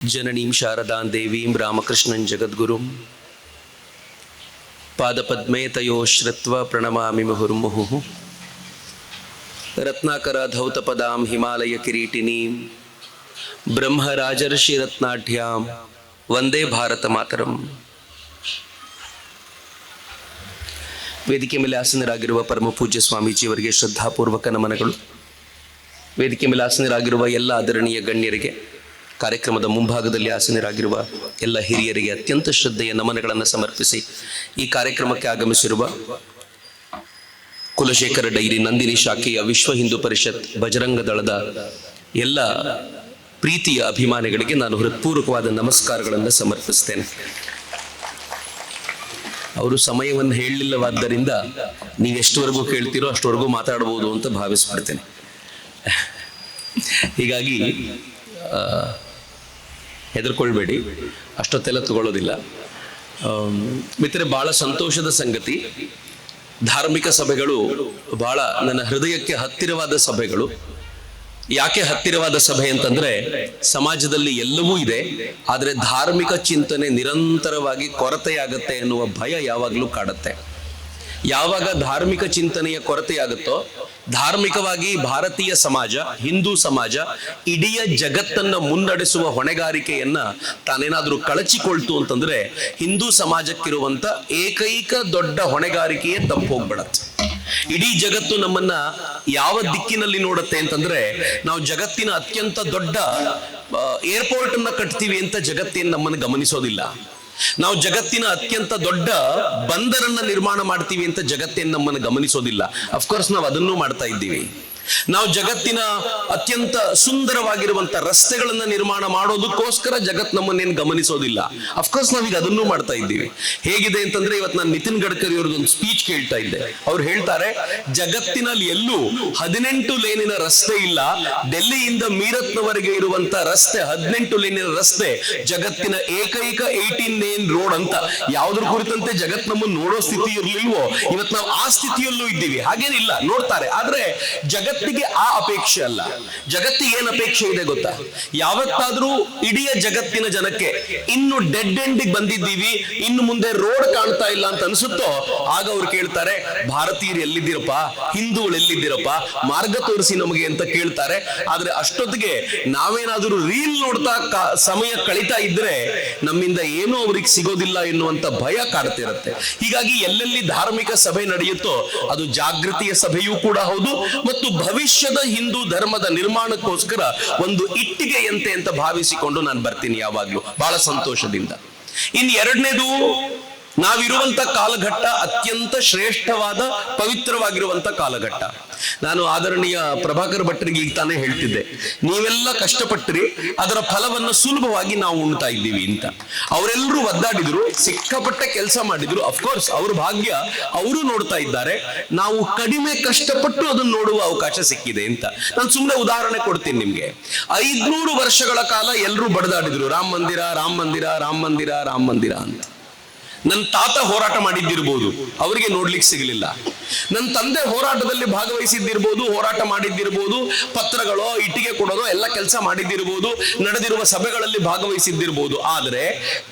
ಜನನೀಂ ಶಾರದಾಂ ದೇವೀಂ ರಾಮಕೃಷ್ಣಂ ಜಗದ್ಗುರುಂ ಪಾದಪದ್ಮೇ ತಯೋ ಶ್ರುತ್ವ ಪ್ರಣಮಾಮಿ ಮುಹುರ್ಮುಹುಃ. ರತ್ನಾಕರ ಧೌತಪದಾಂ ಹಿಮಾಲಯ ಕಿರೀಟಿನೀಂ ಬ್ರಹ್ಮರಾಜರ್ಷಿ ರತ್ನಾಢ್ಯಾಂ ವಂದೇ ಭಾರತ ಮಾತರಂ. ವೇದಿಕೆ ಮೇಲೆ ಆಸನರಾಗಿರುವ ಪರಮ ಪೂಜ್ಯ ಸ್ವಾಮೀಜಿಯವರಿಗೆ ಶ್ರದ್ಧಾಪೂರ್ವಕ ನಮನಗಳು. ವೇದಿಕೆ ಮೇಲೆ ಆಸನರಾಗಿರುವ ಎಲ್ಲ ಆದರಣೀಯ ಗಣ್ಯರಿಗೆ, ಕಾರ್ಯಕ್ರಮದ ಮುಂಭಾಗದಲ್ಲಿ ಆಸನರಾಗಿರುವ ಎಲ್ಲ ಹಿರಿಯರಿಗೆ ಅತ್ಯಂತ ಶ್ರದ್ಧೆಯ ನಮನಗಳನ್ನು ಸಮರ್ಪಿಸಿ ಈ ಕಾರ್ಯಕ್ರಮಕ್ಕೆ ಆಗಮಿಸಿರುವ ಕುಲಶೇಖರ ಡೈರಿ ನಂದಿನಿ ಶಾಖೆಯ ವಿಶ್ವ ಹಿಂದೂ ಪರಿಷತ್ ಬಜರಂಗ ದಳದ ಎಲ್ಲ ಪ್ರೀತಿಯ ಅಭಿಮಾನಿಗಳಿಗೆ ನಾನು ಹೃತ್ಪೂರ್ವಕವಾದ ನಮಸ್ಕಾರಗಳನ್ನು ಸಮರ್ಪಿಸ್ತೇನೆ. ಅವರು ಸಮಯವನ್ನು ಹೇಳಲಿಲ್ಲವಾದ್ದರಿಂದ ನೀವು ಎಷ್ಟುವರೆಗೂ ಕೇಳ್ತೀರೋ ಅಷ್ಟುವರೆಗೂ ಮಾತಾಡಬಹುದು ಅಂತ ಭಾವಿಸ್ಬಿಡ್ತೇನೆ. ಹೀಗಾಗಿ ಹೆದರ್ಕೊಳ್ಬೇಡಿ, ಅಷ್ಟೊತ್ತೆಲ್ಲ ತಗೊಳ್ಳೋದಿಲ್ಲ. ಮಿತ್ರರೆ, ಬಹಳ ಸಂತೋಷದ ಸಂಗತಿ, ಧಾರ್ಮಿಕ ಸಭೆಗಳು ಬಹಳ ನನ್ನ ಹೃದಯಕ್ಕೆ ಹತ್ತಿರವಾದ ಸಭೆಗಳು. ಯಾಕೆ ಹತ್ತಿರವಾದ ಸಭೆ ಅಂತಂದ್ರೆ, ಸಮಾಜದಲ್ಲಿ ಎಲ್ಲವೂ ಇದೆ, ಆದರೆ ಧಾರ್ಮಿಕ ಚಿಂತನೆ ನಿರಂತರವಾಗಿ ಕೊರತೆಯಾಗತ್ತೆ ಎನ್ನುವ ಭಯ ಯಾವಾಗಲೂ ಕಾಡುತ್ತೆ. ಯಾವಾಗ ಧಾರ್ಮಿಕ ಚಿಂತನೆಯ ಕೊರತೆಯಾಗುತ್ತೋ, ಧಾರ್ಮಿಕವಾಗಿ ಭಾರತೀಯ ಸಮಾಜ, ಹಿಂದೂ ಸಮಾಜ ಇಡೀ ಜಗತ್ತನ್ನ ಮುನ್ನಡೆಸುವ ಹೊಣೆಗಾರಿಕೆಯನ್ನ ತಾನೇನಾದ್ರೂ ಕಳಚಿಕೊಳ್ತು ಅಂತಂದ್ರೆ ಹಿಂದೂ ಸಮಾಜಕ್ಕಿರುವಂತ ಏಕೈಕ ದೊಡ್ಡ ಹೊಣೆಗಾರಿಕೆಯೇ ತಪ್ಪು ಹೋಗ್ಬಿಡತ್ತೆ. ಇಡೀ ಜಗತ್ತು ನಮ್ಮನ್ನ ಯಾವ ದಿಕ್ಕಿನಲ್ಲಿ ನೋಡುತ್ತೆ ಅಂತಂದ್ರೆ, ನಾವು ಜಗತ್ತಿನ ಅತ್ಯಂತ ದೊಡ್ಡ ಏರ್ಪೋರ್ಟ್ ಅನ್ನ ಕಟ್ತೀವಿ ಅಂತ ಜಗತ್ತೇನು ನಮ್ಮನ್ನು ಗಮನಿಸೋದಿಲ್ಲ. ನಾವು ಜಗತ್ತಿನ ಅತ್ಯಂತ ದೊಡ್ಡ ಬಂದರನ್ನ ನಿರ್ಮಾಣ ಮಾಡ್ತೀವಿ ಅಂತ ಜಗತ್ತೇನು ನಮ್ಮನ್ನು ಗಮನಿಸೋದಿಲ್ಲ. ಅಫ್ಕೋರ್ಸ್ ನಾವು ಅದನ್ನೂ ಮಾಡ್ತಾ ಇದ್ದೀವಿ. ನಾವು ಜಗತ್ತಿನ ಅತ್ಯಂತ ಸುಂದರವಾಗಿರುವಂತ ರಸ್ತೆಗಳನ್ನ ನಿರ್ಮಾಣ ಮಾಡೋದಕ್ಕೋಸ್ಕರ ಜಗತ್ ನಮ್ಮನ್ನೇನು ಗಮನಿಸೋದಿಲ್ಲ. ಅಫ್ಕೋರ್ಸ್ ನಾವೀಗ ಅದನ್ನೂ ಮಾಡ್ತಾ ಇದ್ದೀವಿ. ಹೇಗಿದೆ ಅಂತಂದ್ರೆ, ಇವತ್ತು ನಾನು ನಿತಿನ್ ಗಡ್ಕರಿ ಅವ್ರದ್ದೊಂದು ಸ್ಪೀಚ್ ಕೇಳ್ತಾ ಇದ್ದೆ. ಅವ್ರು ಹೇಳ್ತಾರೆ, ಜಗತ್ತಿನಲ್ಲಿ ಎಲ್ಲೂ 18 ಲೇನಿನ ರಸ್ತೆ ಇಲ್ಲ, ಡೆಲ್ಲಿಯಿಂದ ಮೀರತ್ನವರೆಗೆ ಇರುವಂತ ರಸ್ತೆ 18 ಲೇನಿನ ರಸ್ತೆ ಜಗತ್ತಿನ ಏಕೈಕ 18 ಲೇನ್ ರೋಡ್ ಅಂತ. ಯಾವುದ್ರ ಕುರಿತಂತೆ ಜಗತ್ ನಮ್ಮನ್ನು ನೋಡೋ ಸ್ಥಿತಿ ಇರ್ಲಿಲ್ವೋ, ಇವತ್ತು ನಾವು ಆ ಸ್ಥಿತಿಯಲ್ಲೂ ಇದ್ದೀವಿ. ಹಾಗೇನಿಲ್ಲ, ನೋಡ್ತಾರೆ. ಆದ್ರೆ ಜಗತ್ತಿಗೆ ಆ ಅಪೇಕ್ಷೆ ಅಲ್ಲ. ಜಗತ್ತಿಗೆ ಏನ್ ಅಪೇಕ್ಷೆ ಇದೆ ಗೊತ್ತಾ? ಯಾವತ್ತಾದ್ರೂ ಇಡೀ ಜಗತ್ತಿನ ಜನಕ್ಕೆ ಇನ್ನು ಡೆಡ್ ಎಂಡಿಗೆ ಬಂದಿದ್ದೀವಿ, ಇನ್ನು ಮುಂದೆ ರೋಡ್ ಕಾಣ್ತಾ ಇಲ್ಲ ಅಂತ ಅನ್ಸುತ್ತೋ, ಆಗ ಅವ್ರು ಕೇಳ್ತಾರೆ, ಭಾರತೀಯರು ಎಲ್ಲಿದ್ದೀರಪ್ಪ, ಹಿಂದೂಗಳು ಎಲ್ಲಿದ್ದೀರಪ್ಪ, ಮಾರ್ಗ ತೋರಿಸಿ ನಮಗೆ ಅಂತ ಕೇಳ್ತಾರೆ. ಆದ್ರೆ ಅಷ್ಟೊತ್ತಿಗೆ ನಾವೇನಾದ್ರೂ ರೀಲ್ ನೋಡ್ತಾ ಸಮಯ ಕಳೀತಾ ಇದ್ರೆ ನಮ್ಮಿಂದ ಏನೂ ಅವ್ರಿಗೆ ಸಿಗೋದಿಲ್ಲ ಎನ್ನುವಂತ ಭಯ ಕಾಡ್ತಿರತ್ತೆ. ಹೀಗಾಗಿ ಎಲ್ಲೆಲ್ಲಿ ಧಾರ್ಮಿಕ ಸಭೆ ನಡೆಯುತ್ತೋ ಅದು ಜಾಗೃತಿಯ ಸಭೆಯೂ ಕೂಡ ಹೌದು, ಮತ್ತು ಭವಿಷ್ಯದ ಹಿಂದೂ ಧರ್ಮದ ನಿರ್ಮಾಣಕ್ಕೋಸ್ಕರ ಒಂದು ಇಟ್ಟಿಗೆಯಂತೆ ಅಂತ ಭಾವಿಸಿಕೊಂಡು ನಾನು ಬರ್ತೀನಿ ಯಾವಾಗ್ಲೂ ಬಹಳ ಸಂತೋಷದಿಂದ. ಇನ್ನು ಎರಡನೇದು, ನಾವಿರುವಂತ ಕಾಲಘಟ್ಟ ಅತ್ಯಂತ ಶ್ರೇಷ್ಠವಾದ ಪವಿತ್ರವಾಗಿರುವಂತ ಕಾಲಘಟ್ಟ. ನಾನು ಆದರಣೀಯ ಪ್ರಭಾಕರ್ ಭಟ್ರಿಗೆ ಈಗ ತಾನೇ ಹೇಳ್ತಿದ್ದೆ, ನೀವೆಲ್ಲ ಕಷ್ಟಪಟ್ಟಿರಿ, ಅದರ ಫಲವನ್ನು ಸುಲಭವಾಗಿ ನಾವು ಉಣ್ತಾ ಇದ್ದೀವಿ ಅಂತ. ಅವರೆಲ್ಲರೂ ಒದ್ದಾಡಿದ್ರು, ಸಿಕ್ಕಾಪಟ್ಟೆ ಕೆಲಸ ಮಾಡಿದ್ರು. ಅಫ್ಕೋರ್ಸ್ ಅವ್ರ ಭಾಗ್ಯ, ಅವರು ನೋಡ್ತಾ ಇದ್ದಾರೆ. ನಾವು ಕಡಿಮೆ ಕಷ್ಟಪಟ್ಟು ಅದನ್ನು ನೋಡುವ ಅವಕಾಶ ಸಿಕ್ಕಿದೆ ಅಂತ. ನಾನು ಸುಮ್ಮನೆ ಉದಾಹರಣೆ ಕೊಡ್ತೀನಿ ನಿಮ್ಗೆ. 500 ವರ್ಷಗಳ ಕಾಲ ಎಲ್ಲರೂ ಬಡದಾಡಿದ್ರು, ರಾಮ ಮಂದಿರ ರಾಮ ಮಂದಿರ ರಾಮ ಮಂದಿರ ರಾಮ ಮಂದಿರ ಅಂತ. ನನ್ನ ತಾತ ಹೋರಾಟ ಮಾಡಿದ್ದಿರ್ಬೋದು, ಅವರಿಗೆ ನೋಡ್ಲಿಕ್ಕೆ ಸಿಗಲಿಲ್ಲ. ನನ್ನ ತಂದೆ ಹೋರಾಟದಲ್ಲಿ ಭಾಗವಹಿಸಿದ್ದಿರ್ಬೋದು, ಹೋರಾಟ ಮಾಡಿದ್ದಿರ್ಬೋದು, ಪತ್ರಗಳೋ ಇಟ್ಟಿಗೆ ಕೊಡೋದೋ ಎಲ್ಲ ಕೆಲಸ ಮಾಡಿದ್ದಿರ್ಬೋದು, ನಡೆದಿರುವ ಸಭೆಗಳಲ್ಲಿ ಭಾಗವಹಿಸಿದ್ದಿರ್ಬೋದು. ಆದ್ರೆ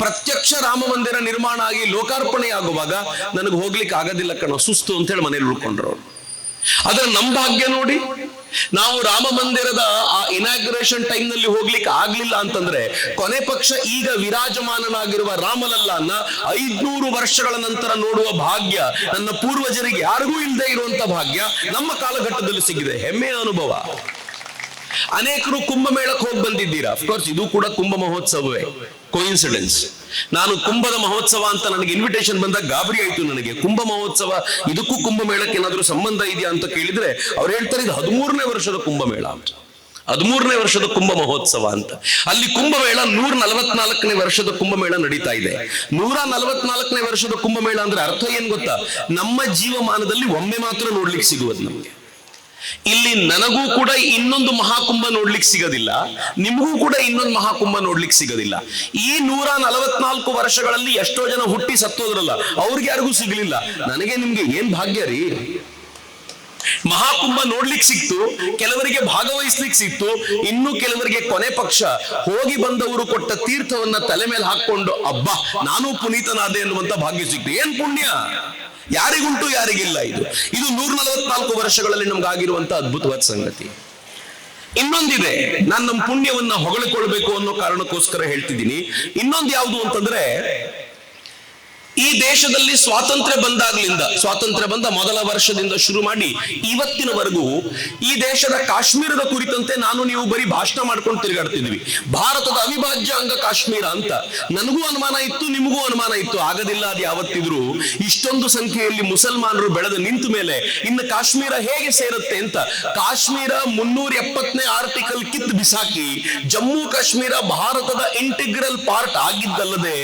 ಪ್ರತ್ಯಕ್ಷ ರಾಮ ಮಂದಿರ ನಿರ್ಮಾಣ ಆಗಿ ಲೋಕಾರ್ಪಣೆ ಆಗುವಾಗ ನನಗೆ ಹೋಗ್ಲಿಕ್ಕೆ ಆಗೋದಿಲ್ಲ ಕಣೋ, ಸುಸ್ತು ಅಂತ ಹೇಳಿ ಮನೇಲಿ ಉಳ್ಕೊಂಡ್ರು. ಆದ್ರೆ ನಮ್ಮ ಭಾಗ್ಯ ನೋಡಿ, ನಾವು ರಾಮ ಮಂದಿರದ ಆ ಇನಾಗ್ರೇಷನ್ ಟೈಮ್ ನಲ್ಲಿ ಹೋಗ್ಲಿಕ್ಕೆ ಆಗ್ಲಿಲ್ಲ ಅಂತಂದ್ರೆ, ಕೊನೆ ಪಕ್ಷ ಈಗ ವಿರಾಜಮಾನನಾಗಿರುವ ರಾಮಲಲ್ಲನ್ನ 500 ವರ್ಷಗಳ ನಂತರ ನೋಡುವ ಭಾಗ್ಯ ನನ್ನ ಪೂರ್ವಜರಿಗೆ ಯಾರಿಗೂ ಇಲ್ಲದೆ ಇರುವಂತ ಭಾಗ್ಯ ನಮ್ಮ ಕಾಲಘಟ್ಟದಲ್ಲಿ ಸಿಗಿದೆ. ಹೆಮ್ಮೆಯ ಅನುಭವ. ಅನೇಕರು ಕುಂಭಮೇಳಕ್ಕೆ ಹೋಗಿ ಬಂದಿದ್ದೀರಾ. ಅಫ್ಕೋರ್ಸ್ ಇದು ಕೂಡ ಕುಂಭ ಮಹೋತ್ಸವವೇ, ಕೋಇನ್ಸಿಡೆನ್ಸ್. ನಾನು ಕುಂಭದ ಮಹೋತ್ಸವ ಅಂತ ನನಗೆ ಇನ್ವಿಟೇಷನ್ ಬಂದಾಗ ಗಾಬರಿ ಆಯ್ತು ನನಗೆ. ಕುಂಭ ಮಹೋತ್ಸವ, ಇದಕ್ಕೂ ಕುಂಭಮೇಳಕ್ಕೆ ಏನಾದ್ರೂ ಸಂಬಂಧ ಇದೆಯಾ ಅಂತ ಕೇಳಿದ್ರೆ ಅವ್ರು ಹೇಳ್ತಾರೆ, ಇದು 13ನೇ ವರ್ಷದ ಕುಂಭಮೇಳ ಅಂತ, 13ನೇ ವರ್ಷದ ಕುಂಭ ಮಹೋತ್ಸವ ಅಂತ. ಅಲ್ಲಿ ಕುಂಭಮೇಳ 144ನೇ ವರ್ಷದ ಕುಂಭಮೇಳ ನಡೀತಾ ಇದೆ. 144ನೇ ವರ್ಷದ ಕುಂಭಮೇಳ ಅಂದ್ರೆ ಅರ್ಥ ಏನ್ ಗೊತ್ತಾ? ನಮ್ಮ ಜೀವಮಾನದಲ್ಲಿ ಒಮ್ಮೆ ಮಾತ್ರ ನೋಡ್ಲಿಕ್ಕೆ ಸಿಗುವುದು ನಮ್ಗೆ. ಇಲ್ಲಿ ನನಗೂ ಕೂಡ ಇನ್ನೊಂದು ಮಹಾಕುಂಭ ನೋಡ್ಲಿಕ್ಕೆ ಸಿಗೋದಿಲ್ಲ, ನಿಮಗೂ ಕೂಡ ಇನ್ನೊಂದು ಮಹಾಕುಂಭ ನೋಡ್ಲಿಕ್ಕೆ ಸಿಗೋದಿಲ್ಲ. ಈ 144 ವರ್ಷಗಳಲ್ಲಿ ಎಷ್ಟೋ ಜನ ಹುಟ್ಟಿ ಸತ್ತೋದ್ರಲ್ಲ, ಅವ್ರಿಗೆ ಯಾರಿಗೂ ಸಿಗ್ಲಿಲ್ಲ. ನನಗೆ ನಿಮ್ಗೆ ಏನ್ ಭಾಗ್ಯ ರೀ. ಮಹಾಕುಂಭ ನೋಡ್ಲಿಕ್ಕೆ ಸಿಕ್ತು, ಕೆಲವರಿಗೆ ಭಾಗವಹಿಸ್ಲಿಕ್ಕೆ ಸಿಕ್ತು, ಇನ್ನು ಕೆಲವರಿಗೆ ಕೊನೆ ಪಕ್ಷ ಹೋಗಿ ಬಂದವರು ಕೊಟ್ಟ ತೀರ್ಥವನ್ನ ತಲೆ ಮೇಲೆ ಹಾಕೊಂಡು ಅಬ್ಬಾ ನಾನು ಪುನೀತನಾದೆ ಎನ್ನುವಂತ ಭಾಗ್ಯ ಸಿಕ್ತು. ಏನ್ ಪುಣ್ಯ ಯಾರಿಗುಂಟು ಯಾರಿಗಿಲ್ಲ. ಇದು 144 ವರ್ಷಗಳಲ್ಲಿ ನಮ್ಗಾಗಿರುವಂತ ಅದ್ಭುತವಾದ ಸಂಗತಿ. ಇನ್ನೊಂದಿದೆ, ನಾನು ನಮ್ಮ ಪುಣ್ಯವನ್ನ ಹೊಗಳಿಕೊಳ್ಬೇಕು ಅನ್ನೋ ಕಾರಣಕ್ಕೋಸ್ಕರ ಹೇಳ್ತಿದ್ದೀನಿ. ಇನ್ನೊಂದು ಯಾವುದು ಅಂತಂದ್ರೆ, ಈ ದೇಶದಲ್ಲಿ ಸ್ವಾತಂತ್ರ್ಯ ಬಂದ ಮೊದಲ ವರ್ಷದಿಂದ ಶುರು ಮಾಡಿ ಇವತ್ತಿನವರೆಗೂ ಈ ದೇಶದ ಕಾಶ್ಮೀರದ ಕುರಿತಂತೆ ನಾನು ನೀವು ಬರೀ ಭಾಷಣ ಮಾಡ್ಕೊಂಡು ತಿರುಗಾಡ್ತಿದ್ವಿ. ಭಾರತದ ಅವಿಭಾಜ್ಯ ಅಂಗ ಕಾಶ್ಮೀರ ಅಂತ ನನಗೂ ಅನುಮಾನ ಇತ್ತು, ನಿಮಗೂ ಅನುಮಾನ ಇತ್ತು. ಆಗದಿಲ್ಲ ಅದು ಯಾವತ್ತಿದ್ರು. ಇಷ್ಟೊಂದು ಸಂಖ್ಯೆಯಲ್ಲಿ ಮುಸಲ್ಮಾನರು ಬೆಳೆದು ನಿಂತ ಮೇಲೆ ಇನ್ನು ಕಾಶ್ಮೀರ ಹೇಗೆ ಸೇರುತ್ತೆ ಅಂತ ಕಾಶ್ಮೀರ 370ನೇ ಆರ್ಟಿಕಲ್ ಕಿತ್ತು ಬಿಸಾಕಿ ಜಮ್ಮು ಕಾಶ್ಮೀರ ಭಾರತದ ಇಂಟಿಗ್ರಲ್ ಪಾರ್ಟ್ ಆಗಿದ್ದಲ್ಲದೆ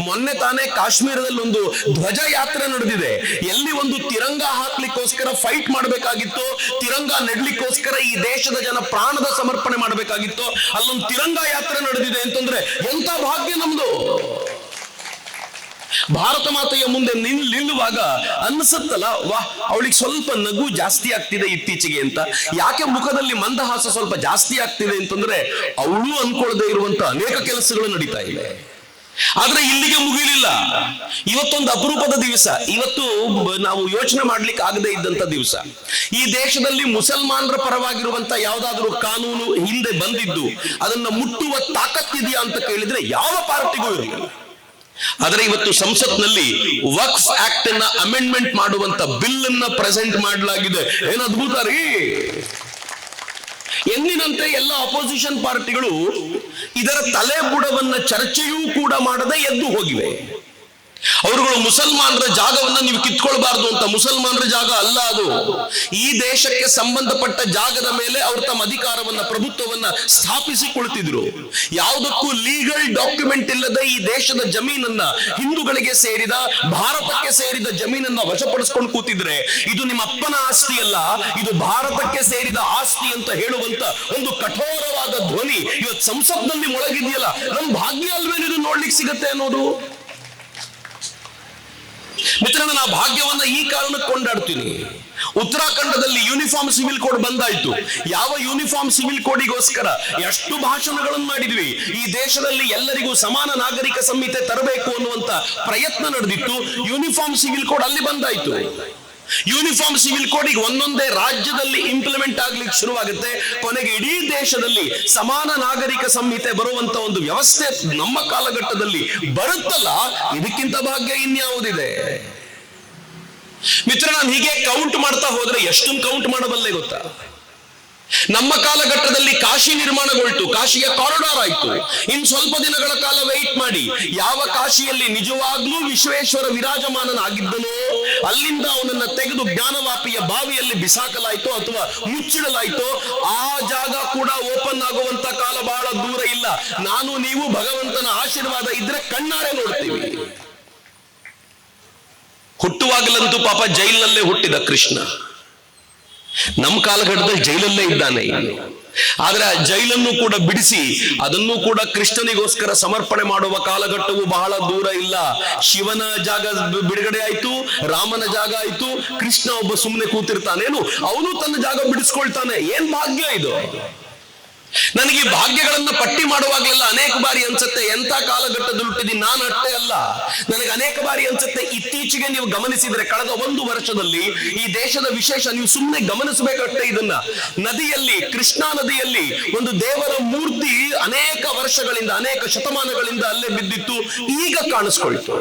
ಮೊನ್ನೆ ತಾನೇ ಕಾಶ್ಮೀರದಲ್ಲಿ ಒಂದು ಧ್ವಜ ಯಾತ್ರೆ ನಡೆದಿದೆ. ಎಲ್ಲಿ ಒಂದು ತಿರಂಗ ಹಾಕ್ಲಿಕ್ಕೋಸ್ಕರ ಫೈಟ್ ಮಾಡಬೇಕಾಗಿತ್ತು, ತಿರಂಗ ನೆಡ್ಲಿಕ್ಕೋಸ್ಕರ ಈ ದೇಶದ ಜನ ಪ್ರಾಣದ ಸಮರ್ಪಣೆ ಮಾಡಬೇಕಾಗಿತ್ತು, ಅಲ್ಲೊಂದು ತಿರಂಗ ಯಾತ್ರೆ ನಡೆದಿದೆ ಅಂತಂದ್ರೆ ಎಂತ ಭಾಗ್ಯ ನಮ್ದು. ಭಾರತ ಮಾತೆಯ ಮುಂದೆ ನಿಲ್ಲುವಾಗ ಅನ್ಸುತ್ತಲ್ಲ, ವಾಹ್ ಅವಳಿಗೆ ಸ್ವಲ್ಪ ನಗು ಜಾಸ್ತಿ ಆಗ್ತಿದೆ ಇತ್ತೀಚೆಗೆ ಅಂತ. ಯಾಕೆ ಮುಖದಲ್ಲಿ ಮಂದಹಾಸ ಸ್ವಲ್ಪ ಜಾಸ್ತಿ ಆಗ್ತಿದೆ ಅಂತಂದ್ರೆ ಅವಳು ಅನ್ಕೊಳ್ಳದೆ ಇರುವಂತ ಅನೇಕ ಕೆಲಸಗಳು ನಡೀತಾ ಇವೆ. ಆದ್ರೆ ಇಲ್ಲಿಗೆ ಮುಗಿಲಿಲ್ಲ. ಇವತ್ತೊಂದು ಅಪರೂಪದ ದಿವಸ. ಇವತ್ತು ನಾವು ಯೋಚನೆ ಮಾಡ್ಲಿಕ್ಕೆ ಆಗದೆ ಇದ್ದಂತ ದಿವಸ. ಈ ದೇಶದಲ್ಲಿ ಮುಸಲ್ಮಾನರ ಪರವಾಗಿರುವಂತ ಯಾವ್ದಾದ್ರು ಕಾನೂನು ಹಿಂದೆ ಬಂದಿದ್ದು ಅದನ್ನ ಮುಟ್ಟುವ ತಾಕತ್ತಿದೆಯಾ ಅಂತ ಕೇಳಿದ್ರೆ ಯಾವ ಪಾರ್ಟಿಗೂ ಇರಲಿಲ್ಲ. ಆದ್ರೆ ಇವತ್ತು ಸಂಸತ್ನಲ್ಲಿ ವಕ್ಫ್ ಆಕ್ಟ್ ಅನ್ನ ಅಮೆಂಡ್ಮೆಂಟ್ ಮಾಡುವಂತ ಬಿಲ್ ಅನ್ನ ಪ್ರೆಸೆಂಟ್ ಮಾಡಲಾಗಿದೆ. ಏನ್ ಅದ್ಭುತ ರೀ! ಎಂದಿನಂತೆ ಎಲ್ಲ ಅಪೋಸಿಷನ್ ಪಾರ್ಟಿಗಳು ಇದರ ತಲೆ ಬುಡವನ್ನ ಚರ್ಚೆಯೂ ಕೂಡ ಮಾಡದೆ ಎದ್ದು ಹೋಗಿವೆ. ಅವರುಗಳು ಮುಸಲ್ಮಾನರ ಜಾಗವನ್ನ ನೀವು ಕಿತ್ಕೊಳ್ಬಾರ್ದು ಅಂತ. ಮುಸಲ್ಮಾನರ ಜಾಗ ಅಲ್ಲ ಅದು. ಈ ದೇಶಕ್ಕೆ ಸಂಬಂಧಪಟ್ಟ ಜಾಗದ ಮೇಲೆ ಅವರು ತಮ್ಮ ಅಧಿಕಾರವನ್ನ, ಪ್ರಭುತ್ವವನ್ನ ಸ್ಥಾಪಿಸಿಕೊಳ್ತಿದ್ರು. ಯಾವುದಕ್ಕೂ ಲೀಗಲ್ ಡಾಕ್ಯುಮೆಂಟ್ ಇಲ್ಲದೆ ಈ ದೇಶದ ಜಮೀನನ್ನ, ಹಿಂದೂಗಳಿಗೆ ಸೇರಿದ, ಭಾರತಕ್ಕೆ ಸೇರಿದ ಜಮೀನನ್ನ ವಶಪಡಿಸ್ಕೊಂಡು ಕೂತಿದ್ರೆ ಇದು ನಿಮ್ಮ ಅಪ್ಪನ ಆಸ್ತಿ ಅಲ್ಲ, ಇದು ಭಾರತಕ್ಕೆ ಸೇರಿದ ಆಸ್ತಿ ಅಂತ ಹೇಳುವಂತ ಒಂದು ಕಠೋರವಾದ ಧ್ವನಿ ಇವತ್ತು ಸಂಸತ್ನಲ್ಲಿ ಮೊಳಗಿದೆಯಲ್ಲ. ನಮ್ ಭಾಗ್ಯ ಅಲ್ವೇನು ಇದು ನೋಡ್ಲಿಕ್ಕೆ ಸಿಗತ್ತೆ ಅನ್ನೋದು. ಮಿತ್ರನ, ನಾ ಭಾಗ್ಯವನ್ನ ಈ ಕಾರಣಕ್ಕೆ ಕೊಂಡಾಡ್ತೀನಿ. ಉತ್ತರಾಖಂಡದಲ್ಲಿ ಯೂನಿಫಾರ್ಮ್ ಸಿವಿಲ್ ಕೋಡ್ ಬಂದಾಯ್ತು. ಯಾವ ಯೂನಿಫಾರ್ಮ್ ಸಿವಿಲ್ ಕೋಡಿಗೋಸ್ಕರ ಎಷ್ಟು ಭಾಷಣಗಳನ್ನು ಮಾಡಿದ್ವಿ. ಈ ದೇಶದಲ್ಲಿ ಎಲ್ಲರಿಗೂ ಸಮಾನ ನಾಗರಿಕ ಸಂಹಿತೆ ತರಬೇಕು ಅನ್ನುವಂತ ಪ್ರಯತ್ನ ನಡೆದಿತ್ತು. ಯೂನಿಫಾರ್ಮ್ ಸಿವಿಲ್ ಕೋಡ್ ಅಲ್ಲಿ ಬಂದಾಯ್ತು. ಯೂನಿಫಾರ್ಮ್ ಸಿವಿಲ್ ಕೋಡ್ ಈಗ ಒಂದೊಂದೇ ರಾಜ್ಯದಲ್ಲಿ ಇಂಪ್ಲಿಮೆಂಟ್ ಆಗ್ಲಿಕ್ಕೆ ಶುರುವಾಗುತ್ತೆ. ಕೊನೆಗೆ ಇಡೀ ದೇಶದಲ್ಲಿ ಸಮಾನ ನಾಗರಿಕ ಸಂಹಿತೆ ಬರುವಂತ ಒಂದು ವ್ಯವಸ್ಥೆ ನಮ್ಮ ಕಾಲಘಟ್ಟದಲ್ಲಿ ಬರುತ್ತಲ್ಲ, ಇದಕ್ಕಿಂತ ಭಾಗ್ಯ ಇನ್ಯಾವುದಿದೆ? ಮಿತ್ರ, ನಾನು ಹೀಗೆ ಕೌಂಟ್ ಮಾಡ್ತಾ ಹೋದ್ರೆ ಎಷ್ಟೊಂದು ಕೌಂಟ್ ಮಾಡಬಲ್ಲೆ ಗೊತ್ತಾ? ನಮ್ಮ ಕಾಲಘಟ್ಟದಲ್ಲಿ ಕಾಶಿ ನಿರ್ಮಾಣಗೊಳ್ತು, ಕಾಶಿಯ ಕಾರಿಡಾರ್ ಆಯ್ತು. ಇನ್ ಸ್ವಲ್ಪ ದಿನಗಳ ಕಾಲ ವೆಯ್ಟ್ ಮಾಡಿ, ಯಾವ ಕಾಶಿಯಲ್ಲಿ ನಿಜವಾಗ್ಲೂ ವಿಶ್ವೇಶ್ವರ ವಿರಾಜಮಾನನಾಗಿದ್ದನೋ ಅಲ್ಲಿಂದ ಅವನನ್ನ ತೆಗೆದು ಜ್ಞಾನವಾಪಿಯ ಬಾವಿಯಲ್ಲಿ ಬಿಸಾಕಲಾಯ್ತು ಅಥವಾ ಮುಚ್ಚಿಡಲಾಯ್ತು. ಆ ಜಾಗ ಕೂಡ ಓಪನ್ ಆಗುವಂತ ಕಾಲ ಬಹಳ ದೂರ ಇಲ್ಲ. ನಾನು ನೀವು ಭಗವಂತನ ಆಶೀರ್ವಾದ ಇದ್ರೆ ಕಣ್ಣಾರೆ ನೋಡ್ತೀವಿ. ಹುಟ್ಟುವಾಗಲಂತೂ ಪಾಪ ಜೈಲಿನಲ್ಲೇ ಹುಟ್ಟಿದ ಕೃಷ್ಣ. ನಮ್ಮ ಕಾಲಘಟ್ಟದಲ್ಲಿ ಜೈಲಲ್ಲೇ ಇದ್ದಾನೆ. ಆದ್ರೆ ಆ ಜೈಲನ್ನು ಕೂಡ ಬಿಡಿಸಿ ಅದನ್ನು ಕೂಡ ಕೃಷ್ಣನಿಗೋಸ್ಕರ ಸಮರ್ಪಣೆ ಮಾಡುವ ಕಾಲಘಟ್ಟವು ಬಹಳ ದೂರ ಇಲ್ಲ. ಶಿವನ ಜಾಗ ಬಿಡುಗಡೆ ಆಯ್ತು, ರಾಮನ ಜಾಗ ಆಯ್ತು, ಕೃಷ್ಣ ಒಬ್ಬ ಸುಮ್ಮನೆ ಕೂತಿರ್ತಾನೇನು, ಅವನು ತನ್ನ ಜಾಗ ಬಿಡಿಸ್ಕೊಳ್ತಾನೆ. ಏನ್ ಭಾಗ್ಯ ಇದು! ನನಗೆ ಈ ಭಾಗ್ಯಗಳನ್ನ ಪಟ್ಟಿ ಮಾಡುವಾಗಲೆಲ್ಲ ಅನೇಕ ಬಾರಿ ಅನ್ಸುತ್ತೆ, ಎಂತ ಕಾಲಘಟ್ಟದಲ್ಲಿ ಹುಟ್ಟಿದ್ದೀನಿ ನಾನು. ಅಷ್ಟೇ ಅಲ್ಲ, ನನಗೆ ಅನೇಕ ಬಾರಿ ಅನ್ಸುತ್ತೆ, ಇತ್ತೀಚೆಗೆ ನೀವು ಗಮನಿಸಿದ್ರೆ ಕಳೆದ 1 ವರ್ಷದಲ್ಲಿ ಈ ದೇಶದ ವಿಶೇಷ ನೀವು ಸುಮ್ಮನೆ ಗಮನಿಸಬೇಕಷ್ಟೇ ಇದನ್ನ. ನದಿಯಲ್ಲಿ, ಕೃಷ್ಣಾ ನದಿಯಲ್ಲಿ ಒಂದು ದೇವರ ಮೂರ್ತಿ ಅನೇಕ ವರ್ಷಗಳಿಂದ, ಅನೇಕ ಶತಮಾನಗಳಿಂದ ಅಲ್ಲೇ ಬಿದ್ದಿತ್ತು, ಈಗ ಕಾಣಿಸ್ಕೊಳ್ತು.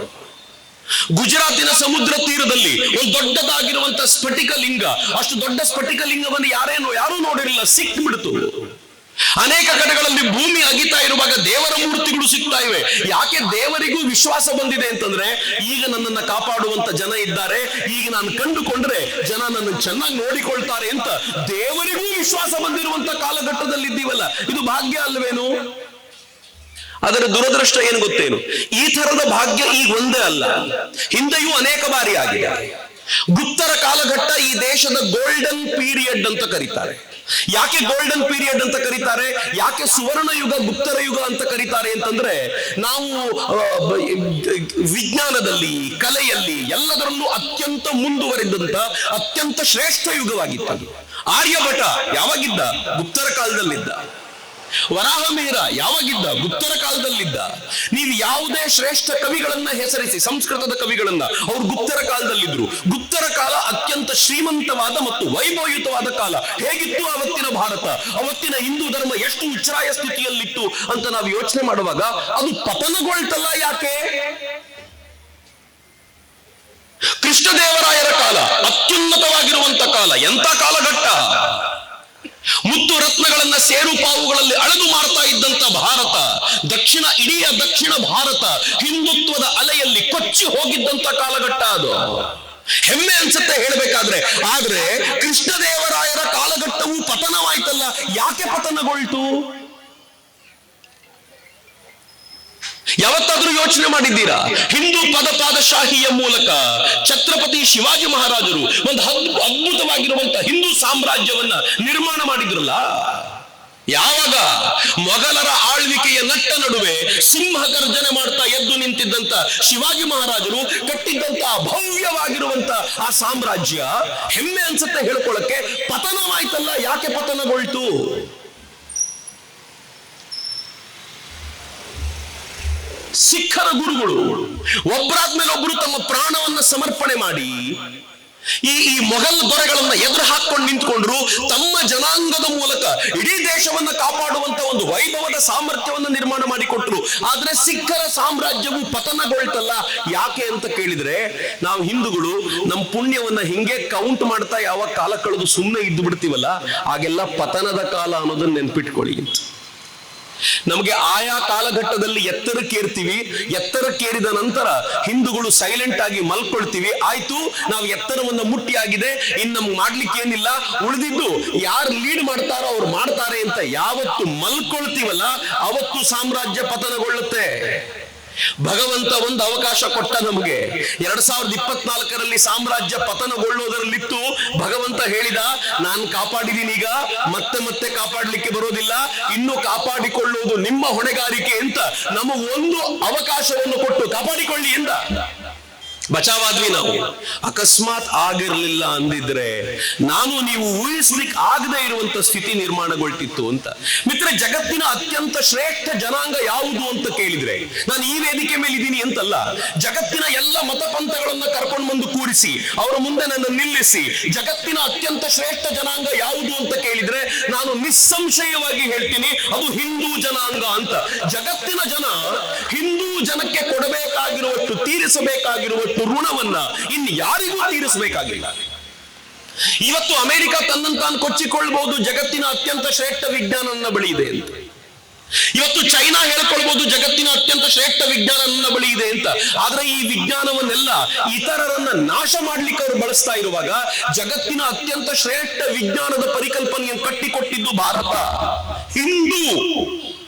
ಗುಜರಾತಿನ ಸಮುದ್ರ ತೀರದಲ್ಲಿ ಒಂದು ದೊಡ್ಡದಾಗಿರುವಂತ ಸ್ಫಟಿಕ ಲಿಂಗ, ಅಷ್ಟು ದೊಡ್ಡ ಸ್ಫಟಿಕ ಲಿಂಗವನ್ನು ಯಾರೂ ನೋಡಿರಲಿಲ್ಲ, ಸಿಕ್ಬಿಡ್ತು. ಅನೇಕ ಕಡೆಗಳಲ್ಲಿ ಭೂಮಿ ಅಗಿತಾ ಇರುವಾಗ ದೇವರ ಮೂರ್ತಿಗಳು ಸಿಗ್ತಾ ಇವೆ. ಯಾಕೆ? ದೇವರಿಗೂ ವಿಶ್ವಾಸ ಬಂದಿದೆ ಅಂತಂದ್ರೆ, ಈಗ ನನ್ನನ್ನ ಕಾಪಾಡುವಂತ ಜನ ಇದ್ದಾರೆ, ಈಗ ನಾನು ಕಂಡುಕೊಂಡ್ರೆ ಜನ ನನ್ನ ಚೆನ್ನಾಗಿ ನೋಡಿಕೊಳ್ತಾರೆ ಅಂತ ದೇವರಿಗೂ ವಿಶ್ವಾಸ ಬಂದಿರುವಂತ ಕಾಲಘಟ್ಟದಲ್ಲಿ ಇದ್ದೀವಲ್ಲ, ಇದು ಭಾಗ್ಯ ಅಲ್ವೇನು? ಅದರ ದುರದೃಷ್ಟ ಏನು ಗೊತ್ತೇನು? ಈ ತರದ ಭಾಗ್ಯ ಈಗ ಒಂದೇ ಅಲ್ಲ, ಹಿಂದೆಯೂ ಅನೇಕ ಬಾರಿ ಆಗಿದೆ. ಗುಪ್ತರ ಕಾಲಘಟ್ಟ ಈ ದೇಶದ ಗೋಲ್ಡನ್ ಪೀರಿಯಡ್ ಅಂತ ಕರೀತಾರೆ. ಯಾಕೆ ಗೋಲ್ಡನ್ ಪೀರಿಯಡ್ ಅಂತ ಕರೀತಾರೆ, ಯಾಕೆ ಸುವರ್ಣ ಯುಗ ಗುಪ್ತರ ಯುಗ ಅಂತ ಕರೀತಾರೆ ಅಂತಂದ್ರೆ, ನಾವು ವಿಜ್ಞಾನದಲ್ಲಿ, ಕಲೆಯಲ್ಲಿ, ಎಲ್ಲದರಲ್ಲೂ ಅತ್ಯಂತ ಮುಂದುವರೆದಂತ ಅತ್ಯಂತ ಶ್ರೇಷ್ಠ ಯುಗವಾಗಿತ್ತು. ಆರ್ಯಭಟ ಯಾವಾಗಿದ್ದ? ಗುಪ್ತರ ಕಾಲದಲ್ಲಿದ್ದ. ವರಾಹಮಿಹಿರ ಯಾವಾಗಿದ್ದ? ಗುಪ್ತರ ಕಾಲದಲ್ಲಿದ್ದ. ನೀವು ಯಾವುದೇ ಶ್ರೇಷ್ಠ ಕವಿಗಳನ್ನ ಹೆಸರಿಸಿ, ಸಂಸ್ಕೃತದ ಕವಿಗಳನ್ನ, ಅವರು ಗುಪ್ತರ ಕಾಲದಲ್ಲಿದ್ರು. ಗುಪ್ತರ ಕಾಲ ಅತ್ಯಂತ ಶ್ರೀಮಂತವಾದ ಮತ್ತು ವೈಭವಯುತವಾದ ಕಾಲ. ಹೇಗಿತ್ತು ಅವತ್ತಿನ ಭಾರತ, ಅವತ್ತಿನ ಹಿಂದೂ ಧರ್ಮ ಎಷ್ಟು ಉಚ್ಛ್ರಾಯ ಸ್ಥಿತಿಯಲ್ಲಿತ್ತು ಅಂತ ನಾವು ಯೋಚನೆ ಮಾಡುವಾಗ ಅದು ಪತನಗೊಳ್ತಲ್ಲ. ಯಾಕೆ? ಕೃಷ್ಣದೇವರಾಯರ ಕಾಲ ಅತ್ಯುನ್ನತವಾಗಿರುವಂತ ಕಾಲ. ಎಂತ ಕಾಲಘಟ್ಟ! ಮುತ್ತು ರತ್ನಗಳನ್ನ ಸೇರು ಪಾವುಗಳಲ್ಲಿ ಅಳೆದು ಮಾರ್ತಾ ಇದ್ದಂತ ಭಾರತ, ಇಡೀ ದಕ್ಷಿಣ ಭಾರತ ಹಿಂದುತ್ವದ ಅಲೆಯಲ್ಲಿ ಕೊಚ್ಚಿ ಹೋಗಿದ್ದಂತ ಕಾಲಘಟ್ಟ ಅದು. ಹೆಮ್ಮೆ ಅನ್ಸುತ್ತೆ ಹೇಳಬೇಕಾದ್ರೆ. ಆದ್ರೆ ಕೃಷ್ಣದೇವರಾಯರ ಕಾಲಘಟ್ಟವು ಪತನವಾಯ್ತಲ್ಲ. ಯಾಕೆ ಪತನಗೊಳ್ತು? ಯಾವತ್ತಾದ್ರೂ ಯೋಚನೆ ಮಾಡಿದ್ದೀರಾ? ಹಿಂದೂ ಪಾದಶಾಹಿಯ ಮೂಲಕ ಛತ್ರಪತಿ ಶಿವಾಜಿ ಮಹಾರಾಜರು ಒಂದು ಅದ್ಭುತವಾಗಿರುವಂತಹ ಹಿಂದೂ ಸಾಮ್ರಾಜ್ಯವನ್ನ ನಿರ್ಮಾಣ ಮಾಡಿದ್ರಲ್ಲ. ಯಾವಾಗ? ಮೊಘಲರ ಆಳ್ವಿಕೆಯ ನಟ್ಟ ನಡುವೆ ಸಿಂಹ ಗರ್ಜನೆ ಮಾಡ್ತಾ ಎದ್ದು ನಿಂತಿದ್ದಂತ ಶಿವಾಜಿ ಮಹಾರಾಜರು ಕಟ್ಟಿದ್ದಂತ ಭವ್ಯವಾಗಿರುವಂತ ಆ ಸಾಮ್ರಾಜ್ಯ ಹೆಮ್ಮೆ ಅನ್ಸುತ್ತೆ ಹೇಳ್ಕೊಳ್ಳಕ್ಕೆ. ಪತನವಾಯ್ತಲ್ಲ. ಯಾಕೆ ಪತನಗೊಳ್ತು? ಸಿಖ್ಖರ ಗುರುಗಳು ಒಬ್ಬರಾದ್ಮೇಲೆ ಒಬ್ಬರು ತಮ್ಮ ಪ್ರಾಣವನ್ನ ಸಮರ್ಪಣೆ ಮಾಡಿ ಈ ಮೊಘಲ್ ದೊರೆಗಳನ್ನ ಎದುರು ಹಾಕೊಂಡು ನಿಂತ್ಕೊಂಡ್ರು. ತಮ್ಮ ಜನಾಂಗದ ಮೂಲಕ ಇಡೀ ದೇಶವನ್ನ ಕಾಪಾಡುವಂತ ಒಂದು ವೈಭವದ ಸಾಮರ್ಥ್ಯವನ್ನ ನಿರ್ಮಾಣ ಮಾಡಿಕೊಟ್ರು. ಆದ್ರೆ ಸಿಖ್ಖರ ಸಾಮ್ರಾಜ್ಯವು ಪತನಗೊಳ್ತಲ್ಲ. ಯಾಕೆ ಅಂತ ಕೇಳಿದ್ರೆ, ನಾವು ಹಿಂದೂಗಳು ನಮ್ಮ ಪುಣ್ಯವನ್ನ ಹಿಂಗೆ ಕೌಂಟ್ ಮಾಡ್ತಾ ಯಾವ ಕಾಲ ಕಳೆದು ಸುಮ್ಮನೆ ಇದ್ದು ಬಿಡ್ತೀವಲ್ಲ, ಆಗೆಲ್ಲ ಪತನದ ಕಾಲ ಅನ್ನೋದನ್ನ ನೆನ್ಪಿಟ್ಕೊಳ್ಳಿ. ನಮಗೆ ಆಯಾ ಕಾಲಘಟ್ಟದಲ್ಲಿ ಎತ್ತರಕ್ಕೇರ್ತೀವಿ. ಎತ್ತರಕ್ಕೇರಿದ ನಂತರ ಹಿಂದೂಗಳು ಸೈಲೆಂಟ್ ಆಗಿ ಮಲ್ಕೊಳ್ತೀವಿ. ಆಯ್ತು, ನಾವು ಎತ್ತರವನ್ನ ಮುಟ್ಟಿಯಾಗಿದೆ, ಇನ್ನು ನಮ್ಗೆ ಮಾಡ್ಲಿಕ್ಕೆ ಏನಿಲ್ಲ, ಉಳಿದಿದ್ದು ಯಾರು ಲೀಡ್ ಮಾಡ್ತಾರೋ ಅವ್ರು ಮಾಡ್ತಾರೆ ಅಂತ ಯಾವತ್ತು ಮಲ್ಕೊಳ್ತೀವಲ್ಲ, ಅವತ್ತು ಸಾಮ್ರಾಜ್ಯ ಪತನಗೊಳ್ಳುತ್ತೆ. ಭಗವಂತ ಒಂದು ಅವಕಾಶ ಕೊಟ್ಟ ನಮಗೆ. 2024ರಲ್ಲಿ ಸಾಮ್ರಾಜ್ಯ ಪತನಗೊಳ್ಳೋದರಲ್ಲಿತ್ತು. ಭಗವಂತ ಹೇಳಿದ, ನಾನು ಕಾಪಾಡಿದೀನಿ, ಈಗ ಮತ್ತೆ ಕಾಪಾಡಲಿಕ್ಕೆ ಬರೋದಿಲ್ಲ, ಇನ್ನು ಕಾಪಾಡಿಕೊಳ್ಳುವುದು ನಿಮ್ಮ ಹೊಣೆಗಾರಿಕೆ ಅಂತ ನಮಗೊಂದು ಅವಕಾಶವನ್ನು ಕೊಟ್ಟು ಕಾಪಾಡಿಕೊಳ್ಳಿ ಎಂದ. ಬಚಾವಾದ್ವಿ ನಾವು. ಅಕಸ್ಮಾತ್ ಆಗಿರ್ಲಿಲ್ಲ ಅಂದಿದ್ರೆ ನಾನು ನೀವು ಊಹಿಸ್ಲಿಕ್ಕೆ ಆಗದೆ ಇರುವಂತ ಸ್ಥಿತಿ ನಿರ್ಮಾಣಗೊಳ್ತಿತ್ತು ಅಂತ. ಮಿತ್ರ, ಜಗತ್ತಿನ ಅತ್ಯಂತ ಶ್ರೇಷ್ಠ ಜನಾಂಗ ಯಾವುದು ಅಂತ ಕೇಳಿದ್ರೆ, ನಾನು ಈ ವೇದಿಕೆ ಮೇಲೆ ಇದ್ದೀನಿ ಅಂತಲ್ಲ, ಜಗತ್ತಿನ ಎಲ್ಲ ಮತಪಂಥಗಳನ್ನ ಕರ್ಕೊಂಡು ಬಂದು ಕೂರಿಸಿ ಅವರ ಮುಂದೆ ನನ್ನ ನಿಲ್ಲಿಸಿ ಜಗತ್ತಿನ ಅತ್ಯಂತ ಶ್ರೇಷ್ಠ ಜನಾಂಗ ಯಾವುದು ಅಂತ ಕೇಳಿದ್ರೆ ನಾನು ನಿಸ್ಸಂಶಯವಾಗಿ ಹೇಳ್ತೀನಿ, ಅದು ಹಿಂದೂ ಜನಾಂಗ ಅಂತ. ಜಗತ್ತಿನ ಜನ ಹಿಂದೂ ಜನಕ್ಕೆ ಕೊಡಬೇಕಾಗಿರುವಷ್ಟು, ತೀರಿಸಬೇಕಾಗಿರುವಷ್ಟು ಋಣವನ್ನ ಇನ್ನು ಯಾರಿಗೂ ತೀರಿಸಬೇಕಾಗಿಲ್ಲ. ಇವತ್ತು ಅಮೆರಿಕ ತನ್ನನ್ನು ತಾನು ಕೊಚ್ಚಿಕೊಳ್ಬಹುದು, ಜಗತ್ತಿನ ಅತ್ಯಂತ ಶ್ರೇಷ್ಠ ವಿಜ್ಞಾನ ನನ್ನ ಬಳಿ ಇದೆ ಅಂತ. ಇವತ್ತು ಚೈನಾ ಹೇಳ್ಕೊಳ್ಬಹುದು, ಜಗತ್ತಿನ ಅತ್ಯಂತ ಶ್ರೇಷ್ಠ ವಿಜ್ಞಾನ ನನ್ನ ಬಳಿ ಇದೆ ಅಂತ. ಆದ್ರೆ ಈ ವಿಜ್ಞಾನವನ್ನೆಲ್ಲ ಇತರರನ್ನ ನಾಶ ಮಾಡ್ಲಿಕ್ಕೆ ಅವರು ಬಳಸ್ತಾ ಇರುವಾಗ, ಜಗತ್ತಿನ ಅತ್ಯಂತ ಶ್ರೇಷ್ಠ ವಿಜ್ಞಾನದ ಪರಿಕಲ್ಪನೆಯನ್ನು ಕಟ್ಟಿಕೊಟ್ಟಿದ್ದು ಭಾರತ, ಹಿಂದೂ.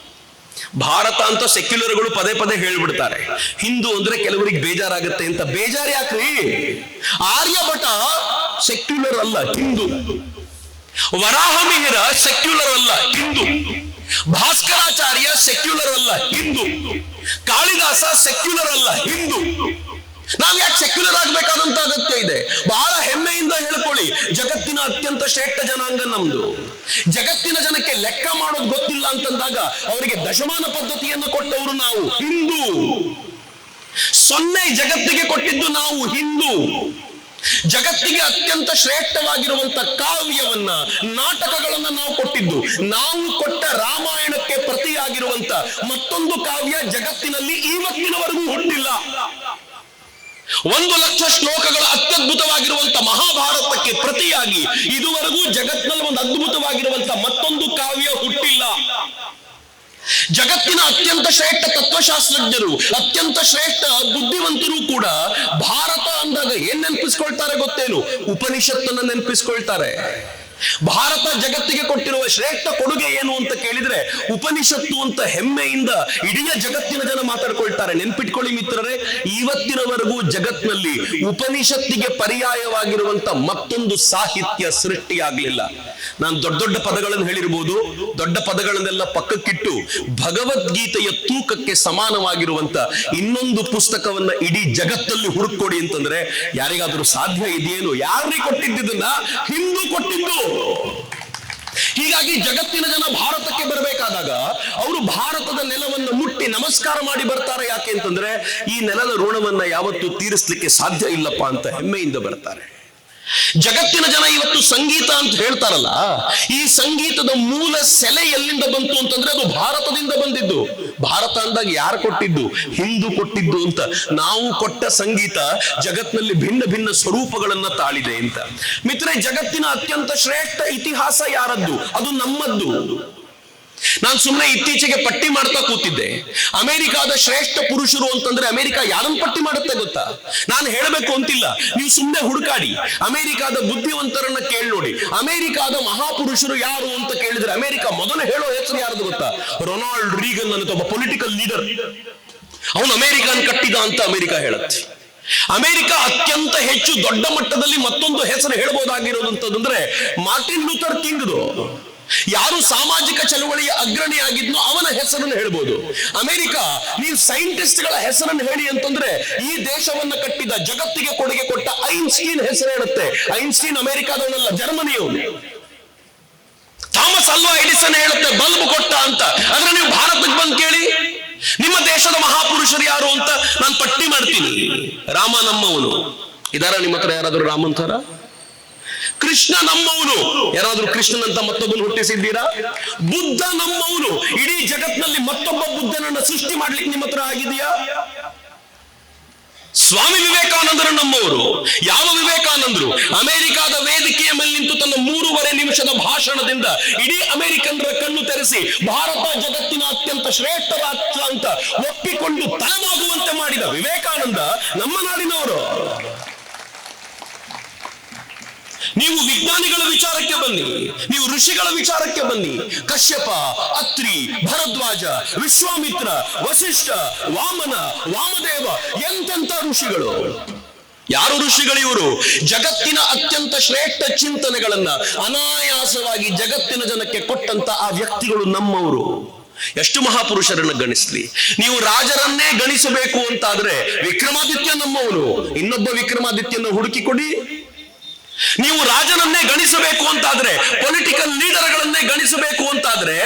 ಭಾರತ ಅಂತ ಸೆಕ್ಯುಲರ್ಗಳು ಪದೇ ಹೇಳ್ಬಿಡ್ತಾರೆ. ಹಿಂದೂ ಅಂದ್ರೆ ಕೆಲವರಿಗೆ ಬೇಜಾರಾಗುತ್ತೆ ಅಂತ. ಬೇಜಾರು ಯಾಕ್ರಿ? ಆರ್ಯಭಟ ಸೆಕ್ಯುಲರ್ ಅಲ್ಲ, ಹಿಂದೂ. ವರಾಹಮಿಹಿರ ಸೆಕ್ಯುಲರ್ ಅಲ್ಲ, ಹಿಂದೂ. ಭಾಸ್ಕರಾಚಾರ್ಯ ಸೆಕ್ಯುಲರ್ ಅಲ್ಲ, ಹಿಂದೂ. ಕಾಳಿದಾಸ ಸೆಕ್ಯುಲರ್ ಅಲ್ಲ, ಹಿಂದೂ. ನಾವ್ ಯಾಕೆ ಸೆಕ್ಯುಲರ್ ಆಗ್ಬೇಕಾದಂತ ಅಗತ್ಯ ಇದೆ? ಬಹಳ ಹೆಮ್ಮೆಯಿಂದ ಹೇಳ್ಕೊಳ್ಳಿ, ಜಗತ್ತಿನ ಅತ್ಯಂತ ಶ್ರೇಷ್ಠ ಜನಾಂಗ ನಮ್ದು. ಜಗತ್ತಿನ ಜನಕ್ಕೆ ಲೆಕ್ಕ ಮಾಡೋದು ಗೊತ್ತಿಲ್ಲ ಅಂತಂದಾಗ ಅವರಿಗೆ ದಶಮಾನ ಪದ್ಧತಿಯನ್ನು ಕೊಟ್ಟವರು ನಾವು, ಹಿಂದೂ. 0 ಜಗತ್ತಿಗೆ ಕೊಟ್ಟಿದ್ದು ನಾವು, ಹಿಂದೂ. ಜಗತ್ತಿಗೆ ಅತ್ಯಂತ ಶ್ರೇಷ್ಠವಾಗಿರುವಂತ ಕಾವ್ಯವನ್ನ, ನಾಟಕಗಳನ್ನ ನಾವು ಕೊಟ್ಟಿದ್ದು. ನಾವು ಕೊಟ್ಟ ರಾಮಾಯಣಕ್ಕೆ ಪ್ರತಿಯಾಗಿರುವಂತ ಮತ್ತೊಂದು ಕಾವ್ಯ ಜಗತ್ತಿನಲ್ಲಿ ಇವತ್ತಿನವರೆಗೂ ಹುಟ್ಟಿಲ್ಲ. 1,00,000 ಶ್ಲೋಕಗಳ ಅತ್ಯದ್ಭುತವಾಗಿರುವಂತ ಮಹಾಭಾರತಕ್ಕೆ ಪ್ರತಿಯಾಗಿ ಇದುವರೆಗೂ ಜಗತ್ತಿನಲ್ಲಿ ಒಂದು ಅದ್ಭುತವಾಗಿರುವಂತ ಮತ್ತೊಂದು ಕಾವ್ಯ ಹುಟ್ಟಿಲ್ಲ. ಜಗತ್ತಿನ ಅತ್ಯಂತ ಶ್ರೇಷ್ಠ ತತ್ವಶಾಸ್ತ್ರಜ್ಞರು, ಅತ್ಯಂತ ಶ್ರೇಷ್ಠ ಬುದ್ಧಿವಂತರು ಕೂಡ ಭಾರತ ಅಂದಾಗ ಏನ್ ನೆನಪಿಸ್ಕೊಳ್ತಾರೆ ಗೊತ್ತೇನು? ಉಪನಿಷತ್ತನ್ನ ನೆನಪಿಸ್ಕೊಳ್ತಾರೆ. ಭಾರತ ಜಗತ್ತಿಗೆ ಕೊಟ್ಟಿರುವ ಶ್ರೇಷ್ಠ ಕೊಡುಗೆ ಏನು ಅಂತ ಕೇಳಿದ್ರೆ ಉಪನಿಷತ್ತು ಅಂತ ಹೆಮ್ಮೆಯಿಂದ ಇಡೀ ಜಗತ್ತಿನ ಜನ ಮಾತಾಡ್ಕೊಳ್ತಾರೆ. ನೆನ್ಪಿಟ್ಕೊಳ್ಳಿ ಮಿತ್ರರೇ, ಇವತ್ತಿನವರೆಗೂ ಜಗತ್ತಿನಲ್ಲಿ ಉಪನಿಷತ್ತಿಗೆ ಪರ್ಯಾಯವಾಗಿರುವಂತ ಮತ್ತೊಂದು ಸಾಹಿತ್ಯ ಸೃಷ್ಟಿಯಾಗಲಿಲ್ಲ. ನಾನು ದೊಡ್ಡ ದೊಡ್ಡ ಪದಗಳನ್ನು ಹೇಳಿರ್ಬೋದು, ದೊಡ್ಡ ಪದಗಳನ್ನೆಲ್ಲ ಪಕ್ಕಕ್ಕಿಟ್ಟು ಭಗವದ್ಗೀತೆಯ ತೂಕಕ್ಕೆ ಸಮಾನವಾಗಿರುವಂತ ಇನ್ನೊಂದು ಪುಸ್ತಕವನ್ನ ಇಡೀ ಜಗತ್ತಲ್ಲಿ ಹುಡುಕೊಡಿ ಅಂತಂದ್ರೆ ಯಾರಿಗಾದ್ರೂ ಸಾಧ್ಯ ಇದೆಯೇನು? ಯಾರಿಗೆ ಕೊಟ್ಟಿದ್ದನ್ನ? ಹಿಂದೂ ಕೊಟ್ಟಿದ್ದು. ಹೀಗಾಗಿ ಜಗತ್ತಿನ ಜನ ಭಾರತಕ್ಕೆ ಬರಬೇಕಾದಾಗ ಅವರು ಭಾರತದ ನೆಲವನ್ನು ಮುಟ್ಟಿ ನಮಸ್ಕಾರ ಮಾಡಿ ಬರ್ತಾರೆ. ಯಾಕೆ ಅಂತಂದ್ರೆ ಈ ನೆಲದ ಋಣವನ್ನ ಯಾವತ್ತೂ ತೀರಿಸಲಿಕ್ಕೆ ಸಾಧ್ಯ ಇಲ್ಲಪ್ಪ ಅಂತ ಹೆಮ್ಮೆಯಿಂದ ಬರ್ತಾರೆ. ಜಗತ್ತಿನ ಜನ ಇವತ್ತು ಸಂಗೀತ ಅಂತ ಹೇಳ್ತಾರಲ್ಲ, ಈ ಸಂಗೀತದ ಮೂಲ ಸೆಲೆ ಎಲ್ಲಿಂದ ಬಂತು ಅಂತಂದ್ರೆ ಅದು ಭಾರತದಿಂದ ಬಂದಿದ್ದು. ಭಾರತ ಅಂದಾಗ ಯಾರು ಕೊಟ್ಟಿದ್ದು? ಹಿಂದೂ ಕೊಟ್ಟಿದ್ದು ಅಂತ. ನಾವು ಕೊಟ್ಟ ಸಂಗೀತ ಜಗತ್ತಿನಲ್ಲಿ ಭಿನ್ನ ಭಿನ್ನ ಸ್ವರೂಪಗಳನ್ನ ತಾಳಿದೆ ಅಂತ. ಮಿತ್ರರೇ, ಜಗತ್ತಿನ ಅತ್ಯಂತ ಶ್ರೇಷ್ಠ ಇತಿಹಾಸ ಯಾರದ್ದು? ಅದು ನಮ್ಮದ್ದು. ನಾನು ಸುಮ್ಮನೆ ಇತ್ತೀಚೆಗೆ ಪಟ್ಟಿ ಮಾಡ್ತಾ ಕೂತಿದ್ದೆ. ಅಮೆರಿಕಾದ ಶ್ರೇಷ್ಠ ಪುರುಷರು ಅಂತಂದ್ರೆ ಅಮೆರಿಕ ಯಾರನ್ನು ಪಟ್ಟಿ ಮಾಡುತ್ತೆ ಗೊತ್ತಾ? ನಾನು ಹೇಳಬೇಕು ಅಂತಿಲ್ಲ, ನೀವು ಸುಮ್ಮನೆ ಹುಡುಕಾಡಿ. ಅಮೆರಿಕಾದ ಬುದ್ಧಿವಂತರನ್ನ ಕೇಳಿ ನೋಡಿ, ಅಮೆರಿಕಾದ ಮಹಾಪುರುಷರು ಯಾರು ಅಂತ ಕೇಳಿದ್ರೆ ಅಮೆರಿಕ ಮೊದಲು ಹೇಳೋ ಹೆಸರು ಯಾರದು ಗೊತ್ತಾ? ರೊನಾಲ್ಡ್ ರೀಗನ್ ಅನ್ನೋ ಒಬ್ಬ ಪೊಲಿಟಿಕಲ್ ಲೀಡರ್. ಅವನು ಅಮೆರಿಕನ್ ಕಟ್ಟಿದ ಅಂತ ಅಮೆರಿಕ ಹೇಳುತ್ತೆ. ಅಮೆರಿಕ ಅತ್ಯಂತ ಹೆಚ್ಚು ದೊಡ್ಡ ಮಟ್ಟದಲ್ಲಿ ಮತ್ತೊಂದು ಹೆಸರು ಹೇಳ್ಬೋದಾಗಿರೋದಂತಂದ್ರೆ ಮಾರ್ಟಿನ್ ಲೂಥರ್ ಕಿಂಗ್ದು. ಯಾರು ಸಾಮಾಜಿಕ ಚಳವಳಿಯ ಅಗ್ರಣಿ ಆಗಿದ್ನೋ ಅವನ ಹೆಸರನ್ನು ಹೇಳ್ಬೋದು. ಅಮೆರಿಕ, ನೀವು ಸೈಂಟಿಸ್ಟ್ ಗಳ ಹೆಸರನ್ನು ಹೇಳಿ ಅಂತಂದ್ರೆ ಈ ದೇಶವನ್ನ ಕಟ್ಟಿದ, ಜಗತ್ತಿಗೆ ಕೊಡುಗೆ ಕೊಟ್ಟ ಐನ್ಸ್ಟೀನ್ ಹೆಸರು ಹೇಳುತ್ತೆ. ಐನ್ಸ್ಟೀನ್ ಅಮೆರಿಕಾದವನಲ್ಲ, ಜರ್ಮನಿಯವನು. ಥಾಮಸ್ ಅಲ್ವಾ ಎಡಿಸನ್ ಹೇಳುತ್ತೆ ಬಲ್ಬ್ ಕೊಟ್ಟ ಅಂತ. ಆದ್ರೆ ನೀವು ಭಾರತಕ್ಕೆ ಬಂದು ಕೇಳಿ ನಿಮ್ಮ ದೇಶದ ಮಹಾಪುರುಷರು ಯಾರು ಅಂತ ನಾನು ಪಟ್ಟಿ ಮಾಡ್ತೀನಿ. ರಾಮ ನಮ್ಮವನು ಇದಾರ ನಿಮ್ಮ ಹತ್ರ? ಯಾರಾದ್ರೂ ರಾಮಂತಾರ? ಕೃಷ್ಣ ನಮ್ಮವನು. ಯಾರಾದ್ರೂ ಕೃಷ್ಣನಂತ ಮತ್ತೊಬ್ಬನು ಹುಟ್ಟಿಸಿದ್ದೀರಾ? ಬುದ್ಧ ನಮ್ಮವನು. ಇಡೀ ಜಗತ್ತಿನಲ್ಲಿ ಮತ್ತೊಬ್ಬ ಬುದ್ಧನನ್ನ ಸೃಷ್ಟಿ ಮಾಡ್ಲಿಕ್ಕೆ ನಿಮ್ಮ ಹತ್ರ ಆಗಿದೆಯಾ? ಸ್ವಾಮಿ ವಿವೇಕಾನಂದರು ನಮ್ಮವರು. ಯಾವ ವಿವೇಕಾನಂದರು? ಅಮೆರಿಕಾದ ವೇದಿಕೆಯ ಮೇಲೆ ನಿಂತು ತನ್ನ 3.5 ನಿಮಿಷದ ಭಾಷಣದಿಂದ ಇಡೀ ಅಮೆರಿಕನ್ನರ ಕಣ್ಣು ತೆರೆಸಿ ಭಾರತ ಜಗತ್ತಿನ ಅತ್ಯಂತ ಶ್ರೇಷ್ಠ ರಾಷ್ಟ್ರ ಅಂತ ಒಪ್ಪಿಕೊಂಡು ತಲೆಬಾಗುವಂತೆ ಮಾಡಿದ ವಿವೇಕಾನಂದ ನಮ್ಮ ನಾಡಿನವರು. ನೀವು ವಿಜ್ಞಾನಿಗಳ ವಿಚಾರಕ್ಕೆ ಬನ್ನಿ, ನೀವು ಋಷಿಗಳ ವಿಚಾರಕ್ಕೆ ಬನ್ನಿ. ಕಶ್ಯಪ, ಅತ್ರಿ, ಭರದ್ವಾಜ, ವಿಶ್ವಾಮಿತ್ರ, ವಸಿಷ್ಠ, ವಾಮನ, ವಾಮದೇವ, ಎಂತೆಂಥ ಋಷಿಗಳು. ಯಾರು ಋಷಿಗಳು ಇವರು? ಜಗತ್ತಿನ ಅತ್ಯಂತ ಶ್ರೇಷ್ಠ ಚಿಂತನೆಗಳನ್ನ ಅನಾಯಾಸವಾಗಿ ಜಗತ್ತಿನ ಜನಕ್ಕೆ ಕೊಟ್ಟಂತ ಆ ವ್ಯಕ್ತಿಗಳು ನಮ್ಮವರು. ಎಷ್ಟು ಮಹಾಪುರುಷರನ್ನ ಗಣಿಸ್ಲಿ. ನೀವು ರಾಜರನ್ನೇ ಗಣಿಸಬೇಕು ಅಂತಾದ್ರೆ ವಿಕ್ರಮಾದಿತ್ಯ ನಮ್ಮವನು. ಇನ್ನೊಬ್ಬ ವಿಕ್ರಮಾದಿತ್ಯನ ಹುಡುಕಿ ಕೊಡಿ. ನೀವು ರಾಜನನ್ನೇ ಗಣಿಸಬೇಕು ಅಂತಾದ್ರೆ, ಪೊಲಿಟಿಕಲ್ ಲೀಡರ್ಗಳನ್ನೇ ಗಣಿಸಬೇಕು ಅಂತಾದ್ರೆ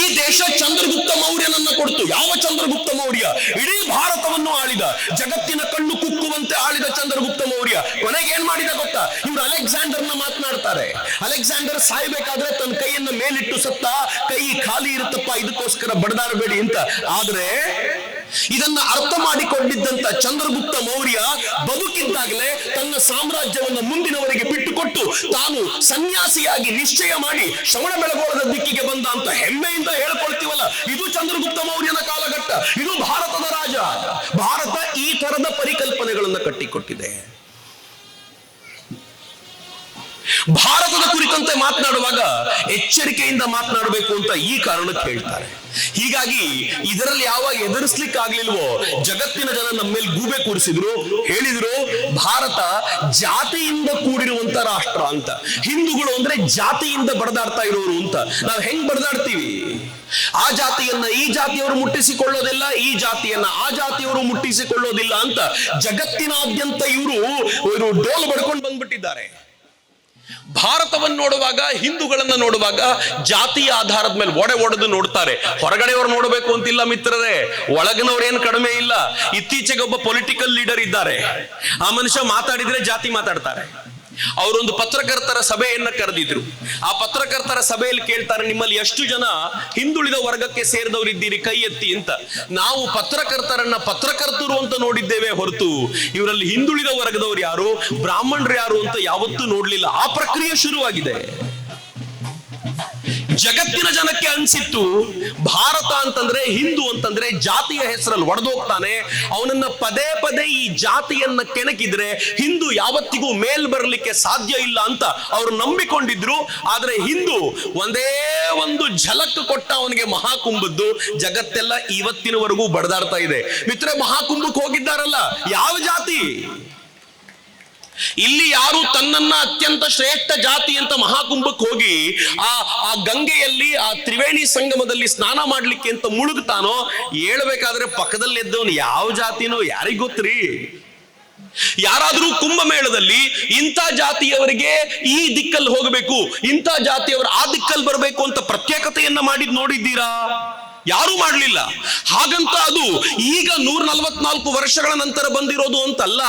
ಈ ದೇಶ ಚಂದ್ರಗುಪ್ತ ಮೌರ್ಯನನ್ನ ಕೊಡ್ತು. ಯಾವ ಚಂದ್ರಗುಪ್ತ ಮೌರ್ಯ? ಇಡೀ ಭಾರತವನ್ನು ಆಳಿದ, ಜಗತ್ತಿನ ಕಣ್ಣು ಕುಕ್ಕುವಂತೆ ಆಳಿದ ಚಂದ್ರಗುಪ್ತ ಮೌರ್ಯ. ಕೊನೆಗೆ ಏನ್ ಮಾಡಿದ ಗೊತ್ತಾ? ಇವರು ಅಲೆಕ್ಸಾಂಡರ್ನ ಮಾತನಾಡ್ತಾರೆ. ಅಲೆಕ್ಸಾಂಡರ್ ಸಾಯ್ಬೇಕಾದ್ರೆ ತನ್ನ ಕೈಯನ್ನ ಮೇಲಿಟ್ಟು ಸತ್ತ. ಕೈ ಖಾಲಿ ಇರುತ್ತಪ್ಪ, ಇದಕ್ಕೋಸ್ಕರ ಬಡದಾಡಬೇಡಿ ಅಂತ. ಆದ್ರೆ ಇದನ್ನ ಅರ್ಥ ಮಾಡಿಕೊಂಡಿದ್ದಂತ ಚಂದ್ರಗುಪ್ತ ಮೌರ್ಯ ಬದುಕಿದ್ದಾಗಲೇ ತನ್ನ ಸಾಮ್ರಾಜ್ಯವನ್ನ ಮುಂದಿನವರಿಗೆ ಬಿಟ್ಟುಕೊಟ್ಟು ತಾನು ಸನ್ಯಾಸಿಯಾಗಿ ನಿಶ್ಚಯ ಮಾಡಿ ಶ್ರವಣ ಬೆಳಗೊಳದ ದಿಕ್ಕಿಗೆ ಬಂದ ಅಂತ ಹೆಮ್ಮೆಯಿಂದ ಹೇಳ್ಕೊಳ್ತೀವಲ್ಲ, ಇದು ಚಂದ್ರಗುಪ್ತ ಮೌರ್ಯನ ಕಾಲಘಟ್ಟ. ಇದು ಭಾರತದ ರಾಜ. ಭಾರತ ಈ ತರದ ಪರಿಕಲ್ಪನೆಗಳನ್ನ ಕಟ್ಟಿಕೊಟ್ಟಿದೆ. ಭಾರತದ ಕುರಿತಂತೆ ಮಾತನಾಡುವಾಗ ಎಚ್ಚರಿಕೆಯಿಂದ ಮಾತನಾಡಬೇಕು ಅಂತ ಈ ಕಾರಣಕ್ಕೆ ಹೇಳ್ತಾರೆ. ಹೀಗಾಗಿ ಇದರಲ್ಲಿ ಯಾವ ಎದುರಿಸ್ಲಿಕ್ಕೆ ಆಗ್ಲಿಲ್ವೋ ಜಗತ್ತಿನ ಜನ ನಮ್ಮ ಮೇಲೆ ಗೂಬೆ ಕೂರಿಸಿದ್ರು, ಹೇಳಿದ್ರು ಭಾರತ ಜಾತಿಯಿಂದ ಕೂಡಿರುವಂತ ರಾಷ್ಟ್ರ ಅಂತ. ಹಿಂದೂಗಳು ಅಂದ್ರೆ ಜಾತಿಯಿಂದ ಬಡದಾಡ್ತಾ ಇರೋರು ಅಂತ. ನಾವು ಹೆಂಗ್ ಬಡದಾಡ್ತೀವಿ? ಆ ಜಾತಿಯನ್ನ ಈ ಜಾತಿಯವರು ಮುಟ್ಟಿಸಿಕೊಳ್ಳೋದಿಲ್ಲ, ಈ ಜಾತಿಯನ್ನ ಆ ಜಾತಿಯವರು ಮುಟ್ಟಿಸಿಕೊಳ್ಳೋದಿಲ್ಲ ಅಂತ ಜಗತ್ತಿನಾದ್ಯಂತ ಇವರು ಡೋಲು ಬಡ್ಕೊಂಡು ಬಂದ್ಬಿಟ್ಟಿದ್ದಾರೆ. ಭಾರತವನ್ನು ನೋಡುವಾಗ, ಹಿಂದೂಗಳನ್ನ ನೋಡುವಾಗ ಜಾತಿಯ ಆಧಾರದ ಮೇಲೆ ಒಡೆದು ನೋಡ್ತಾರೆ. ಹೊರಗಡೆಯವರು ನೋಡಬೇಕು ಅಂತಿಲ್ಲ ಮಿತ್ರರೇ, ಒಳಗಿನವ್ರೇನು ಕಡಿಮೆ ಇಲ್ಲ. ಇತ್ತೀಚೆಗೆ ಒಬ್ಬ ಪೊಲಿಟಿಕಲ್ ಲೀಡರ್ ಇದ್ದಾರೆ. ಆ ಮನುಷ್ಯ ಮಾತಾಡಿದ್ರೆ ಜಾತಿ ಮಾತಾಡ್ತಾರೆ. ಅವರೊಂದು ಪತ್ರಕರ್ತರ ಸಭೆಯನ್ನ ಕರೆದಿದ್ರು. ಆ ಪತ್ರಕರ್ತರ ಸಭೆಯಲ್ಲಿ ಕೇಳ್ತಾರೆ, ನಿಮ್ಮಲ್ಲಿ ಎಷ್ಟು ಜನ ಹಿಂದುಳಿದ ವರ್ಗಕ್ಕೆ ಸೇರಿದವರಿದ್ದೀರಿ ಕೈ ಎತ್ತಿ ಅಂತ. ನಾವು ಪತ್ರಕರ್ತರನ್ನ ಪತ್ರಕರ್ತರು ಅಂತ ನೋಡಿದ್ದೇವೆ ಹೊರತು ಇವರಲ್ಲಿ ಹಿಂದುಳಿದ ವರ್ಗದವರು ಯಾರು, ಬ್ರಾಹ್ಮಣರು ಯಾರು ಅಂತ ಯಾವತ್ತೂ ನೋಡ್ಲಿಲ್ಲ. ಆ ಪ್ರಕ್ರಿಯೆ ಶುರುವಾಗಿದೆ. ಜಗತ್ತಿನ ಜನಕ್ಕೆ ಅನ್ಸಿತ್ತು ಭಾರತ ಅಂತಂದ್ರೆ, ಹಿಂದೂ ಅಂತಂದ್ರೆ ಜಾತಿಯ ಹೆಸರಲ್ಲಿ ಒಡೆದೋಗ್ತಾನೆ, ಅವನನ್ನ ಪದೇ ಪದೇ ಈ ಜಾತಿಯನ್ನ ಕೆಣಕಿದ್ರೆ ಹಿಂದೂ ಯಾವತ್ತಿಗೂ ಮೇಲ್ ಬರಲಿಕ್ಕೆ ಸಾಧ್ಯ ಇಲ್ಲ ಅಂತ ಅವರು ನಂಬಿಕೊಂಡಿದ್ರು. ಆದ್ರೆ ಹಿಂದೂ ಒಂದೇ ಒಂದು ಝಲಕ್ ಕೊಟ್ಟ ಅವನಿಗೆ ಮಹಾಕುಂಭದ್ದು ಜಗತ್ತೆಲ್ಲ ಇವತ್ತಿನವರೆಗೂ ಬಡದಾಡ್ತಾ ಇದೆ. ಮಿತ್ರ, ಮಹಾಕುಂಭಕ್ಕೆ ಹೋಗಿದ್ದಾರಲ್ಲ ಯಾವ ಜಾತಿ? ಇಲ್ಲಿ ಯಾರು ತನ್ನನ್ನ ಅತ್ಯಂತ ಶ್ರೇಷ್ಠ ಜಾತಿ ಅಂತ ಮಹಾಕುಂಭಕ್ಕೆ ಹೋಗಿ ಆ ಗಂಗೆಯಲ್ಲಿ ಆ ತ್ರಿವೇಣಿ ಸಂಗಮದಲ್ಲಿ ಸ್ನಾನ ಮಾಡ್ಲಿಕ್ಕೆ ಅಂತ ಮುಳುಗ್ತಾನೋ, ಹೇಳ್ಬೇಕಾದ್ರೆ ಪಕ್ಕದಲ್ಲಿ ಎದ್ದವನು ಯಾವ ಜಾತಿನೋ ಯಾರಿಗ್ ಗೊತ್ತ್ರಿ? ಯಾರಾದ್ರೂ ಕುಂಭಮೇಳದಲ್ಲಿ ಇಂಥ ಜಾತಿಯವರಿಗೆ ಈ ದಿಕ್ಕಲ್ಲಿ ಹೋಗಬೇಕು, ಇಂಥ ಜಾತಿಯವರು ಆ ದಿಕ್ಕಲ್ಲಿ ಬರಬೇಕು ಅಂತ ಪ್ರತ್ಯೇಕತೆಯನ್ನ ಮಾಡಿದ್ ನೋಡಿದ್ದೀರಾ? ಯಾರೂ ಮಾಡಲಿಲ್ಲ. ಹಾಗಂತ ಅದು ಈಗ 144 ವರ್ಷಗಳ ನಂತರ ಬಂದಿರೋದು ಅಂತಲ್ಲ.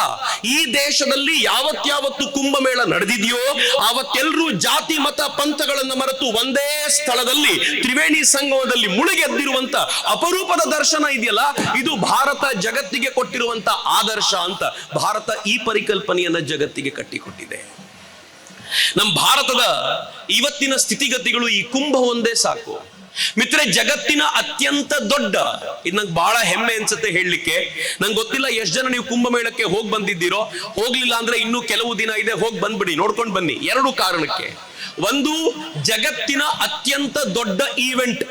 ಈ ದೇಶದಲ್ಲಿ ಯಾವತ್ತು ಕುಂಭಮೇಳ ನಡೆದಿದೆಯೋ ಆವತ್ತೆಲ್ಲರೂ ಜಾತಿ ಮತ ಪಂಥಗಳನ್ನು ಮರೆತು ಒಂದೇ ಸ್ಥಳದಲ್ಲಿ ತ್ರಿವೇಣಿ ಸಂಗಮದಲ್ಲಿ ಮುಳುಗೆದ್ದಿರುವಂತ ಅಪರೂಪದ ದರ್ಶನ ಇದೆಯಲ್ಲ, ಇದು ಭಾರತ ಜಗತ್ತಿಗೆ ಕೊಟ್ಟಿರುವಂತ ಆದರ್ಶ ಅಂತ ಭಾರತ ಈ ಪರಿಕಲ್ಪನೆಯನ್ನ ಜಗತ್ತಿಗೆ ಕಟ್ಟಿಕೊಟ್ಟಿದೆ. ನಮ್ಮ ಭಾರತದ ಇವತ್ತಿನ ಸ್ಥಿತಿಗತಿಗಳು ಈ ಕುಂಭ ಒಂದೇ ಸಾಕು. ಮಿತ್ರ, ಜಗತ್ತಿನ ಅತ್ಯಂತ ದೊಡ್ಡ, ಇದು ನಂಗೆ ಬಹಳ ಹೆಮ್ಮೆ ಅನ್ಸುತ್ತೆ ಹೇಳಲಿಕ್ಕೆ. ನಂಗೆ ಗೊತ್ತಿಲ್ಲ ಎಷ್ಟು ಜನ ನೀವು ಕುಂಭಮೇಳಕ್ಕೆ ಹೋಗಿ ಬಂದಿದ್ದೀರೋ. ಹೋಗ್ಲಿಲ್ಲ ಅಂದ್ರೆ ಇನ್ನೂ ಕೆಲವು ದಿನ ಇದೆ, ಹೋಗಿ ಬಂದ್ಬಿಡಿ, ನೋಡ್ಕೊಂಡು ಬನ್ನಿ. 2 ಕಾರಣಕ್ಕೆ. ಒಂದು, ಜಗತ್ತಿನ ಅತ್ಯಂತ ದೊಡ್ಡ ಈವೆಂಟ್.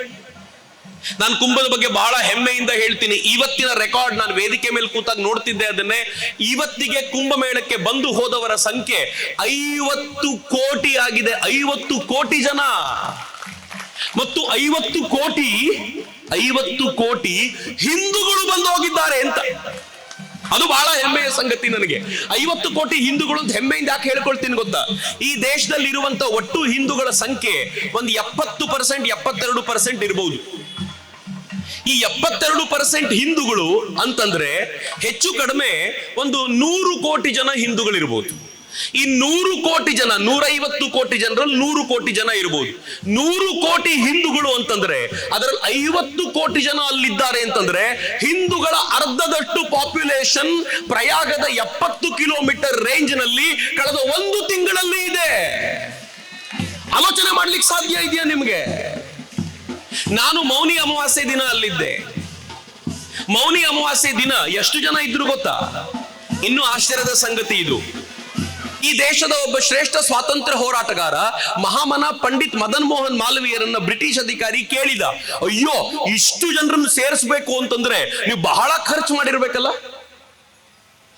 ನಾನು ಕುಂಭದ ಬಗ್ಗೆ ಬಹಳ ಹೆಮ್ಮೆಯಿಂದ ಹೇಳ್ತೀನಿ. ಇವತ್ತಿನ ರೆಕಾರ್ಡ್, ನಾನು ವೇದಿಕೆ ಮೇಲೆ ಕೂತಾಗ ನೋಡ್ತಿದ್ದೆ ಅದನ್ನೇ. ಇವತ್ತಿಗೆ ಕುಂಭಮೇಳಕ್ಕೆ ಬಂದು ಹೋದವರ ಸಂಖ್ಯೆ 50 ಕೋಟಿ ಆಗಿದೆ. 50 ಕೋಟಿ ಜನ ಮತ್ತು 50 ಕೋಟಿ ಹಿಂದೂಗಳು ಬಂದು ಹೋಗಿದ್ದಾರೆ ಅಂತ. ಅದು ಬಹಳ ಹೆಮ್ಮೆಯ ಸಂಗತಿ ನನಗೆ. 50 ಕೋಟಿ ಹಿಂದೂಗಳು ಅಂತ ಹೆಮ್ಮೆಯಿಂದ ಯಾಕೆ ಹೇಳ್ಕೊಳ್ತೀನಿ ಗೊತ್ತಾ? ಈ ದೇಶದಲ್ಲಿ ಇರುವಂತ ಒಟ್ಟು ಹಿಂದೂಗಳ ಸಂಖ್ಯೆ ಒಂದು 70%, 72% ಇರಬಹುದು. ಈ 72% ಹಿಂದೂಗಳು ಅಂತಂದ್ರೆ ಹೆಚ್ಚು ಕಡಿಮೆ ಒಂದು 100 ಕೋಟಿ ಜನ ಹಿಂದೂಗಳಿರ್ಬೋದು. ಈ 100 ಕೋಟಿ ಜನ, 150 ಕೋಟಿ ಜನರಲ್ಲಿ 100 ಕೋಟಿ ಜನ ಇರಬಹುದು. 100 ಕೋಟಿ ಹಿಂದೂಗಳು ಅಂತಂದ್ರೆ ಅದರಲ್ಲಿ 50 ಕೋಟಿ ಜನ ಅಲ್ಲಿದ್ದಾರೆ ಅಂತಂದ್ರೆ ಹಿಂದೂಗಳ ಅರ್ಧದಷ್ಟು ಪಾಪ್ಯುಲೇಷನ್ ಪ್ರಯಾಗದ 70 ಕಿಲೋಮೀಟರ್ ರೇಂಜ್ ನಲ್ಲಿ ಕಳೆದ 1 ತಿಂಗಳಲ್ಲಿ ಇದೆ. ಆಲೋಚನೆ ಮಾಡ್ಲಿಕ್ಕೆ ಸಾಧ್ಯ ಇದೆಯಾ ನಿಮ್ಗೆ? ನಾನು ಮೌನಿ ಅಮಾವಾಸ್ಯೆ ದಿನ ಅಲ್ಲಿದ್ದೆ. ಮೌನಿ ಅಮಾವಾಸ್ಯೆ ದಿನ ಎಷ್ಟು ಜನ ಇದ್ರು ಗೊತ್ತಾ? ಇನ್ನು ಆಶ್ಚರ್ಯದ ಸಂಗತಿ ಇದು. ಈ ದೇಶದ ಒಬ್ಬ ಶ್ರೇಷ್ಠ ಸ್ವಾತಂತ್ರ್ಯ ಹೋರಾಟಗಾರ ಮಹಾಮನ ಪಂಡಿತ್ ಮದನ್ ಮೋಹನ್ ಮಾಲವೀಯರನ್ನ ಬ್ರಿಟಿಷ್ ಅಧಿಕಾರಿ ಕೇಳಿದ, ಅಯ್ಯೋ ಇಷ್ಟು ಜನರನ್ನು ಸೇರಿಸಬೇಕು ಅಂತಂದ್ರೆ ನೀವು ಬಹಳ ಖರ್ಚು ಮಾಡಿರ್ಬೇಕಲ್ಲ,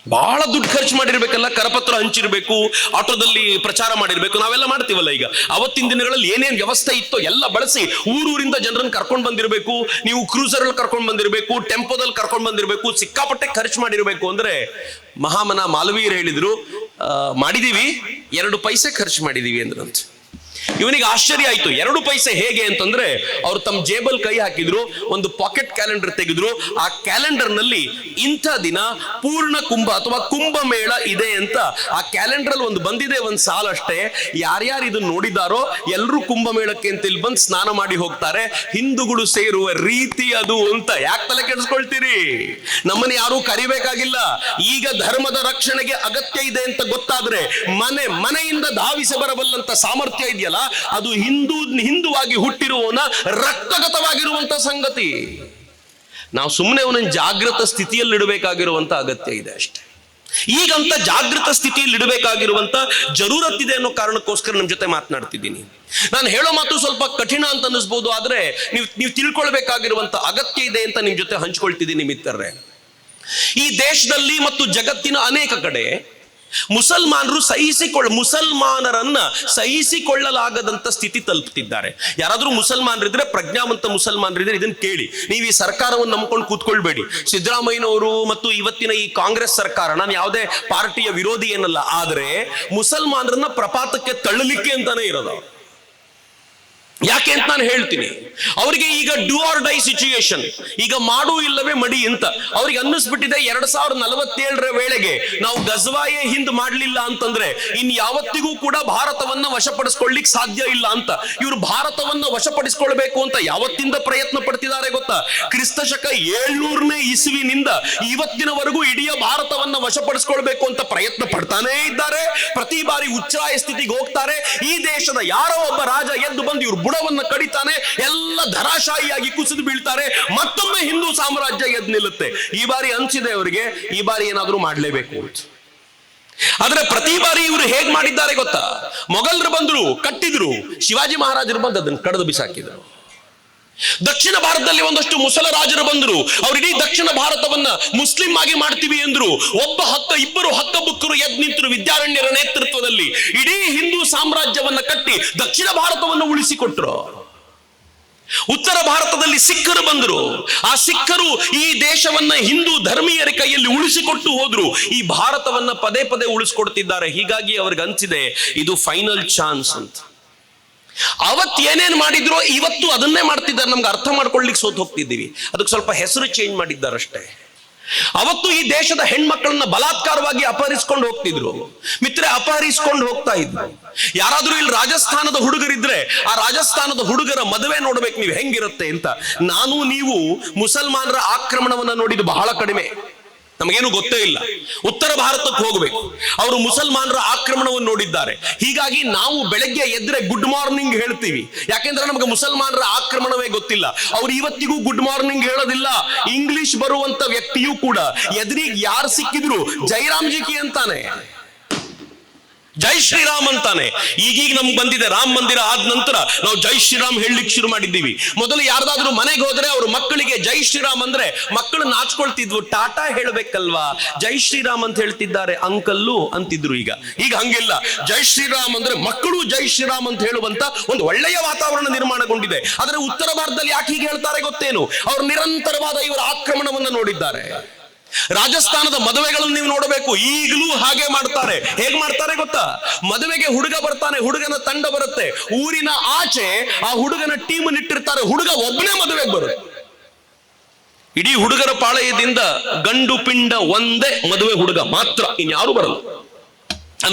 ಬಹಳ ದುಡ್ಡು ಖರ್ಚು ಮಾಡಿರ್ಬೇಕಲ್ಲ, ಕರಪತ್ರ ಹಂಚಿರ್ಬೇಕು, ಆಟೋದಲ್ಲಿ ಪ್ರಚಾರ ಮಾಡಿರ್ಬೇಕು, ನಾವೆಲ್ಲ ಮಾಡ್ತೀವಲ್ಲ ಈಗ. ಅವತ್ತಿನ ದಿನಗಳಲ್ಲಿ ಏನೇನ್ ವ್ಯವಸ್ಥೆ ಇತ್ತೋ ಎಲ್ಲ ಬಳಸಿ ಊರೂರಿಂದ ಜನರನ್ನು ಕರ್ಕೊಂಡು ಬಂದಿರಬೇಕು, ನೀವು ಕ್ರೂಸರ್ ಅಲ್ಲಿ ಕರ್ಕೊಂಡು ಬಂದಿರಬೇಕು, ಟೆಂಪೋದಲ್ಲಿ ಕರ್ಕೊಂಡು ಬಂದಿರಬೇಕು, ಸಿಕ್ಕಾಪಟ್ಟೆ ಖರ್ಚು ಮಾಡಿರ್ಬೇಕು. ಅಂದ್ರೆ ಮಹಾಮನ ಮಾಲವೀಯರು ಹೇಳಿದ್ರು, ಮಾಡಿದೀವಿ, 2 ಪೈಸೆ ಖರ್ಚು ಮಾಡಿದೀವಿ ಅಂದ್ರಂತೆ. ಇವನಿಗೆ ಆಶ್ಚರ್ಯ ಆಯ್ತು. 2 ಪೈಸೆ ಹೇಗೆ ಅಂತಂದ್ರೆ ಅವ್ರು ತಮ್ಮ ಜೇಬಲ್ ಕೈ ಹಾಕಿದ್ರು, ಒಂದು ಪಾಕೆಟ್ ಕ್ಯಾಲೆಂಡರ್ ತೆಗೆದ್ರು. ಆ ಕ್ಯಾಲೆಂಡರ್ ನಲ್ಲಿ ಇಂಥ ದಿನ ಪೂರ್ಣ ಕುಂಭ ಅಥವಾ ಕುಂಭಮೇಳ ಇದೆ ಅಂತ ಆ ಕ್ಯಾಲೆಂಡರ್ ಅಲ್ಲಿ ಒಂದು ಬಂದಿದೆ, ಒಂದು ಸಾಲ ಅಷ್ಟೇ. ಯಾರ್ಯಾರು ಇದನ್ನ ನೋಡಿದಾರೋ ಎಲ್ಲರೂ ಕುಂಭಮೇಳಕ್ಕೆ ಅಂತ ಇಲ್ಲಿ ಬಂದು ಸ್ನಾನ ಮಾಡಿ ಹೋಗ್ತಾರೆ. ಹಿಂದೂಗಳು ಸೇರುವ ರೀತಿ ಅದು ಅಂತ. ಯಾಕೆ ತಲೆ ಕೆಡಿಸ್ಕೊಳ್ತೀರಿ? ನಮ್ಮನ್ನ ಯಾರು ಕರಿಬೇಕಾಗಿಲ್ಲ. ಈಗ ಧರ್ಮದ ರಕ್ಷಣೆಗೆ ಅಗತ್ಯ ಇದೆ ಅಂತ ಗೊತ್ತಾದ್ರೆ ಮನೆಯಿಂದ ಧಾವಿಸಿ ಬರಬಲ್ಲಂತ ಸಾಮರ್ಥ್ಯ ಇದೆಯಲ್ಲ, ಅದು ಹಿಂದುವಾಗಿ ಹುಟ್ಟಿರುವವನ ರಕ್ತಗತವಾಗಿರುವಂತ ಸಂಗತಿ. ನಾವು ಸುಮ್ಮನೆ ಅವನನ್ನು ಜಾಗೃತ ಸ್ಥಿತಿಯಲ್ಲಿ ಇಡಬೇಕಾಗಿರುವಂತ ಅಗತ್ಯ ಇದೆ ಅಷ್ಟೇ. ಈಗಂತ ಜಾಗೃತ ಸ್ಥಿತಿಯಲ್ಲಿ ಇಡಬೇಕಾಗಿರುವಂತ ಜರೂರತ್ತಿದೆ ಅನ್ನೋ ಕಾರಣಕ್ಕೋಸ್ಕರ ನಿಮ್ ಜೊತೆ ಮಾತನಾಡ್ತಿದ್ದೀನಿ. ನಾನು ಹೇಳೋ ಮಾತು ಸ್ವಲ್ಪ ಕಠಿಣ ಅಂತ ಅನಿಸ್ಬೋದು, ಆದ್ರೆ ನೀವು ತಿಳ್ಕೊಳ್ಬೇಕಾಗಿರುವಂತ ಅಗತ್ಯ ಇದೆ ಅಂತ ನಿಮ್ ಜೊತೆ ಹಂಚ್ಕೊಳ್ತಿದ್ದೀನಿ ಮಿತ್ರರೇ. ಈ ದೇಶದಲ್ಲಿ ಮತ್ತು ಜಗತ್ತಿನ ಅನೇಕ ಕಡೆ ಮುಸಲ್ಮಾನರನ್ನ ಸಹಿಸಿಕೊಳ್ಳಲಾಗದಂತ ಸ್ಥಿತಿ ತಲುಪುತ್ತಿದ್ದಾರೆ. ಯಾರಾದ್ರೂ ಮುಸಲ್ಮಾನರಿದ್ರೆ, ಪ್ರಜ್ಞಾವಂತ ಮುಸಲ್ಮಾನರಿದ್ರೆ ಇದನ್ನ ಕೇಳಿ. ನೀವು ಈ ಸರ್ಕಾರವನ್ನು ನಂಬ್ಕೊಂಡು ಕೂತ್ಕೊಳ್ಬೇಡಿ. ಸಿದ್ದರಾಮಯ್ಯನವರು ಮತ್ತು ಇವತ್ತಿನ ಈ ಕಾಂಗ್ರೆಸ್ ಸರ್ಕಾರ, ನಾನು ಯಾವುದೇ ಪಾರ್ಟಿಯ ವಿರೋಧಿ ಏನಲ್ಲ, ಆದ್ರೆ ಮುಸಲ್ಮಾನರನ್ನ ಪ್ರಪಾತಕ್ಕೆ ತಳ್ಳಲಿಕ್ಕೆ ಅಂತಾನೆ ಇರೋದು. ಯಾಕೆ ಅಂತ ನಾನು ಹೇಳ್ತೀನಿ. ಅವರಿಗೆ ಈಗ ಡೂ ಆರ್ ಡೈ ಸಿಚುಯೇಷನ್, ಈಗ ಮಾಡು ಇಲ್ಲವೇ ಮಡಿ ಅಂತ ಅವ್ರಿಗೆ ಅನ್ನಿಸ್ಬಿಟ್ಟಿದೆ. 2047 ವೇಳೆಗೆ ನಾವು ಗಜವಾಯೇ ಹಿಂದ್ ಮಾಡ್ಲಿಲ್ಲ ಅಂತಂದ್ರೆ ಇನ್ ಯಾವತ್ತಿಗೂ ಕೂಡ ಭಾರತವನ್ನ ವಶಪಡಿಸ್ಕೊಳ್ಳಿಕ್ ಸಾಧ್ಯ ಇಲ್ಲ ಅಂತ. ಇವರು ಭಾರತವನ್ನ ವಶಪಡಿಸ್ಕೊಳ್ಬೇಕು ಅಂತ ಯಾವತ್ತಿಂದ ಪ್ರಯತ್ನ ಪಡ್ತಿದ್ದಾರೆ ಗೊತ್ತಾ? ಕ್ರಿಸ್ತಶಕ 700ನೇ ಇಸ್ವಿನಿಂದ ಇವತ್ತಿನವರೆಗೂ ಇಡೀ ಭಾರತವನ್ನ ವಶಪಡಿಸ್ಕೊಳ್ಬೇಕು ಅಂತ ಪ್ರಯತ್ನ ಪಡ್ತಾನೇ ಇದ್ದಾರೆ. ಪ್ರತಿ ಬಾರಿ ಉಚ್ಚಾಯ ಸ್ಥಿತಿಗೆ ಹೋಗ್ತಾರೆ. ಈ ದೇಶದ ಯಾರೋ ಒಬ್ಬ ರಾಜ ಎದ್ದು ಬಂದು ಇವ್ರು ಬುಡ ಮೊಡವನ್ನ ಕಡಿತಾನೆ, ಎಲ್ಲ ಧರಾಶಾಹಿಯಾಗಿ ಕುಸಿದು ಬೀಳ್ತಾರೆ. ಮತ್ತೊಮ್ಮೆ ಹಿಂದೂ ಸಾಮ್ರಾಜ್ಯ ಎದ್ದು ನಿಲ್ಲುತ್ತೆ. ಈ ಬಾರಿ ಅನ್ಸಿದೆ ಅವರಿಗೆ, ಈ ಬಾರಿ ಏನಾದ್ರೂ ಮಾಡ್ಲೇಬೇಕು ಅಂತ. ಆದ್ರೆ ಪ್ರತಿ ಬಾರಿ ಇವರು ಹೇಗ್ ಮಾಡಿದ್ದಾರೆ ಗೊತ್ತಾ? ಮೊಘಲರು ಬಂದ್ರು, ಕಟ್ಟಿದ್ರು, ಶಿವಾಜಿ ಮಹಾರಾಜರು ಬಂದು ಅದನ್ನು ಕಡಿದು ಬಿಸಾಕಿದ್ರು. ದಕ್ಷಿಣ ಭಾರತದಲ್ಲಿ ಒಂದಷ್ಟು ಮುಸಲ ರಾಜರು ಬಂದ್ರು, ಅವ್ರು ಇಡೀ ದಕ್ಷಿಣ ಭಾರತವನ್ನ ಮುಸ್ಲಿಂ ಆಗಿ ಮಾಡ್ತೀವಿ ಎಂದ್ರು. ಇಬ್ಬರು ಹಕ್ಕಬುಕ್ಕರು ಎದ್ದು ನಿಂತರು ವಿದ್ಯಾರಣ್ಯರ ನೇತೃತ್ವದಲ್ಲಿ. ಇಡೀ ಹಿಂದೂ ಸಾಮ್ರಾಜ್ಯವನ್ನ ಕಟ್ಟಿ ದಕ್ಷಿಣ ಭಾರತವನ್ನು ಉಳಿಸಿಕೊಟ್ರು. ಉತ್ತರ ಭಾರತದಲ್ಲಿ ಸಿಖ್ಖರು ಬಂದರು. ಆ ಸಿಖ್ಖರು ಈ ದೇಶವನ್ನ ಹಿಂದೂ ಧರ್ಮೀಯರ ಕೈಯಲ್ಲಿ ಉಳಿಸಿಕೊಟ್ಟು ಹೋದ್ರು. ಈ ಭಾರತವನ್ನ ಪದೇ ಪದೇ ಉಳಿಸಿಕೊಡ್ತಿದ್ದಾರೆ. ಹೀಗಾಗಿ ಅವ್ರಿಗೆ ಅನ್ಸಿದೆ ಇದು ಫೈನಲ್ ಚಾನ್ಸ್ ಅಂತ. ಅವತ್ತು ಏನೇನ್ ಮಾಡಿದ್ರು ಇವತ್ತು ಅದನ್ನೇ ಮಾಡ್ತಿದ್ದಾರೆ. ನಮ್ಗೆ ಅರ್ಥ ಮಾಡ್ಕೊಳ್ಳಿಕ್ಕೆ ಸೋತು ಹೋಗ್ತಿದ್ದೀವಿ. ಅದಕ್ಕೆ ಸ್ವಲ್ಪ ಹೆಸರು ಚೇಂಜ್ ಮಾಡಿದ್ದಾರಷ್ಟೇ. ಅವತ್ತು ಈ ದೇಶದ ಹೆಣ್ಮಕ್ಕಳನ್ನ ಬಲಾತ್ಕಾರವಾಗಿ ಅಪಹರಿಸಿಕೊಂಡು ಹೋಗ್ತಿದ್ರು ಮಿತ್ರೆ, ಅಪಹರಿಸಿಕೊಂಡು ಹೋಗ್ತಾ ಇದ್ರು. ಯಾರಾದ್ರೂ ಇಲ್ಲಿ ರಾಜಸ್ಥಾನದ ಹುಡುಗರಿದ್ರೆ ಆ ರಾಜಸ್ಥಾನದ ಹುಡುಗರ ಮದುವೆ ನೋಡ್ಬೇಕು ನೀವು ಹೆಂಗಿರುತ್ತೆ ಅಂತ. ನಾನು ನೀವು ಮುಸಲ್ಮಾನರ ಆಕ್ರಮಣವನ್ನ ನೋಡಿದ್ದು ಬಹಳ ಕಡಿಮೆ, ನಮಗೇನು ಗೊತ್ತೇ ಇಲ್ಲ. ಉತ್ತರ ಭಾರತಕ್ಕೆ ಹೋಗಬೇಕು, ಅವರು ಮುಸಲ್ಮಾನರ ಆಕ್ರಮಣವನ್ನು ನೋಡಿದ್ದಾರೆ. ಹೀಗಾಗಿ ನಾವು ಬೆಳಗ್ಗೆ ಎದ್ರೆ ಗುಡ್ ಮಾರ್ನಿಂಗ್ ಹೇಳ್ತೀವಿ, ಯಾಕೆಂದ್ರೆ ನಮಗೆ ಮುಸಲ್ಮಾನರ ಆಕ್ರಮಣವೇ ಗೊತ್ತಿಲ್ಲ. ಅವ್ರು ಇವತ್ತಿಗೂ ಗುಡ್ ಮಾರ್ನಿಂಗ್ ಹೇಳೋದಿಲ್ಲ. ಇಂಗ್ಲಿಷ್ ಬರುವಂತ ವ್ಯಕ್ತಿಯೂ ಕೂಡ ಎದುರಿಗೆ ಯಾರು ಸಿಕ್ಕಿದ್ರು ಜೈರಾಮ್ಜಿ ಕಿ ಅಂತಾನೆ, ಜೈ ಶ್ರೀರಾಮ್ ಅಂತಾನೆ. ಈಗೀಗ ನಮ್ಗೆ ಬಂದಿದೆ ರಾಮ ಮಂದಿರ ಆದ ನಂತರ ನಾವು ಜೈ ಶ್ರೀರಾಮ್ ಹೇಳಲಿಕ್ಕೆ ಶುರು ಮಾಡಿದ್ದೀವಿ. ಮೊದಲು ಯಾರ್ದಾದ್ರೂ ಮನೆಗೆ ಹೋದ್ರೆ ಅವ್ರ ಮಕ್ಕಳಿಗೆ ಜೈ ಶ್ರೀರಾಮ್ ಅಂದ್ರೆ ಮಕ್ಕಳು ನಾಚ್ಕೊಳ್ತಿದ್ವು. ಟಾಟಾ ಹೇಳ್ಬೇಕಲ್ವಾ, ಜೈ ಶ್ರೀರಾಮ್ ಅಂತ ಹೇಳ್ತಿದ್ದಾರೆ ಅಂಕಲ್ಲು ಅಂತಿದ್ರು. ಈಗ ಹಂಗಿಲ್ಲ. ಜೈ ಶ್ರೀರಾಮ್ ಅಂದ್ರೆ ಮಕ್ಕಳು ಜೈ ಶ್ರೀರಾಮ್ ಅಂತ ಹೇಳುವಂತ ಒಂದು ಒಳ್ಳೆಯ ವಾತಾವರಣ ನಿರ್ಮಾಣಗೊಂಡಿದೆ. ಆದ್ರೆ ಉತ್ತರ ಭಾರತದಲ್ಲಿ ಯಾಕೆ ಹೀಗೆ ಹೇಳ್ತಾರೆ ಗೊತ್ತೇನು? ಅವರು ನಿರಂತರವಾದ ಇವರ ಆಕ್ರಮಣವನ್ನು ನೋಡಿದ್ದಾರೆ. ರಾಜಸ್ಥಾನದ ಮದುವೆಗಳನ್ನು ನೀವು ನೋಡಬೇಕು, ಈಗಲೂ ಹಾಗೆ ಮಾಡ್ತಾರೆ. ಹೇಗ್ ಮಾಡ್ತಾರೆ ಗೊತ್ತಾ? ಮದುವೆಗೆ ಹುಡುಗ ಬರ್ತಾನೆ, ಹುಡುಗನ ತಂಡ ಬರುತ್ತೆ, ಊರಿನ ಆಚೆ ಆ ಹುಡುಗನ ಟೀಮ್ ಇಟ್ಟಿರ್ತಾರೆ. ಹುಡುಗ ಒಬ್ಬನೇ ಮದುವೆಗೆ ಬರುತ್ತೆ. ಇಡೀ ಹುಡುಗರ ಪಾಳಯದಿಂದ ಗಂಡು ಪಿಂಡ ಒಂದೇ ಮದುವೆ ಹುಡುಗ ಮಾತ್ರ, ಇನ್ಯಾರು ಬರಲ್ಲ.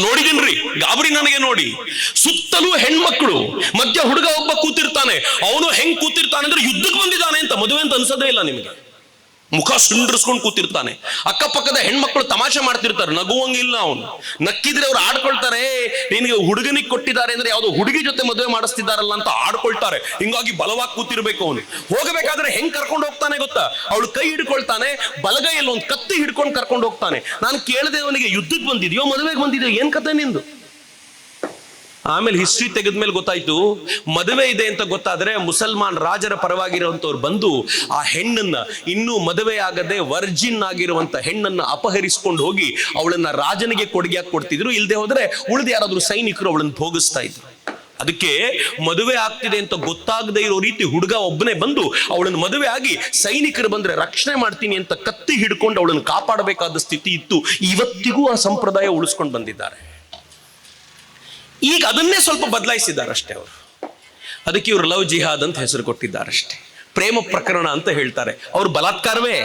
ನೋಡಿದೀನ್ರಿ, ಗಾಬರಿ ನನಗೆ ನೋಡಿ. ಸುತ್ತಲೂ ಹೆಣ್ಮಕ್ಳು, ಮಧ್ಯ ಹುಡುಗ ಒಬ್ಬ ಕೂತಿರ್ತಾನೆ. ಅವನು ಹೆಂಗ್ ಕೂತಿರ್ತಾನೆ ಅಂದ್ರೆ ಯುದ್ಧಕ್ಕೆ ಬಂದಿದ್ದಾನೆ ಅಂತ, ಮದುವೆ ಅಂತ ಅನ್ಸೋದೇ ಇಲ್ಲ ನಿಮಗೆ. ಮುಖ ಸುಂಡ್ರಿಸ್ಕೊಂಡು ಕೂತಿರ್ತಾನೆ. ಅಕ್ಕಪಕ್ಕದ ಹೆಣ್ಮಕ್ಳು ತಮಾಷೆ ಮಾಡ್ತಿರ್ತಾರೆ, ನಗುವಂಗಿಲ್ಲ ಅವನು. ನಕ್ಕಿದ್ರೆ ಅವ್ರು ಆಡ್ಕೊಳ್ತಾರೆ, ನಿನಗೆ ಹುಡುಗನಿಗೆ ಕೊಟ್ಟಿದ್ದಾರೆ ಅಂದ್ರೆ ಯಾವ್ದೋ ಹುಡುಗಿ ಜೊತೆ ಮದುವೆ ಮಾಡಿಸ್ತಿದ್ದಾರಲ್ಲ ಅಂತ ಆಡ್ಕೊಳ್ತಾರೆ. ಹಿಂಗಾಗಿ ಬಲವಾಗಿ ಕೂತಿರ್ಬೇಕು ಅವನು. ಹೋಗಬೇಕಾದ್ರೆ ಹೆಂಗ್ ಕರ್ಕೊಂಡು ಹೋಗ್ತಾನೆ ಗೊತ್ತಾ? ಅವಳು ಕೈ ಹಿಡ್ಕೊಳ್ತಾನೆ, ಬಲಗೈಯಲ್ಲಿ ಒಂದು ಕತ್ತಿ ಹಿಡ್ಕೊಂಡು ಕರ್ಕೊಂಡು ಹೋಗ್ತಾನೆ. ನಾನು ಕೇಳಿದೆ ಅವನಿಗೆ, ಯುದ್ಧಕ್ಕೆ ಬಂದಿದ್ಯೋ ಮದುವೆಗೆ ಬಂದಿದ್ಯೋ, ಏನ್ ಕತೆ ನಿಂದು? ಆಮೇಲೆ ಹಿಸ್ಟ್ರಿ ತೆಗೆದ್ಮೇಲೆ ಗೊತ್ತಾಯ್ತು, ಮದುವೆ ಇದೆ ಅಂತ ಗೊತ್ತಾದ್ರೆ ಮುಸಲ್ಮಾನ್ ರಾಜರ ಪರವಾಗಿರುವಂತವ್ರು ಬಂದು ಆ ಹೆಣ್ಣನ್ನ, ಇನ್ನೂ ಮದುವೆ ಆಗದೆ ವರ್ಜಿನ್ ಆಗಿರುವಂತ ಹೆಣ್ಣನ್ನ ಅಪಹರಿಸಿಕೊಂಡು ಹೋಗಿ ಅವಳನ್ನ ರಾಜನಿಗೆ ಕೊಡುಗೆಯಾಗಿ ಕೊಡ್ತಿದ್ರು. ಇಲ್ಲದೆ ಹೋದ್ರೆ ಉಳಿದ ಯಾರಾದ್ರೂ ಸೈನಿಕರು ಅವಳನ್ನು ಭೋಗಿಸ್ತಾ ಇದ್ರು. ಅದಕ್ಕೆ ಮದುವೆ ಆಗ್ತಿದೆ ಅಂತ ಗೊತ್ತಾಗದೇ ಇರೋ ರೀತಿ ಹುಡುಗ ಒಬ್ಬನೇ ಬಂದು ಅವಳನ್ನು ಮದುವೆ ಆಗಿ ಸೈನಿಕರು ಬಂದ್ರೆ ರಕ್ಷಣೆ ಮಾಡ್ತೀನಿ ಅಂತ ಕತ್ತಿ ಹಿಡ್ಕೊಂಡು ಅವಳನ್ನು ಕಾಪಾಡಬೇಕಾದ ಸ್ಥಿತಿ ಇತ್ತು. ಇವತ್ತಿಗೂ ಆ ಸಂಪ್ರದಾಯ ಉಳಿಸ್ಕೊಂಡು ಬಂದಿದ್ದಾರೆ. ಈಗ ಅದನ್ನೇ ಸ್ವಲ್ಪ ಬದಲಾಯಿಸಿದ್ದಾರಷ್ಟೇ ಅವರು. ಅದಕ್ಕೆ ಇವರು ಲವ್ ಜಿಹಾದ್ ಅಂತ ಹೆಸರು ಕೊಟ್ಟಿದ್ದಾರಷ್ಟೇ. ಪ್ರೇಮ ಪ್ರಕರಣ ಅಂತ ಹೇಳ್ತಾರೆ. ಅವರು ಬಲಾತ್ಕಾರವೇ,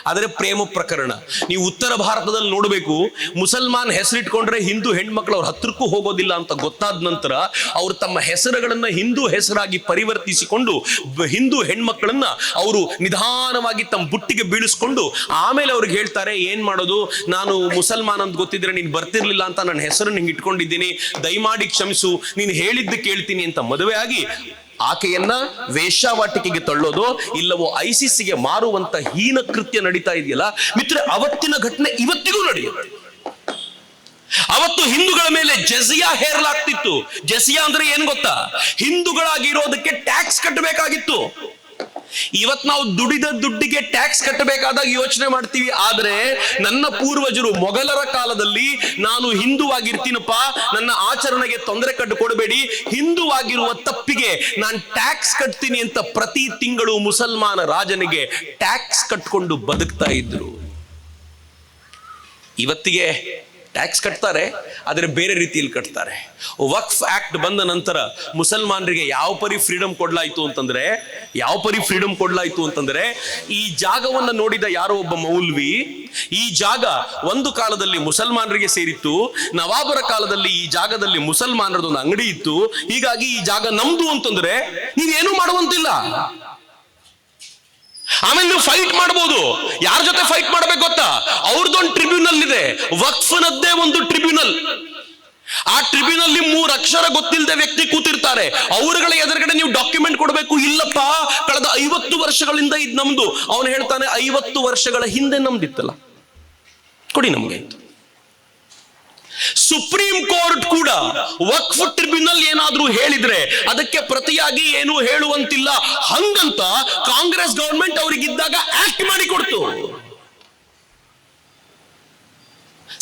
ಆದರೆ ಪ್ರೇಮ ಪ್ರಕರಣ. ನೀವು ಉತ್ತರ ಭಾರತದಲ್ಲಿ ನೋಡಬೇಕು, ಮುಸಲ್ಮಾನ್ ಹೆಸರಿಟ್ಕೊಂಡ್ರೆ ಹಿಂದೂ ಹೆಣ್ಮಕ್ಳು ಅವ್ರ ಹತ್ರಕ್ಕೂ ಹೋಗೋದಿಲ್ಲ ಅಂತ ಗೊತ್ತಾದ ನಂತರ ಅವರು ತಮ್ಮ ಹೆಸರುಗಳನ್ನ ಹಿಂದೂ ಹೆಸರಾಗಿ ಪರಿವರ್ತಿಸಿಕೊಂಡು ಹಿಂದೂ ಹೆಣ್ಮಕ್ಳನ್ನ ಅವರು ನಿಧಾನವಾಗಿ ತಮ್ಮ ಬುಟ್ಟಿಗೆ ಬೀಳಿಸ್ಕೊಂಡು ಆಮೇಲೆ ಅವ್ರಿಗೆ ಹೇಳ್ತಾರೆ, ಏನ್ ಮಾಡೋದು, ನಾನು ಮುಸಲ್ಮಾನ್ ಅಂತ ಗೊತ್ತಿದ್ರೆ ನೀನು ಬರ್ತಿರ್ಲಿಲ್ಲ ಅಂತ ನನ್ನ ಹೆಸರು ನಿಂಗೆ ಇಟ್ಕೊಂಡಿದ್ದೀನಿ, ದಯಮಾಡಿ ಕ್ಷಮಿಸು, ನೀನು ಹೇಳಿದ್ದು ಕೇಳ್ತೀನಿ ಅಂತ ಮದುವೆ ಆಗಿ ಆಕೆಯನ್ನ ವೇಶ್ಯಾವಾಟಿಕೆಗೆ ತಳ್ಳೋದು, ಇಲ್ಲವೋ ಐಸಿಸ್ಗೆ ಮಾರುವಂತ ಹೀನ ಕೃತ್ಯ ನಡೀತಾ ಇದೆಯಲ್ಲ ಮಿತ್ರ. ಅವತ್ತಿನ ಘಟನೆ ಇವತ್ತಿಗೂ ನಡೆಯುತ್ತೆ. ಅವತ್ತು ಹಿಂದೂಗಳ ಮೇಲೆ ಜಜಿಯಾ ಹೇರಲಾಗ್ತಿತ್ತು. ಜಜಿಯಾ ಅಂದ್ರೆ ಏನ್ ಗೊತ್ತಾ? ಹಿಂದೂಗಳಾಗಿರೋದಕ್ಕೆ ಟ್ಯಾಕ್ಸ್ ಕಟ್ಟಬೇಕಾಗಿತ್ತು. ಇವತ್ ನಾವು ದುಡಿದ ದುಡ್ಡಿಗೆ ಟ್ಯಾಕ್ಸ್ ಕಟ್ಟಬೇಕಾದಾಗ ಯೋಚನೆ ಮಾಡ್ತೀವಿ. ಆದ್ರೆ ನನ್ನ ಪೂರ್ವಜರು ಮೊಘಲರ ಕಾಲದಲ್ಲಿ, ನಾನು ಹಿಂದೂವಾಗಿರ್ತೀನಪ್ಪ, ನನ್ನ ಆಚರಣೆಗೆ ತೊಂದರೆ ಕೊಡಬೇಡಿ, ಹಿಂದೂವಾಗಿರುವ ತಪ್ಪಿಗೆ ನಾನು ಟ್ಯಾಕ್ಸ್ ಕಟ್ತೀನಿ ಅಂತ ಪ್ರತಿ ತಿಂಗಳು ಮುಸಲ್ಮಾನ ರಾಜನಿಗೆ ಟ್ಯಾಕ್ಸ್ ಕಟ್ಕೊಂಡು ಬದುಕ್ತಾ ಇದ್ರು. ಇವತ್ತಿಗೆ ಟ್ಯಾಕ್ಸ್ ಕಟ್ತಾರೆ, ಆದರೆ ಬೇರೆ ರೀತಿಯಲ್ಲಿ ಕಟ್ತಾರೆ. ವಕ್ಫ್ ಆಕ್ಟ್ ಬಂದ ನಂತರ ಮುಸಲ್ಮಾನರಿಗೆ ಯಾವ ಪರಿ ಫ್ರೀಡಮ್ ಕೊಡ್ಲಾಯ್ತು ಅಂತಂದ್ರೆ, ಈ ಜಾಗವನ್ನು ನೋಡಿದ ಯಾರೋ ಒಬ್ಬ ಮೌಲ್ವಿ, ಈ ಜಾಗ ಒಂದು ಕಾಲದಲ್ಲಿ ಮುಸಲ್ಮಾನರಿಗೆ ಸೇರಿತ್ತು, ನವಾಬರ ಕಾಲದಲ್ಲಿ ಈ ಜಾಗದಲ್ಲಿ ಮುಸಲ್ಮಾನರದೊಂದು ಅಂಗಡಿ ಇತ್ತು, ಹೀಗಾಗಿ ಈ ಜಾಗ ನಮ್ದು ಅಂತಂದ್ರೆ ನೀವೇನು ಮಾಡುವಂತಿಲ್ಲ. ಆಮೇಲೆ ನೀವು ಫೈಟ್ ಮಾಡಬಹುದು. ಯಾರ ಜೊತೆ ಫೈಟ್ ಮಾಡ್ಬೇಕು ಗೊತ್ತಾ? ಅವ್ರದ್ದೊಂದು ಟ್ರಿಬ್ಯುನಲ್ ಇದೆ, ವಕ್ಫ್ನದ್ದೇ ಒಂದು ಟ್ರಿಬ್ಯುನಲ್. ಆ ಟ್ರಿಬ್ಯುನಲ್ 3 ಅಕ್ಷರ ಗೊತ್ತಿಲ್ಲದೆ ವ್ಯಕ್ತಿ ಕೂತಿರ್ತಾರೆ. ಅವರುಗಳ ಎದುರುಗಡೆ ನೀವು ಡಾಕ್ಯುಮೆಂಟ್ ಕೊಡಬೇಕು. ಇಲ್ಲಪ್ಪ, ಕಳೆದ 50 ವರ್ಷಗಳಿಂದ ಇದು ನಮ್ದು. ಅವನು ಹೇಳ್ತಾನೆ 50 ವರ್ಷಗಳ ಹಿಂದೆ ನಮ್ದಿತ್ತಲ್ಲ, ಕೊಡಿ ನಮ್ಗೆ. ಸುಪ್ರೀಂ ಕೋರ್ಟ್ ಕೂಡ ವಕ್ಫ್ ಟ್ರಿಬ್ಯುನಲ್ ಏನಾದ್ರೂ ಹೇಳಿದ್ರೆ ಅದಕ್ಕೆ ಪ್ರತಿಯಾಗಿ ಏನು ಹೇಳುವಂತಿಲ್ಲ. ಹಂಗಂತ ಕಾಂಗ್ರೆಸ್ ಗವರ್ಮೆಂಟ್ ಅವರಿಗಿದ್ದಾಗ ಆಕ್ಟ್ ಮಾಡಿ ಕೊಡ್ತು.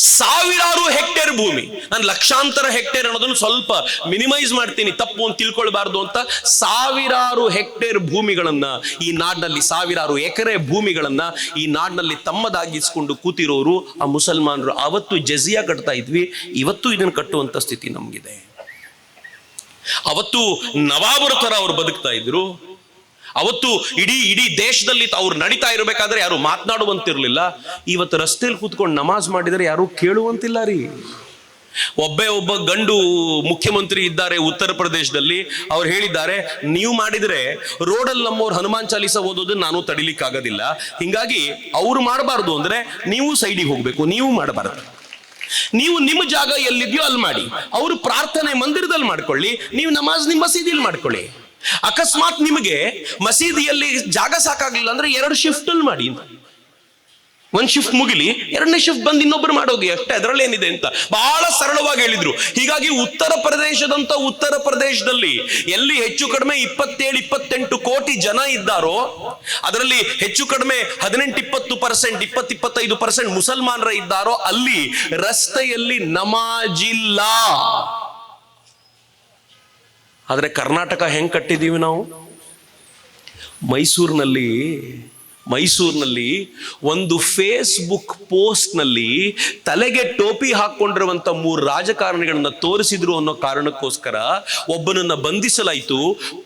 ಸಾವಿರಾರು ಹೆಕ್ಟೇರ್ ಭೂಮಿ, ನಾನು ಲಕ್ಷಾಂತರ ಹೆಕ್ಟೇರ್ ಅನ್ನೋದನ್ನು ಸ್ವಲ್ಪ ಮಿನಿಮೈಸ್ ಮಾಡ್ತೀನಿ, ತಪ್ಪು ಅಂತ ತಿಳ್ಕೊಳ್ಬಾರ್ದು ಅಂತ. ಸಾವಿರಾರು ಹೆಕ್ಟೇರ್ ಭೂಮಿಗಳನ್ನ ಈ ನಾಡಿನಲ್ಲಿ, ಸಾವಿರಾರು ಎಕರೆ ಭೂಮಿಗಳನ್ನ ಈ ನಾಡಿನಲ್ಲಿ ತಮ್ಮದಾಗಿಸ್ಕೊಂಡು ಕೂತಿರೋರು ಆ ಮುಸಲ್ಮಾನರು. ಅವತ್ತು ಜಜಿಯಾ ಕಟ್ತಾ ಇದ್ವಿ, ಇವತ್ತು ಇದನ್ನು ಕಟ್ಟುವಂತ ಸ್ಥಿತಿ ನಮಗಿದೆ. ಅವತ್ತು ನವಾಬರ ತರ ಅವ್ರು ಬದುಕ್ತಾ ಇದ್ರು. ಅವತ್ತು ಇಡೀ ದೇಶದಲ್ಲಿ ಅವ್ರು ನಡೀತಾ ಇರಬೇಕಾದ್ರೆ ಯಾರು ಮಾತನಾಡುವಂತಿರ್ಲಿಲ್ಲ. ಇವತ್ತು ರಸ್ತೆಯಲ್ಲಿ ಕೂತ್ಕೊಂಡು ನಮಾಜ್ ಮಾಡಿದರೆ ಯಾರು ಕೇಳುವಂತಿಲ್ಲ ರೀ. ಒಬ್ಬ ಗಂಡು ಮುಖ್ಯಮಂತ್ರಿ ಇದ್ದಾರೆ ಉತ್ತರ ಪ್ರದೇಶದಲ್ಲಿ. ಅವ್ರು ಹೇಳಿದ್ದಾರೆ, ನೀವು ಮಾಡಿದ್ರೆ ರೋಡಲ್ಲಿ ನಮ್ಮವ್ರು ಹನುಮಾನ್ ಚಾಲೀಸ ಓದೋದನ್ನ ನಾನು ತಡಿಲಿಕ್ಕಾಗೋದಿಲ್ಲ, ಹಿಂಗಾಗಿ ಅವ್ರು ಮಾಡಬಾರ್ದು ಅಂದ್ರೆ ನೀವು ಸೈಡಿಗೆ ಹೋಗ್ಬೇಕು, ನೀವು ಮಾಡಬಾರ್ದು. ನೀವು ನಿಮ್ಮ ಜಾಗ ಎಲ್ಲಿದೆಯೋ ಅಲ್ಲಿ ಮಾಡಿ. ಅವರು ಪ್ರಾರ್ಥನೆ ಮಂದಿರದಲ್ಲಿ ಮಾಡ್ಕೊಳ್ಳಿ, ನೀವು ನಮಾಜ್ ನಿಮ್ಮ ಮಸೀದಿಯಲ್ಲಿ ಮಾಡ್ಕೊಳ್ಳಿ. ಅಕಸ್ಮಾತ್ ನಿಮಗೆ ಮಸೀದಿಯಲ್ಲಿ ಜಾಗ ಸಾಕಾಗ್ಲಿಲ್ಲ ಅಂದ್ರೆ 2 ಶಿಫ್ಟ್ ಅಲ್ಲಿ ಮಾಡಿ. 1 ಶಿಫ್ಟ್ ಮುಗಿಲಿ, 2ನೇ ಶಿಫ್ಟ್ ಬಂದು ಇನ್ನೊಬ್ರು ಮಾಡೋಗಿ, ಅಷ್ಟೇ, ಅದರಲ್ಲಿ ಏನಿದೆ ಅಂತ ಬಹಳ ಸರಳವಾಗಿ ಹೇಳಿದ್ರು. ಹೀಗಾಗಿ ಉತ್ತರ ಪ್ರದೇಶದಲ್ಲಿ ಎಲ್ಲಿ ಹೆಚ್ಚು ಕಡಿಮೆ 27-28 ಕೋಟಿ ಜನ ಇದ್ದಾರೋ ಅದರಲ್ಲಿ ಹೆಚ್ಚು ಕಡಿಮೆ 18-20%, 20-25% ಮುಸಲ್ಮಾನರ ಇದ್ದಾರೋ ಅಲ್ಲಿ ರಸ್ತೆಯಲ್ಲಿ ನಮಾಜಿಲ್ಲ. ಆದ್ರೆ ಕರ್ನಾಟಕ ಹೆಂಗ್ ಕಟ್ಟಿದೀವಿ ನಾವು? ಮೈಸೂರಿನಲ್ಲಿ ಒಂದು ಫೇಸ್ಬುಕ್ ಪೋಸ್ಟ್ ನಲ್ಲಿ ತಲೆಗೆ ಟೋಪಿ ಹಾಕೊಂಡಿರುವಂತ 3 ರಾಜಕಾರಣಿಗಳನ್ನ ತೋರಿಸಿದ್ರು ಅನ್ನೋ ಕಾರಣಕ್ಕೋಸ್ಕರ ಒಬ್ಬನನ್ನ ಬಂಧಿಸಲಾಯ್ತು.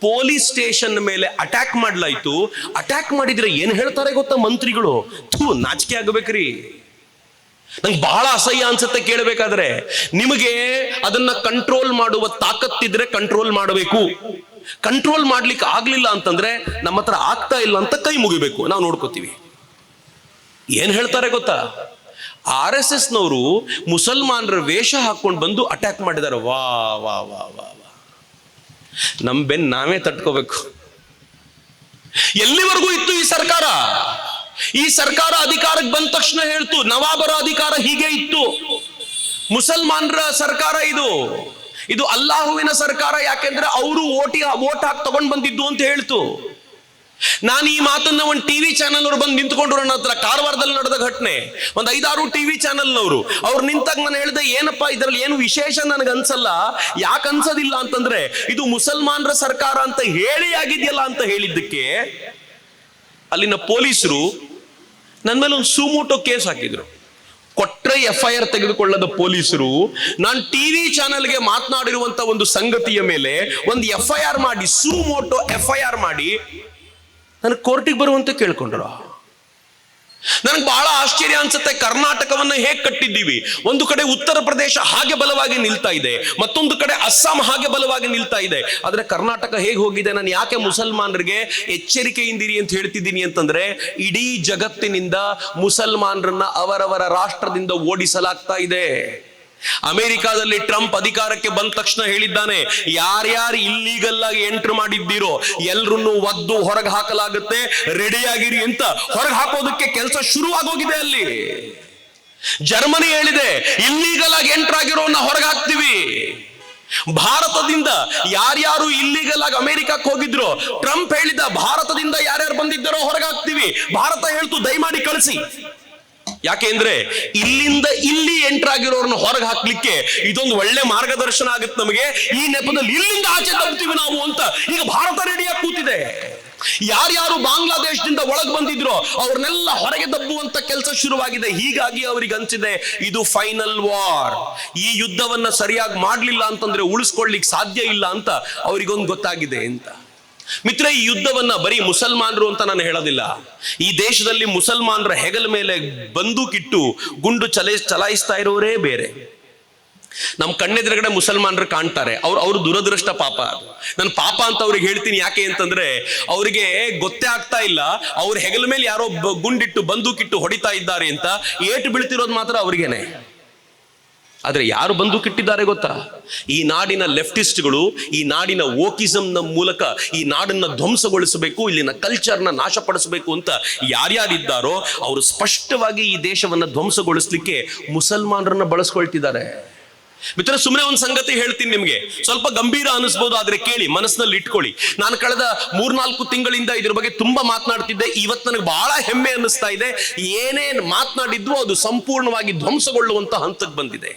ಪೊಲೀಸ್ ಸ್ಟೇಷನ್ ಮೇಲೆ ಅಟ್ಯಾಕ್ ಮಾಡಲಾಯ್ತು. ಅಟ್ಯಾಕ್ ಮಾಡಿದ್ರೆ ಏನ್ ಹೇಳ್ತಾರೆ ಗೊತ್ತಾ ಮಂತ್ರಿಗಳು? ನಾಚಿಕೆ ಆಗಬೇಕ್ರಿ. ನಂಗೆ ಬಹಳ ಅಸಹ್ಯ ಅನ್ಸುತ್ತೆ ಕೇಳಬೇಕಾದ್ರೆ. ನಿಮಗೆ ಅದನ್ನ ಕಂಟ್ರೋಲ್ ಮಾಡುವ ತಾಕತ್ತಿದ್ರೆ ಕಂಟ್ರೋಲ್ ಮಾಡಬೇಕು. ಕಂಟ್ರೋಲ್ ಮಾಡ್ಲಿಕ್ಕೆ ಆಗ್ಲಿಲ್ಲ ಅಂತಂದ್ರೆ ನಮ್ಮ ಹತ್ರ ಆಗ್ತಾ ಇಲ್ಲ ಅಂತ ಕೈ ಮುಗಿಬೇಕು, ನಾವು ನೋಡ್ಕೋತೀವಿ. ಏನ್ ಹೇಳ್ತಾರೆ ಗೊತ್ತಾ? RSS ನವರು ಮುಸಲ್ಮಾನರ ವೇಷ ಹಾಕೊಂಡು ಬಂದು ಅಟ್ಯಾಕ್ ಮಾಡಿದ್ದಾರೆ. ವಾ ವಾ ವಾ ವಾ ವಾ, ನಮ್ ಬೆನ್ ನಾವೇ ತಟ್ಕೋಬೇಕು. ಎಲ್ಲಿವರೆಗೂ ಇತ್ತು ಈ ಸರ್ಕಾರ? ಈ ಸರ್ಕಾರ ಅಧಿಕಾರಕ್ಕೆ ಬಂದ ತಕ್ಷಣ ಹೇಳ್ತು ನವಾಬರ ಅಧಿಕಾರ ಹೀಗೆ ಇತ್ತು, ಮುಸಲ್ಮಾನರ ಸರ್ಕಾರ ಇದು ಅಲ್ಲಾಹುವಿನ ಸರ್ಕಾರ, ಯಾಕೆಂದ್ರೆ ಅವರು ವೋಟ್ ಹಾಕಿ ತಗೊಂಡ್ ಬಂದಿದ್ದು ಅಂತ ಹೇಳ್ತು. ನಾನು ಈ ಮಾತನ್ನ ಒಂದು ಟಿವಿ ಚಾನೆಲ್ ಅವ್ರು ಬಂದು ನಿಂತ್ಕೊಂಡ್ರು ನನ್ನ ಹತ್ರ. ಕಾರವಾರದಲ್ಲಿ ನಡೆದ ಘಟನೆ. ಒಂದು 5-6 ಟಿವಿ ಚಾನೆಲ್ನವರು ಅವ್ರು ನಿಂತಾಗ ನಾನು ಹೇಳಿದೆ, ಏನಪ್ಪಾ ಇದರಲ್ಲಿ ಏನು ವಿಶೇಷ ನನಗೆ ಅನ್ಸಲ್ಲ, ಯಾಕೆ ಅನ್ಸೋದಿಲ್ಲ ಅಂತಂದ್ರೆ ಇದು ಮುಸಲ್ಮಾನರ ಸರ್ಕಾರ ಅಂತ ಹೇಳಿ ಆಗಿದೆಯಲ್ಲ ಅಂತ ಹೇಳಿದ್ದಕ್ಕೆ ಅಲ್ಲಿನ ಪೊಲೀಸರು ನನ್ನ ಮೇಲೆ ಒಂದು ಸುಮೋಟೋ ಕೇಸ್ ಹಾಕಿದ್ರು. ಕೊಟ್ರೆ FIR ತೆಗೆದುಕೊಳ್ಳದ ಪೊಲೀಸರು ನಾನು ಟಿವಿ ಚಾನೆಲ್ಗೆ ಮಾತನಾಡಿರುವಂತ ಒಂದು ಸಂಗತಿಯ ಮೇಲೆ ಒಂದು FIR ಮಾಡಿ, ಸುಮೋಟೋ FIR ಮಾಡಿ ನನಗೆ ಕೋರ್ಟಿಗೆ ಬರುವಂತೆ ಕೇಳ್ಕೊಂಡ್ರು. ನನಗೆ ಬಹಳ ಆಶ್ಚರ್ಯ ಅನ್ಸುತ್ತೆ. ಕರ್ನಾಟಕವನ್ನ ಹೇಗೆ ಕಟ್ಟಿದ್ದೀವಿ? ಒಂದು ಕಡೆ ಉತ್ತರ ಪ್ರದೇಶ ಹಾಗೆ ಬಲವಾಗಿ ನಿಲ್ತಾ ಇದೆ, ಮತ್ತೊಂದು ಕಡೆ ಅಸ್ಸಾಂ ಹಾಗೆ ಬಲವಾಗಿ ನಿಲ್ತಾ ಇದೆ. ಆದ್ರೆ ಕರ್ನಾಟಕ ಹೇಗೆ ಹೋಗಿದೆ? ನಾನು ಯಾಕೆ ಮುಸಲ್ಮಾನರಿಗೆ ಎಚ್ಚರಿಕೆಯಿಂದಿರಿ ಅಂತ ಹೇಳ್ತಿದ್ದೀನಿ ಅಂತಂದ್ರೆ, ಇಡೀ ಜಗತ್ತಿನಿಂದ ಮುಸಲ್ಮಾನರನ್ನ ಅವರವರ ರಾಷ್ಟ್ರದಿಂದ ಓಡಿಸಲಾಗ್ತಾ ಇದೆ. ಅಮೆರಿಕಾದಲ್ಲಿ ಟ್ರಂಪ್ ಅಧಿಕಾರಕ್ಕೆ ಬಂದ ತಕ್ಷಣ ಹೇಳಿದ್ದಾನೆ, ಯಾರ್ಯಾರು ಇಲ್ಲೀಗಲ್ ಆಗಿ ಎಂಟರ್ ಮಾಡಿದ್ದೀರೋ ಎಲ್ರನ್ನು ಒದ್ದು ಹೊರಗೆ ಹಾಕಲಾಗುತ್ತೆ, ರೆಡಿಯಾಗಿರಿ ಅಂತ ಹೊರಗೆ ಹಾಕೋದಕ್ಕೆ ಕೆಲಸ ಶುರುವಾಗೋಗಿದೆ ಅಲ್ಲಿ. ಜರ್ಮನಿ ಹೇಳಿದೆ, ಇಲ್ಲೀಗಲ್ ಆಗಿ ಎಂಟರ್ ಆಗಿರೋನ್ನ ಹೊರಗೆ ಹಾಕ್ತೀವಿ. ಭಾರತದಿಂದ ಯಾರ್ಯಾರು ಇಲ್ಲೀಗಲ್ ಆಗಿ ಅಮೆರಿಕಕ್ಕೆ ಹೋಗಿದ್ರು, ಟ್ರಂಪ್ ಹೇಳಿದ ಭಾರತದಿಂದ ಯಾರ್ಯಾರು ಬಂದಿದ್ದಾರೋ ಹೊರಗೆ ಹಾಕ್ತೀವಿ. ಭಾರತ ಹೇಳ್ತು ದಯಮಾಡಿ ಕಳಿಸಿ. ಯಾಕೆಂದ್ರೆ ಇಲ್ಲಿಂದ ಇಲ್ಲಿ ಎಂಟರ್ ಆಗಿರೋರ್ನ ಹೊರಗೆ ಹಾಕ್ಲಿಕ್ಕೆ ಇದೊಂದು ಒಳ್ಳೆ ಮಾರ್ಗದರ್ಶನ ಆಗುತ್ತೆ ನಮಗೆ. ಈ ನೆಪದಲ್ಲಿ ಇಲ್ಲಿಂದ ಆಚೆ ತರ್ತೀವಿ ನಾವು ಅಂತ ಈಗ ಭಾರತ ರೆಡಿಯಾಗಿ ಕೂತಿದೆ. ಯಾರ್ಯಾರು ಬಾಂಗ್ಲಾದೇಶದಿಂದ ಒಳಗೆ ಬಂದಿದ್ರು ಅವ್ರನ್ನೆಲ್ಲ ಹೊರಗೆ ದಬ್ಬುವಂತ ಕೆಲಸ ಶುರುವಾಗಿದೆ. ಹೀಗಾಗಿ ಅವರಿಗೆ ಅನ್ಸಿದೆ ಇದು ಫೈನಲ್ ವಾರ್, ಈ ಯುದ್ಧವನ್ನ ಸರಿಯಾಗಿ ಮಾಡ್ಲಿಲ್ಲ ಅಂತಂದ್ರೆ ಉಳಿಸ್ಕೊಳ್ಲಿಕ್ಕೆ ಸಾಧ್ಯ ಇಲ್ಲ ಅಂತ ಅವರಿಗೊಂದು ಗೊತ್ತಾಗಿದೆ ಅಂತ. ಮಿತ್ರ, ಈ ಯುದ್ಧವನ್ನ ಬರೀ ಮುಸಲ್ಮಾನರು ಅಂತ ನಾನು ಹೇಳೋದಿಲ್ಲ. ಈ ದೇಶದಲ್ಲಿ ಮುಸಲ್ಮಾನರ ಹೆಗಲ ಮೇಲೆ ಬಂದೂಕಿಟ್ಟು ಗುಂಡು ಚಲಾಯಿಸ್ತಾ ಇರೋರೇ ಬೇರೆ. ನಮ್ಮ ಕಣ್ಣೆದುರುಗಡೆ ಮುಸಲ್ಮಾನರು ಕಾಣ್ತಾರೆ, ಅವ್ರ ದುರದೃಷ್ಟ ಪಾಪ. ನಾನು ಪಾಪ ಅಂತ ಅವ್ರಿಗೆ ಹೇಳ್ತೀನಿ. ಯಾಕೆ ಅಂತಂದ್ರೆ ಅವರಿಗೆ ಗೊತ್ತೇ ಆಗ್ತಾ ಇಲ್ಲ ಅವ್ರ ಹೆಗಲ ಮೇಲೆ ಯಾರೋ ಗುಂಡಿಟ್ಟು ಬಂದೂಕಿಟ್ಟು ಹೊಡಿತಾ ಇದ್ದಾರೆ ಅಂತ. ಏಟು ಬೀಳ್ತಿರೋದು ಮಾತ್ರ ಅವ್ರಿಗೇನೆ. ಆದ್ರೆ ಯಾರು ಬಂದೂಕಿಟ್ಟಿದ್ದಾರೆ ಗೊತ್ತಾ? ಈ ನಾಡಿನ ಲೆಫ್ಟಿಸ್ಟ್ಗಳು, ಈ ನಾಡಿನ ವೋಕಿಸಂನ ಮೂಲಕ ಈ ನಾಡನ್ನ ಧ್ವಂಸಗೊಳಿಸಬೇಕು, ಇಲ್ಲಿನ ಕಲ್ಚರ್ನ ನಾಶಪಡಿಸಬೇಕು ಅಂತ ಯಾರ್ಯಾರಿದ್ದಾರೋ ಅವರು ಸ್ಪಷ್ಟವಾಗಿ ಈ ದೇಶವನ್ನ ಧ್ವಂಸಗೊಳಿಸ್ಲಿಕ್ಕೆ ಮುಸಲ್ಮಾನರನ್ನ ಬಳಸ್ಕೊಳ್ತಿದ್ದಾರೆ. ಮಿತ್ರ, ಸುಮ್ಮನೆ ಒಂದು ಸಂಗತಿ ಹೇಳ್ತೀನಿ ನಿಮ್ಗೆ, ಸ್ವಲ್ಪ ಗಂಭೀರ ಅನಿಸ್ಬೋದು, ಆದ್ರೆ ಕೇಳಿ, ಮನಸ್ಸಿನಲ್ಲಿ ಇಟ್ಕೊಳ್ಳಿ. ನಾನು ಕಳೆದ 3-4 ತಿಂಗಳಿಂದ ಇದ್ರ ಬಗ್ಗೆ ತುಂಬಾ ಮಾತನಾಡ್ತಿದ್ದೆ. ಇವತ್ತು ನನಗೆ ಬಹಳ ಹೆಮ್ಮೆ ಅನ್ನಿಸ್ತಾ ಇದೆ. ಏನೇನ್ ಮಾತನಾಡಿದ್ವು ಅದು ಸಂಪೂರ್ಣವಾಗಿ ಧ್ವಂಸಗೊಳ್ಳುವಂತ ಹಂತಕ್ಕೆ ಬಂದಿದೆ.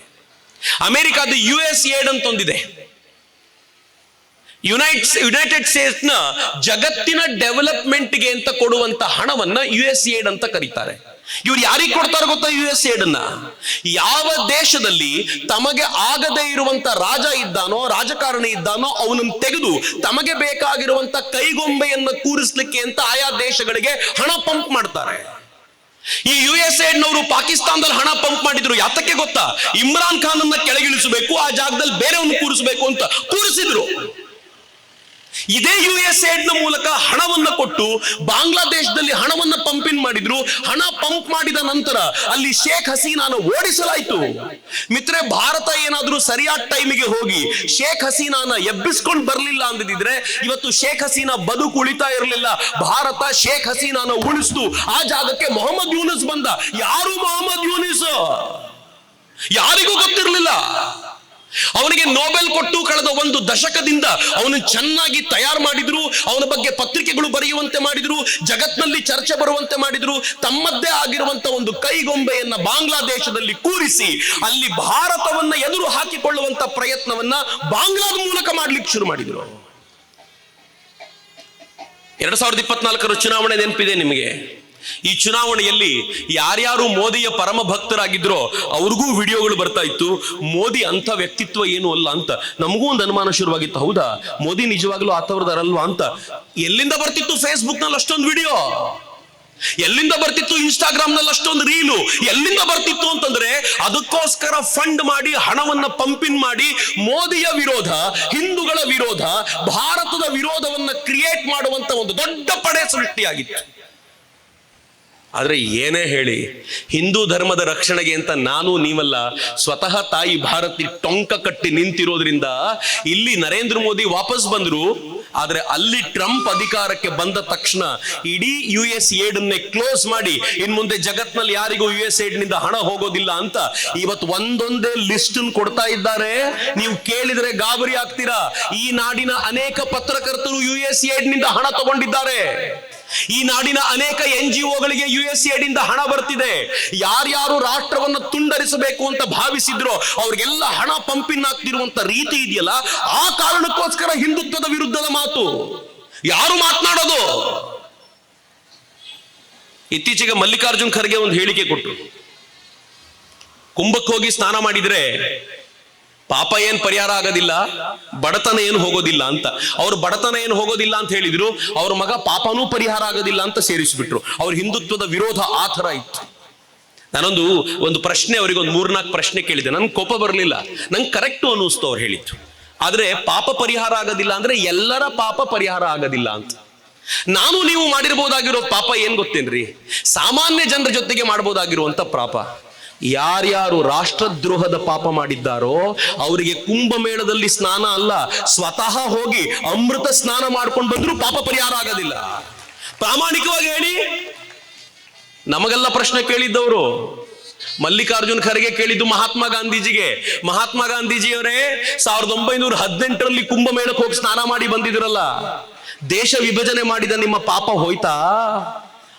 ಅಮೆರಿಕಾದ USAID ಅಂತ ಒಂದಿದೆ. ಯುನೈಟೆಡ್ ಸ್ಟೇಟ್ಸ್ ನ ಜಗತ್ತಿನ ಡೆವಲಪ್ಮೆಂಟ್ಗೆ ಅಂತ ಕೊಡುವಂತ ಹಣವನ್ನ USAID ಅಂತ ಕರೀತಾರೆ. ಇವ್ರು ಯಾರಿಗೆ ಕೊಡ್ತಾರೆ ಗೊತ್ತಾ? USAID ಅನ್ನ ಯಾವ ದೇಶದಲ್ಲಿ ತಮಗೆ ಆಗದೇ ಇರುವಂತ ರಾಜ ಇದ್ದಾನೋ, ರಾಜಕಾರಣಿ ಇದ್ದಾನೋ, ಅವನನ್ನು ತೆಗೆದು ತಮಗೆ ಬೇಕಾಗಿರುವಂತ ಕೈಗೊಂಬೆಯನ್ನ ಕೂರಿಸ್ಲಿಕ್ಕೆ ಅಂತ ಆಯಾ ದೇಶಗಳಿಗೆ ಹಣ ಪಂಪ್ ಮಾಡ್ತಾರೆ. ಈ USAID ನವರು ಪಾಕಿಸ್ತಾನದಲ್ಲಿ ಹಣ ಪಂಪ್ ಮಾಡಿದ್ರು. ಯಾತಕ್ಕೆ ಗೊತ್ತಾ? ಇಮ್ರಾನ್ ಖಾನ್ ಅನ್ನ ಕೆಳಗಿಳಿಸಬೇಕು, ಆ ಜಾಗದಲ್ಲಿ ಬೇರೆಯನ್ನು ಕೂರಿಸಬೇಕು ಅಂತ ಕೂರಿಸಿದ್ರು. ಇದೇ USAID ನ ಮೂಲಕ ಹಣವನ್ನ ಕೊಟ್ಟು ಬಾಂಗ್ಲಾದೇಶದಲ್ಲಿ ಹಣವನ್ನ ಪಂಪಿನ್ ಮಾಡಿದ್ರು. ಹಣ ಪಂಪ್ ಮಾಡಿದ ನಂತರ ಅಲ್ಲಿ ಶೇಖ್ ಹಸೀನಾನ ಓಡಿಸಲಾಯಿತು. ಮಿತ್ರೆ, ಭಾರತ ಏನಾದ್ರೂ ಸರಿಯಾದ ಟೈಮಿಗೆ ಹೋಗಿ ಶೇಖ್ ಹಸೀನಾನ ಎಬ್ಬಿಸ್ಕೊಂಡು ಬರ್ಲಿಲ್ಲ ಅಂದಿದ್ರೆ ಇವತ್ತು ಶೇಖ್ ಹಸೀನಾ ಬದುಕು ಉಳಿತಾ ಇರಲಿಲ್ಲ. ಭಾರತ ಶೇಖ್ ಹಸೀನಾನ ಉಳಿಸ್ತು. ಆ ಜಾಗಕ್ಕೆ ಮೊಹಮ್ಮದ್ ಯೂನಿಸ್ ಬಂದ. ಯಾರು ಮೊಹಮ್ಮದ್ ಯೂನಿಸ್? ಯಾರಿಗೂ ಗೊತ್ತಿರಲಿಲ್ಲ. ಅವನಿಗೆ ನೊಬೆಲ್ ಕೊಟ್ಟು ಕಳೆದ 1 ದಶಕದಿಂದ ಅವನು ಚೆನ್ನಾಗಿ ತಯಾರು ಮಾಡಿದ್ರು. ಅವನ ಬಗ್ಗೆ ಪತ್ರಿಕೆಗಳು ಬರೆಯುವಂತೆ ಮಾಡಿದ್ರು, ಜಗತ್ನಲ್ಲಿ ಚರ್ಚೆ ಬರುವಂತೆ ಮಾಡಿದ್ರು. ತಮ್ಮದ್ದೇ ಆಗಿರುವಂತ ಒಂದು ಕೈಗೊಂಬೆಯನ್ನ ಬಾಂಗ್ಲಾದೇಶದಲ್ಲಿ ಕೂರಿಸಿ ಅಲ್ಲಿ ಭಾರತವನ್ನ ಎದುರು ಹಾಕಿಕೊಳ್ಳುವಂತ ಪ್ರಯತ್ನವನ್ನ ಬಾಂಗ್ಲಾದ ಮೂಲಕ ಮಾಡ್ಲಿಕ್ಕೆ ಶುರು ಮಾಡಿದ್ರು. 2024 ಚುನಾವಣೆ ನೆನಪಿದೆ ನಿಮಗೆ. ಈ ಚುನಾವಣೆಯಲ್ಲಿ ಯಾರ್ಯಾರು ಮೋದಿಯ ಪರಮ ಭಕ್ತರಾಗಿದ್ರೋ ಅವ್ರಿಗೂ ವಿಡಿಯೋಗಳು ಬರ್ತಾ ಇತ್ತು. ಮೋದಿ ಅಂತ ವ್ಯಕ್ತಿತ್ವ ಏನು ಅಲ್ಲ ಅಂತ. ನಮಗೂ ಒಂದು ಅನುಮಾನ ಶುರುವಾಗಿತ್ತು, ಹೌದಾ ಮೋದಿ ನಿಜವಾಗ್ಲೂ ಆತವ್ರದಾರಲ್ವಾ ಅಂತ. ಎಲ್ಲಿಂದ ಬರ್ತಿತ್ತು ಫೇಸ್ಬುಕ್ ನಲ್ಲಿ ಅಷ್ಟೊಂದು ವಿಡಿಯೋ? ಎಲ್ಲಿಂದ ಬರ್ತಿತ್ತು ಇನ್ಸ್ಟಾಗ್ರಾಮ್ ನಲ್ಲಿ ಅಷ್ಟೊಂದು ರೀಲು? ಎಲ್ಲಿಂದ ಬರ್ತಿತ್ತು ಅಂತಂದ್ರೆ ಅದಕ್ಕೋಸ್ಕರ ಫಂಡ್ ಮಾಡಿ, ಹಣವನ್ನ ಪಂಪಿನ್ ಮಾಡಿ ಮೋದಿಯ ವಿರೋಧ, ಹಿಂದೂಗಳ ವಿರೋಧ, ಭಾರತದ ವಿರೋಧವನ್ನ ಕ್ರಿಯೇಟ್ ಮಾಡುವಂತ ಒಂದು ದೊಡ್ಡ ಪಡೆ ಸೃಷ್ಟಿಯಾಗಿತ್ತು. ಆದ್ರೆ ಏನೇ ಹೇಳಿ, ಹಿಂದೂ ಧರ್ಮದ ರಕ್ಷಣೆಗೆ ಅಂತ ನಾನು ನೀವಲ್ಲ, ಸ್ವತಃ ತಾಯಿ ಭಾರತಿ ಟೊಂಕ ಕಟ್ಟಿ ನಿಂತಿರೋದ್ರಿಂದ ಇಲ್ಲಿ ನರೇಂದ್ರ ಮೋದಿ ವಾಪಸ್ ಬಂದ್ರು. ಆದ್ರೆ ಅಲ್ಲಿ ಟ್ರಂಪ್ ಅಧಿಕಾರಕ್ಕೆ ಬಂದ ತಕ್ಷಣ ಇಡೀ USAID ಅನ್ನೇ ಕ್ಲೋಸ್ ಮಾಡಿ ಇನ್ ಮುಂದೆ ಜಗತ್ನಲ್ಲಿ ಯಾರಿಗೂ USAID ನಿಂದ ಹಣ ಹೋಗೋದಿಲ್ಲ ಅಂತ ಇವತ್ತು ಒಂದೊಂದೇ ಲಿಸ್ಟ್ ಕೊಡ್ತಾ ಇದ್ದಾರೆ. ನೀವು ಕೇಳಿದ್ರೆ ಗಾಬರಿ ಆಗ್ತೀರಾ. ಈ ನಾಡಿನ ಅನೇಕ ಪತ್ರಕರ್ತರು USAID ನಿಂದ ಹಣ ತಗೊಂಡಿದ್ದಾರೆ. ಈ ನಾಡಿನ ಅನೇಕ NGOಗಳಿಗೆ USAID ಇಂದ ಹಣ ಬರ್ತಿದೆ. ಯಾರ್ಯಾರು ರಾಷ್ಟ್ರವನ್ನು ತುಂಡರಿಸಬೇಕು ಅಂತ ಭಾವಿಸಿದ್ರು ಅವ್ರಿಗೆಲ್ಲ ಹಣ ಪಂಪಿನ್ ಆಗ್ತಿರುವಂತ ರೀತಿ ಇದೆಯಲ್ಲ, ಆ ಕಾರಣಕ್ಕೋಸ್ಕರ ಹಿಂದುತ್ವದ ವಿರುದ್ಧದ ಮಾತು ಯಾರು ಮಾತನಾಡೋದು? ಇತ್ತೀಚೆಗೆ ಮಲ್ಲಿಕಾರ್ಜುನ್ ಖರ್ಗೆ ಒಂದು ಹೇಳಿಕೆ ಕೊಟ್ಟರು. ಕುಂಭಕ್ಕೆ ಹೋಗಿ ಸ್ನಾನ ಮಾಡಿದ್ರೆ ಪಾಪ ಏನ್ ಪರಿಹಾರ ಆಗೋದಿಲ್ಲ, ಬಡತನ ಏನು ಹೋಗೋದಿಲ್ಲ ಅಂತ. ಅವ್ರು ಬಡತನ ಏನು ಹೋಗೋದಿಲ್ಲ ಅಂತ ಹೇಳಿದ್ರು, ಅವ್ರ ಮಗ ಪಾಪನೂ ಪರಿಹಾರ ಆಗೋದಿಲ್ಲ ಅಂತ ಸೇರಿಸ್ಬಿಟ್ರು. ಅವ್ರ ಹಿಂದುತ್ವದ ವಿರೋಧ ಆ ತರ ಇತ್ತು. ಒಂದು ಪ್ರಶ್ನೆ ಅವರಿಗೆ ಒಂದು 3-4 ಪ್ರಶ್ನೆ ಕೇಳಿದೆ. ನನ್ಗೆ ಕೋಪ ಬರಲಿಲ್ಲ, ನಂಗೆ ಕರೆಕ್ಟು ಅನ್ನಿಸ್ತು ಅವ್ರು ಹೇಳಿತ್ತು. ಆದ್ರೆ ಪಾಪ ಪರಿಹಾರ ಆಗೋದಿಲ್ಲ ಅಂದ್ರೆ ಎಲ್ಲರ ಪಾಪ ಪರಿಹಾರ ಆಗೋದಿಲ್ಲ ಅಂತ. ನಾನು ನೀವು ಮಾಡಿರ್ಬೋದಾಗಿರೋ ಪಾಪ ಏನ್ ಗೊತ್ತೇನ್ರಿ? ಸಾಮಾನ್ಯ ಜನರ ಜೊತೆಗೆ ಮಾಡಬಹುದಾಗಿರುವಂತ ಪಾಪ. ಯಾರ್ಯಾರು ರಾಷ್ಟ್ರದ್ರೋಹದ ಪಾಪ ಮಾಡಿದ್ದಾರೋ ಅವರಿಗೆ ಕುಂಭಮೇಳದಲ್ಲಿ ಸ್ನಾನ ಅಲ್ಲ, ಸ್ವತಃ ಹೋಗಿ ಅಮೃತ ಸ್ನಾನ ಮಾಡ್ಕೊಂಡು ಬಂದ್ರು ಪಾಪ ಪರಿಹಾರ ಆಗೋದಿಲ್ಲ. ಪ್ರಾಮಾಣಿಕವಾಗಿ ಹೇಳಿ. ನಮಗೆಲ್ಲ ಪ್ರಶ್ನೆ ಕೇಳಿದ್ದವರು ಮಲ್ಲಿಕಾರ್ಜುನ್ ಖರ್ಗೆ ಕೇಳಿದ್ದು ಮಹಾತ್ಮ ಗಾಂಧೀಜಿಗೆ. ಮಹಾತ್ಮ ಗಾಂಧೀಜಿಯವರೇ 1918ರಲ್ಲಿ ಕುಂಭಮೇಳಕ್ಕೆ ಹೋಗಿ ಸ್ನಾನ ಮಾಡಿ ಬಂದಿದ್ರಲ್ಲ, ದೇಶ ವಿಭಜನೆ ಮಾಡಿದ ನಿಮ್ಮ ಪಾಪ ಹೋಯ್ತಾ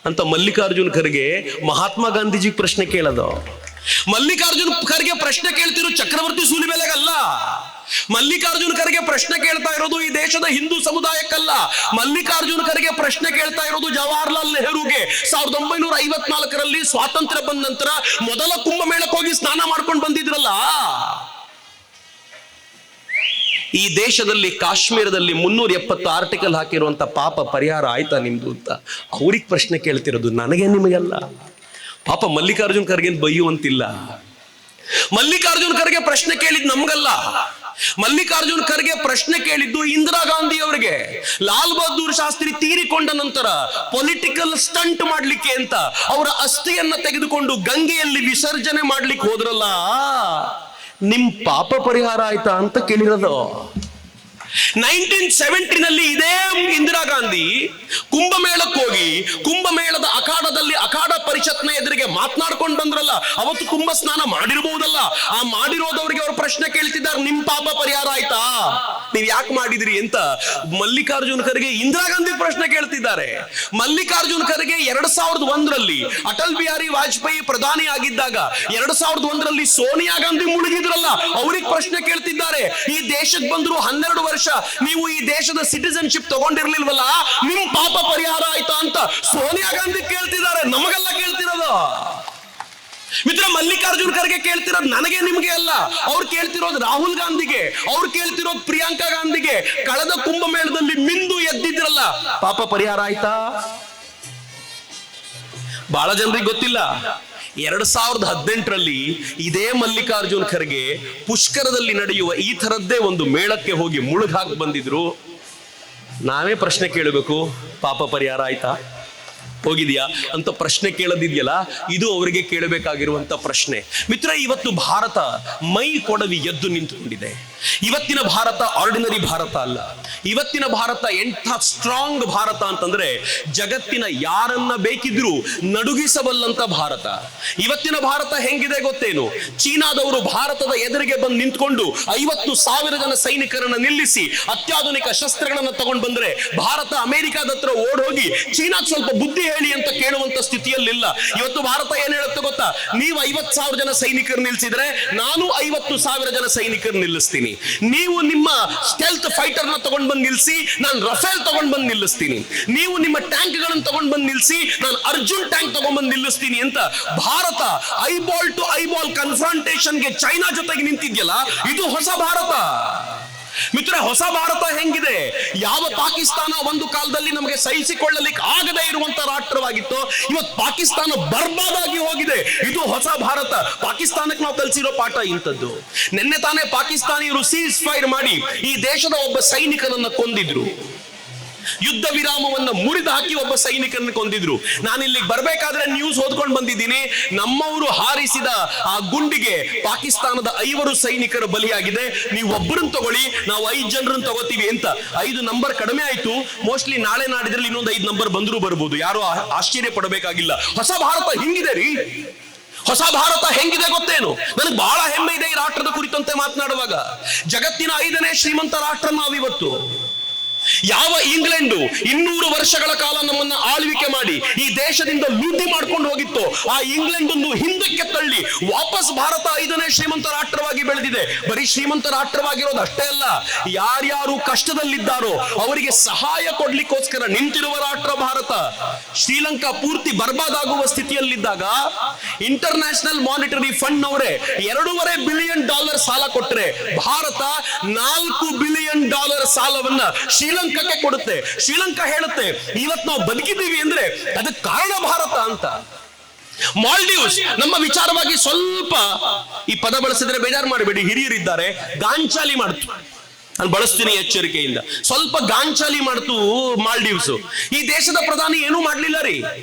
ಅಂತ ಮಲ್ಲಿಕಾರ್ಜುನ್ ಖರ್ಗೆ ಮಹಾತ್ಮ ಗಾಂಧೀಜಿ ಪ್ರಶ್ನೆ ಕೇಳೋದು. ಮಲ್ಲಿಕಾರ್ಜುನ್ ಖರ್ಗೆ ಪ್ರಶ್ನೆ ಕೇಳ್ತಿರೋ ಚಕ್ರವರ್ತಿ ಸೂಲಿಬೆಲೆಗಲ್ಲ. ಮಲ್ಲಿಕಾರ್ಜುನ್ ಖರ್ಗೆ ಪ್ರಶ್ನೆ ಕೇಳ್ತಾ ಇರೋದು ಈ ದೇಶದ ಹಿಂದೂ ಸಮುದಾಯಕ್ಕಲ್ಲ. ಮಲ್ಲಿಕಾರ್ಜುನ್ ಖರ್ಗೆ ಪ್ರಶ್ನೆ ಕೇಳ್ತಾ ಇರೋದು ಜವಾಹರ್ಲಾಲ್ ನೆಹರೂಗೆ. 1954ರಲ್ಲಿ ಸ್ವಾತಂತ್ರ್ಯ ಬಂದ ನಂತರ ಮೊದಲ ಕುಂಭಮೇಳಕ್ಕೆ ಹೋಗಿ ಸ್ನಾನ ಮಾಡ್ಕೊಂಡು ಬಂದಿದ್ರಲ್ಲ. ಈ ದೇಶದಲ್ಲಿ ಕಾಶ್ಮೀರದಲ್ಲಿ 370 ಆರ್ಟಿಕಲ್ ಹಾಕಿರುವಂತ ಪಾಪ ಪರಿಹಾರ ಆಯ್ತಾ ನಿಮ್ದು ಅಂತ ಅವ್ರಿಗೆ ಪ್ರಶ್ನೆ ಕೇಳ್ತಿರೋದು, ನನಗೆ ನಿಮಗೆಲ್ಲ. ಪಾಪ ಮಲ್ಲಿಕಾರ್ಜುನ್ ಖರ್ಗೆ ಬೈಯುವಂತಿಲ್ಲ. ಮಲ್ಲಿಕಾರ್ಜುನ್ ಖರ್ಗೆ ಪ್ರಶ್ನೆ ಕೇಳಿದ್ ನಮ್ಗಲ್ಲ. ಮಲ್ಲಿಕಾರ್ಜುನ್ ಖರ್ಗೆ ಪ್ರಶ್ನೆ ಕೇಳಿದ್ದು ಇಂದಿರಾ ಗಾಂಧಿ ಅವರಿಗೆ. ಲಾಲ್ ಬಹದ್ದೂರ್ ಶಾಸ್ತ್ರಿ ತೀರಿಕೊಂಡ ನಂತರ ಪೊಲಿಟಿಕಲ್ ಸ್ಟಂಟ್ ಮಾಡ್ಲಿಕ್ಕೆ ಅಂತ ಅವರ ಅಸ್ಥಿಯನ್ನ ತೆಗೆದುಕೊಂಡು ಗಂಗೆಯಲ್ಲಿ ವಿಸರ್ಜನೆ ಮಾಡ್ಲಿಕ್ಕೆ ಹೋದ್ರಲ್ಲ, ನಿಮ್ ಪಾಪ ಪರಿಹಾರ ಆಯ್ತಾ ಅಂತ ಕೇಳಿರೋದು. 1970 ಇದೇ ಇಂದಿರಾ ಗಾಂಧಿ ಕುಂಭಮೇಳಕ್ಕೆ ಹೋಗಿ ಕುಂಭಮೇಳದ ಅಖಾಡದಲ್ಲಿ ಅಖಾಡ ಪರಿಷತ್ನ ಎದುರಿಗೆ ಮಾತನಾಡ್ಕೊಂಡು ಬಂದ್ರಲ್ಲ, ಅವತ್ತು ಕುಂಭ ಸ್ನಾನ ಮಾಡಿರಬಹುದಲ್ಲ, ಆ ಮಾಡಿರೋದವರಿಗೆ ಅವರು ಪ್ರಶ್ನೆ ಕೇಳ್ತಿದ್ದಾರೆ, ನಿಮ್ ಪಾಪ ಪರಿಹಾರ ಆಯ್ತಾ, ನೀವ್ ಯಾಕೆ ಮಾಡಿದ್ರಿ ಅಂತ ಮಲ್ಲಿಕಾರ್ಜುನ್ ಖರ್ಗೆ ಇಂದಿರಾ ಗಾಂಧಿ ಪ್ರಶ್ನೆ ಕೇಳ್ತಿದ್ದಾರೆ. ಮಲ್ಲಿಕಾರ್ಜುನ್ ಖರ್ಗೆ 2001 ಅಟಲ್ ಬಿಹಾರಿ ವಾಜಪೇಯಿ ಪ್ರಧಾನಿ ಆಗಿದ್ದಾಗ 2001 ಸೋನಿಯಾ ಗಾಂಧಿ ಮುಳುಗಿದ್ರಲ್ಲ, ಅವ್ರಿಗೆ ಪ್ರಶ್ನೆ ಕೇಳ್ತಿದ್ದಾರೆ, ಈ ದೇಶಕ್ಕೆ ಬಂದ್ರು 12 ವರ್ಷ ನೀವು ಈ ದೇಶದ ಸಿಟಿಸನ್ಶಿಪ್ ತಗೊಂಡಿರ್ಲಿಲ್ವಲ್ಲ, ನಿಮ್ ಪಾಪ ಪರಿಹಾರ ಆಯ್ತಾ ಅಂತ ಸೋನಿಯಾ ಗಾಂಧಿ ಕೇಳ್ತಿದ್ದಾರೆ, ನಮಗೆಲ್ಲ ಕೇಳ್ತಿರೋದು. ಮಿತ್ರ, ಮಲ್ಲಿಕಾರ್ಜುನ್ ಖರ್ಗೆ ಕೇಳ್ತಿರೋದು ನನಗೆ ನಿಮ್ಗೆ ಅಲ್ಲ, ಅವ್ರು ಕೇಳ್ತಿರೋದು ರಾಹುಲ್ ಗಾಂಧಿಗೆ, ಅವ್ರು ಕೇಳ್ತಿರೋದು ಪ್ರಿಯಾಂಕಾ ಗಾಂಧಿಗೆ. ಕಳೆದ ಕುಂಭಮೇಳದಲ್ಲಿ ಮಿಂದು ಎದ್ದಿದ್ರಲ್ಲ, ಪಾಪ ಪರಿಹಾರ ಆಯ್ತಾ? ಬಹಳ ಜನರಿಗೆ ಗೊತ್ತಿಲ್ಲ, 2018 ಇದೇ ಮಲ್ಲಿಕಾರ್ಜುನ್ ಖರ್ಗೆ ಪುಷ್ಕರದಲ್ಲಿ ನಡೆಯುವ ಈ ಥರದ್ದೇ ಒಂದು ಮೇಳಕ್ಕೆ ಹೋಗಿ ಮುಳುಗಾಕ್ ಬಂದಿದ್ರು. ನಾವೇ ಪ್ರಶ್ನೆ ಕೇಳಬೇಕು, ಪಾಪ ಪರಿಹಾರ ಆಯ್ತಾ, ಹೋಗಿದ್ಯಾ ಅಂತ ಪ್ರಶ್ನೆ ಕೇಳದಿದೆಯಲ್ಲ, ಇದು ಅವರಿಗೆ ಕೇಳಬೇಕಾಗಿರುವಂತ ಪ್ರಶ್ನೆ. ಮಿತ್ರ, ಇವತ್ತು ಭಾರತ ಮೈ ಕೊಡವಿ ಎದ್ದು ನಿಂತುಕೊಂಡಿದೆ. ಇವತ್ತಿನ ಭಾರತ ಆರ್ಡಿನರಿ ಭಾರತ ಅಲ್ಲ. ಇವತ್ತಿನ ಭಾರತ ಎಂಥ ಸ್ಟ್ರಾಂಗ್ ಭಾರತ ಅಂತಂದ್ರೆ ಜಗತ್ತಿನ ಯಾರನ್ನ ಬೇಕಿದ್ರೂ ನಡುಗಿಸಬಲ್ಲಂತ ಭಾರತ. ಇವತ್ತಿನ ಭಾರತ ಹೆಂಗಿದೆ ಗೊತ್ತೇನು? ಚೀನಾದವರು ಭಾರತದ ಎದುರಿಗೆ ಬಂದು ನಿಂತ್ಕೊಂಡು 50,000 ಜನ ಸೈನಿಕರನ್ನ ನಿಲ್ಲಿಸಿ ಅತ್ಯಾಧುನಿಕ ಶಸ್ತ್ರಗಳನ್ನ ತಗೊಂಡು ಬಂದ್ರೆ ಭಾರತ ಅಮೆರಿಕಾದ ಹತ್ರ ಓಡೋಗಿ ಚೀನಾಕ್ ಸ್ವಲ್ಪ ಬುದ್ಧಿ ಹೇಳಿ ಅಂತ ಕೇಳುವಂತ ಸ್ಥಿತಿಯಲ್ಲಿಲ್ಲ. ಇವತ್ತು ಭಾರತ ಏನ್ ಹೇಳುತ್ತೆ ಗೊತ್ತಾ? ನೀವು 50,000 ಜನ ಸೈನಿಕರು ನಿಲ್ಸಿದ್ರೆ ನಾನು 50,000 ಜನ ಸೈನಿಕರು ನಿಲ್ಲಿಸ್ತೀನಿ. ನೀವು ನಿಮ್ಮ ಸ್ಟೆಲ್ತ್ ಫೈಟರ್ ನ ತಗೊಂಡ್ ಬಂದು ನಿಲ್ಲಿಸಿ, ನಾನು ರಫೇಲ್ ತಗೊಂಡ್ ಬಂದು ನಿಲ್ಲಿಸ್ತೀನಿ. ನೀವು ನಿಮ್ಮ ಟ್ಯಾಂಕ್ ಗಳನ್ನು ತಗೊಂಡ್ ಬಂದು ನಿಲ್ಲಿಸಿ, ನಾನು ಅರ್ಜುನ್ ಟ್ಯಾಂಕ್ ತಗೊಂಡ್ ಬಂದು ನಿಲ್ಲಿಸ್ತೀನಿ ಅಂತ Bharat eyeball to eyeball confrontation ಗೆ ಚೈನಾ ಜೊತೆಗೆ ನಿಂತಿದ್ಯಲ್ಲ, ಇದು ಹೊಸ ಭಾರತ. ಮಿತ್ರ, ಹೊಸ ಭಾರತ ಹೆಂಗಿದೆ? ಯಾವ ಪಾಕಿಸ್ತಾನ ಒಂದು ಕಾಲದಲ್ಲಿ ನಮಗೆ ಸಹಿಸಿಕೊಳ್ಳಲಿಕ್ಕೆ ಆಗದೇ ಇರುವಂತ ರಾಷ್ಟ್ರವಾಗಿತ್ತು, ಇವತ್ತು ಪಾಕಿಸ್ತಾನ ಬರ್ಬಾದಾಗಿ ಹೋಗಿದೆ. ಇದು ಹೊಸ ಭಾರತ. ಪಾಕಿಸ್ತಾನಕ್ಕೆ ನಾವು ಕಲಿಸಿರೋ ಪಾಠ ಇಂಥದ್ದು. ನಿನ್ನೆ ತಾನೇ ಪಾಕಿಸ್ತಾನಿಯರು ಸೀಸ್ ಫೈರ್ ಮಾಡಿ ಈ ದೇಶದ ಒಬ್ಬ ಸೈನಿಕನನ್ನ ಕೊಂದಿದ್ರು. ಯುದ್ಧ ವಿರಾಮವನ್ನ ಮುರಿದು ಹಾಕಿ ಒಬ್ಬ ಸೈನಿಕರನ್ನು ಕೊಂದಿದ್ರು. ನಾನು ಇಲ್ಲಿಗೆ ಬರ್ಬೇಕಾದ್ರೆ ನ್ಯೂಸ್ ಓದ್ಕೊಂಡು ಬಂದಿದ್ದೀನಿ, ನಮ್ಮವರು ಹಾರಿಸಿದ ಆ ಗುಂಡಿಗೆ ಪಾಕಿಸ್ತಾನದ 5 ಸೈನಿಕರು ಬಲಿಯಾಗಿದೆ, ನೀವು ಒಬ್ಬರನ್ನ ತಗೊಳ್ಳಿ, ನಾವು 5 ಜನರನ್ನು ತಗೋತೀವಿ ಅಂತ. 5 ನಂಬರ್ ಕಡಿಮೆ ಆಯ್ತು. ಮೋಸ್ಟ್ಲಿ ನಾಳೆ ನಾಡಿದ್ರಲ್ಲಿ ಇನ್ನೊಂದು 5 ನಂಬರ್ ಬಂದರೂ ಬರ್ಬೋದು, ಯಾರು ಆಶ್ಚರ್ಯ ಪಡಬೇಕಾಗಿಲ್ಲ. ಹೊಸ ಭಾರತ ಹಿಂಗಿದೆ ರೀ. ಹೊಸ ಭಾರತ ಹೆಂಗಿದೆ ಗೊತ್ತೇನು? ನನಗೆ ಬಹಳ ಹೆಮ್ಮೆ ಇದೆ ಈ ರಾಷ್ಟ್ರದ ಕುರಿತಂತೆ ಮಾತನಾಡುವಾಗ. ಜಗತ್ತಿನ 5ನೇ ಶ್ರೀಮಂತ ರಾಷ್ಟ್ರ ನಾವಿವತ್ತು. ಯಾವ ಇಂಗ್ಲೆಂಡು 200 ವರ್ಷಗಳ ಕಾಲ ನಮ್ಮನ್ನ ಆಳ್ವಿಕೆ ಮಾಡಿ ಈ ದೇಶದಿಂದ ಲೂಟಿ ಮಾಡ್ಕೊಂಡು ಹೋಗಿತ್ತು, ಆ ಇಂಗ್ಲೆಂಡ್ ಒಂದು ಹಿಂದಕ್ಕೆ ತಳ್ಳಿ ವಾಪಸ್ ಭಾರತ 5ನೇ ಶ್ರೀಮಂತ ರಾಷ್ಟ್ರವಾಗಿ ಬೆಳೆದಿದೆ. ಬರೀ ಶ್ರೀಮಂತ ರಾಷ್ಟ್ರವಾಗಿರೋದು ಅಷ್ಟೇ ಅಲ್ಲ, ಯಾರ್ಯಾರು ಕಷ್ಟದಲ್ಲಿದ್ದಾರೋ ಅವರಿಗೆ ಸಹಾಯ ಕೊಡ್ಲಿಕ್ಕೋಸ್ಕರ ನಿಂತಿರುವ ರಾಷ್ಟ್ರ ಭಾರತ. ಶ್ರೀಲಂಕಾ ಪೂರ್ತಿ ಬರ್ಬಾದಾಗುವ ಸ್ಥಿತಿಯಲ್ಲಿದ್ದಾಗ ಇಂಟರ್ನ್ಯಾಷನಲ್ ಮಾನಿಟರಿ ಫಂಡ್ ಅವರೇ $2.5 ಬಿಲಿಯನ್ ಸಾಲ ಕೊಟ್ಟರೆ ಭಾರತ $4 ಬಿಲಿಯನ್ ಸಾಲವನ್ನ ಶ್ರೀಲಂಕಾಕ್ಕೆ ಕೊಡುತ್ತೆ. ಶ್ರೀಲಂಕಾ ಹೇಳುತ್ತೆ, ಇವತ್ತು ನಾವು ಬದುಕಿದ್ದೀವಿ ಅಂದ್ರೆ ಅದಕ್ಕೆ ಕಾರಣ ಭಾರತ ಅಂತ. ಮಾಲ್ಡೀವ್ಸ್ ನಮ್ಮ ವಿಚಾರವಾಗಿ ಸ್ವಲ್ಪ ಈ ಪದ ಬಳಸಿದ್ರೆ ಬೇಜಾರು ಮಾಡಬೇಡಿ, ಹಿರಿಯರಿದ್ದಾರೆ, ಗಾಂಚಾಲಿ ಮಾಡ್ತು. ನಾನು ಬಳಸ್ತೀನಿ ಎಚ್ಚರಿಕೆಯಿಂದ. ಸ್ವಲ್ಪ ಗಾಂಚಾಲಿ ಮಾಡ್ತು ಮಾಲ್ಡೀವ್ಸ್. ಈ ದೇಶದ ಪ್ರಧಾನಿ ಏನೂ ಮಾಡ್ಲಿಲ್ಲ ರೀ.